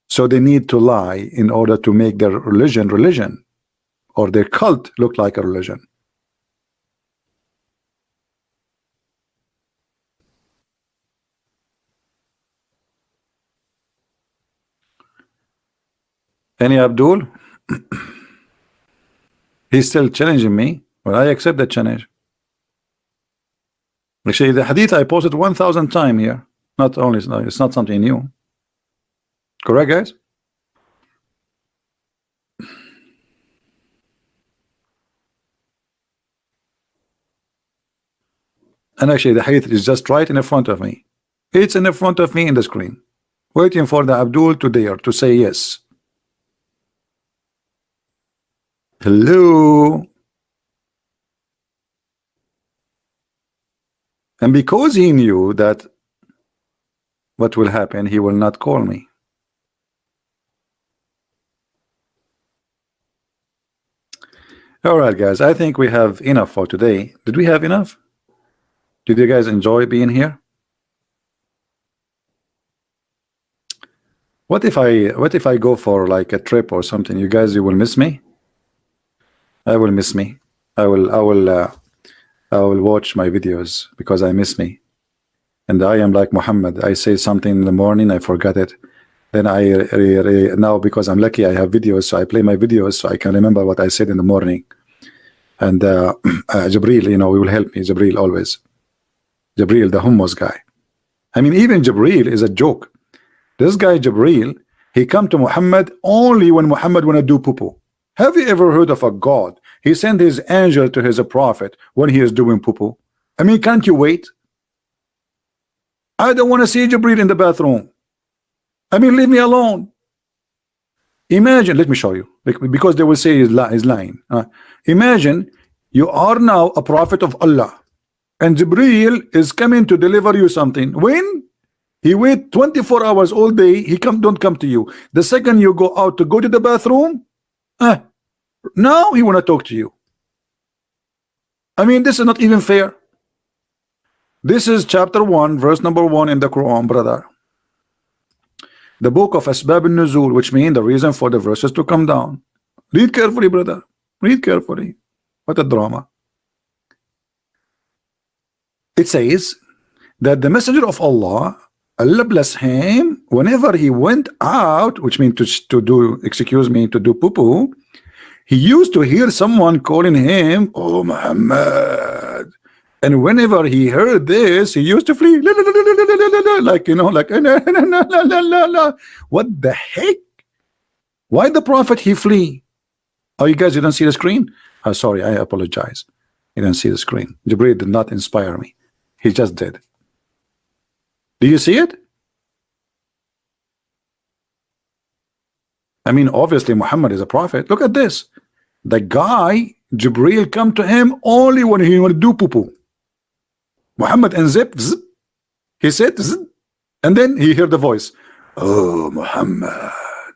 So they need to lie in order to make their religion, or their cult look like a religion. Any Abdul? He's still challenging me. Well, I accept the challenge. Actually, the hadith I posted 1,000 times here. Not only, it's not something new. Correct, guys? And actually, the hadith is just right in front of me. It's in front of me in the screen, waiting for the Abdul to dare to say yes. Hello. And because he knew that what will happen, he will not call me. All right, guys, I think we have enough for today. Did we have enough? Did you guys enjoy being here? What if I go for like a trip or something? You guys, you will miss me. I will miss me. I will watch my videos because I miss me. And I am like Muhammad. I say something in the morning, I forgot it. Then now because I'm lucky, I have videos, so I play my videos so I can remember what I said in the morning. And Jibril, you know, will help me. Jibril always. Jibril, the hummus guy. I mean, even Jibril is a joke. This guy Jibril, he come to Muhammad only when Muhammad wanna do poo-poo. Have you ever heard of a God? He sent his angel to his prophet when he is doing poo-poo. I mean, can't you wait? I don't want to see Jibril in the bathroom. I mean, leave me alone. Imagine, let me show you, because they will say he's lying. Imagine you are now a prophet of Allah, and Jibril is coming to deliver you something. When he wait 24 hours all day, he don't come to you. The second you go out to go to the bathroom, now he want to talk to you. I mean, this is not even fair. This is chapter 1, verse number 1 in the Quran, brother. The book of Asbab al-Nuzul, which means the reason for the verses to come down. Read carefully, brother. Read carefully. What a drama. It says that the messenger of Allah, Allah bless him, whenever he went out, which means to do, excuse me, to do poo-poo, he used to hear someone calling him, "Oh Muhammad." And whenever he heard this, he used to flee, like, you know, like, what the heck? Why the prophet he flee? Oh, you guys didn't see the screen? Oh, sorry, I apologize. You didn't see the screen. Jibril did not inspire me. He just did. Do you see it? I mean, obviously Muhammad is a prophet. Look at this. The guy, Jibril come to him only when he want to do poo-poo. Muhammad unzip, zip. He said, zip. And then he heard the voice, "Oh Muhammad."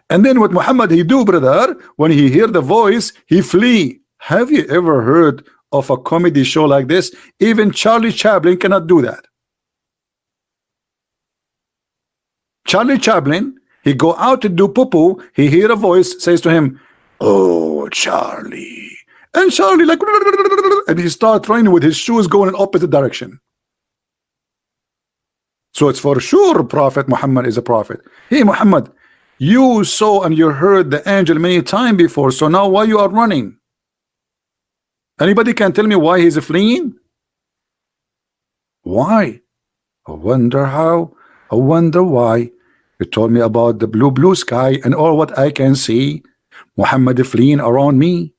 And then what Muhammad he do, brother, when he hear the voice, he flee. Have you ever heard of a comedy show like this? Even Charlie Chaplin cannot do that. Charlie Chaplin, he go out to do poo-poo, he hear a voice, says to him, "Oh Charlie." And Charlie like, and he start running with his shoes going in opposite direction. So it's for sure Prophet Muhammad is a prophet. Hey Muhammad, you saw and you heard the angel many times before, so now why you are running? Anybody can tell me why he's fleeing? Why? I wonder how. I wonder why. You told me about the blue sky and all what I can see. Muhammad fleeing around me.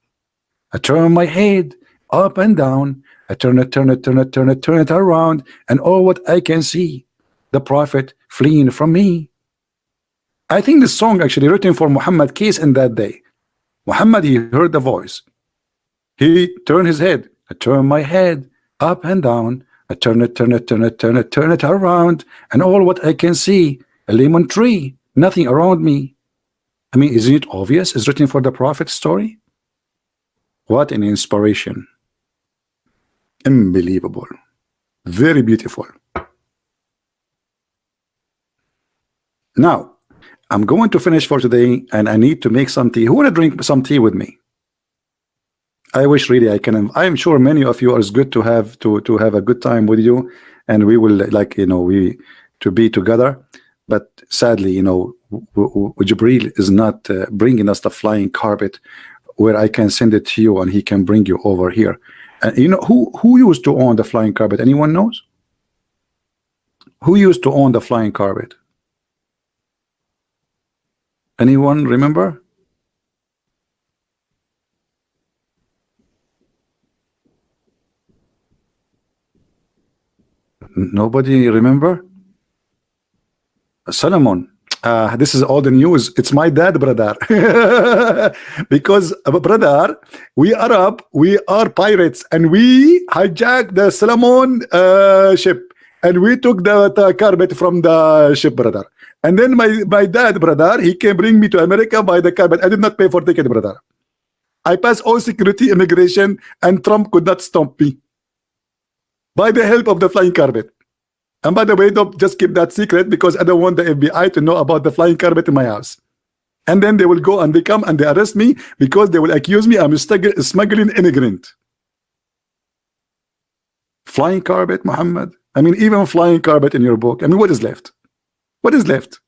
I turn my head up and down. I turn it around, and all what I can see, the prophet fleeing from me. I think this song actually written for Muhammad case in that day. Muhammad, he heard the voice. He turned his head. I turn my head up and down. I turn it around, and all what I can see, a lemon tree, nothing around me. I mean, isn't it obvious? It's written for the prophet story. What an inspiration. Unbelievable. Very beautiful. Now, I'm going to finish for today, and I need to make some tea. Who want to drink some tea with me? I wish really I can. I'm sure many of you are good to have a good time with you, and we will, like, you know, we to be together. But sadly, you know, Jibril is not bringing us the flying carpet where I can send it to you and he can bring you over here. And you know who used to own the flying carpet? Anyone knows? Who used to own the flying carpet? Anyone remember? Nobody remember? Solomon. This is all the news. It's my dad, brother. Because brother, we Arab, we are pirates, and we hijacked the Solomon ship, and we took the carpet from the ship, brother. And then my dad, brother, he can bring me to America by the carpet. I did not pay for ticket, brother. I passed all security, immigration, and Trump could not stop me by the help of the flying carpet. And by the way, don't just keep that secret, because I don't want the FBI to know about the flying carpet in my house. And then they will go and they come and they arrest me because they will accuse me I'm smuggling immigrant. Flying carpet, Muhammad. I mean, even flying carpet in your book. I mean, what is left? What is left?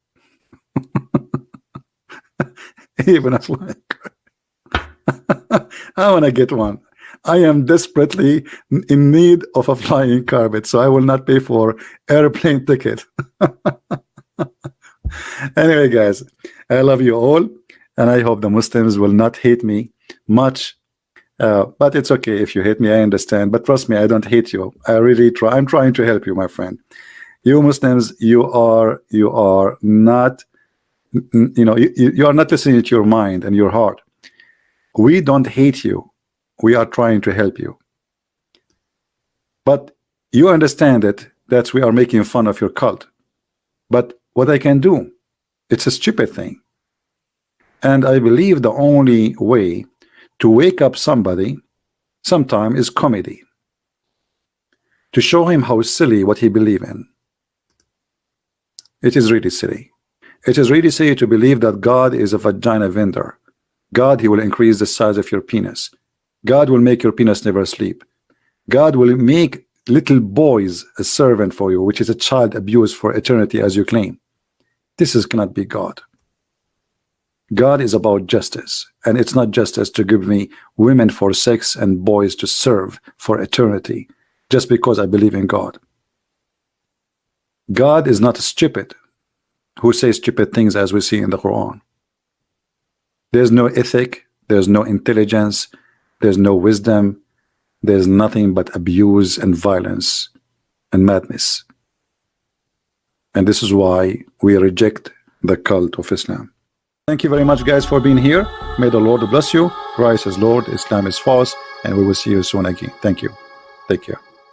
Even a flying carpet. I want to get one. I am desperately in need of a flying carpet, so I will not pay for airplane ticket. Anyway, guys, I love you all. And I hope the Muslims will not hate me much. But it's okay if you hate me, I understand. But trust me, I don't hate you. I really try. I'm trying to help you, my friend. You Muslims, you are not, you are not listening to your mind and your heart. We don't hate you. We are trying to help you. But you understand it, that we are making fun of your cult. But what I can do, it's a stupid thing. And I believe the only way to wake up somebody sometime is comedy. To show him how silly what he believes in. It is really silly. It is really silly to believe that God is a vagina vendor. God, he will increase the size of your penis. God will make your penis never sleep. God will make little boys a servant for you, which is a child abuse for eternity, as you claim. Cannot be God. God is about justice, and it's not justice to give me women for sex and boys to serve for eternity just because I believe in God. God is not stupid who says stupid things as we see in the Quran. There's no ethic, there's no intelligence, there's no wisdom, there's nothing but abuse and violence and madness. And this is why we reject the cult of Islam. Thank you very much, guys, for being here. May the Lord bless you. Christ is Lord, Islam is false, and we will see you soon again. Thank you. Take care.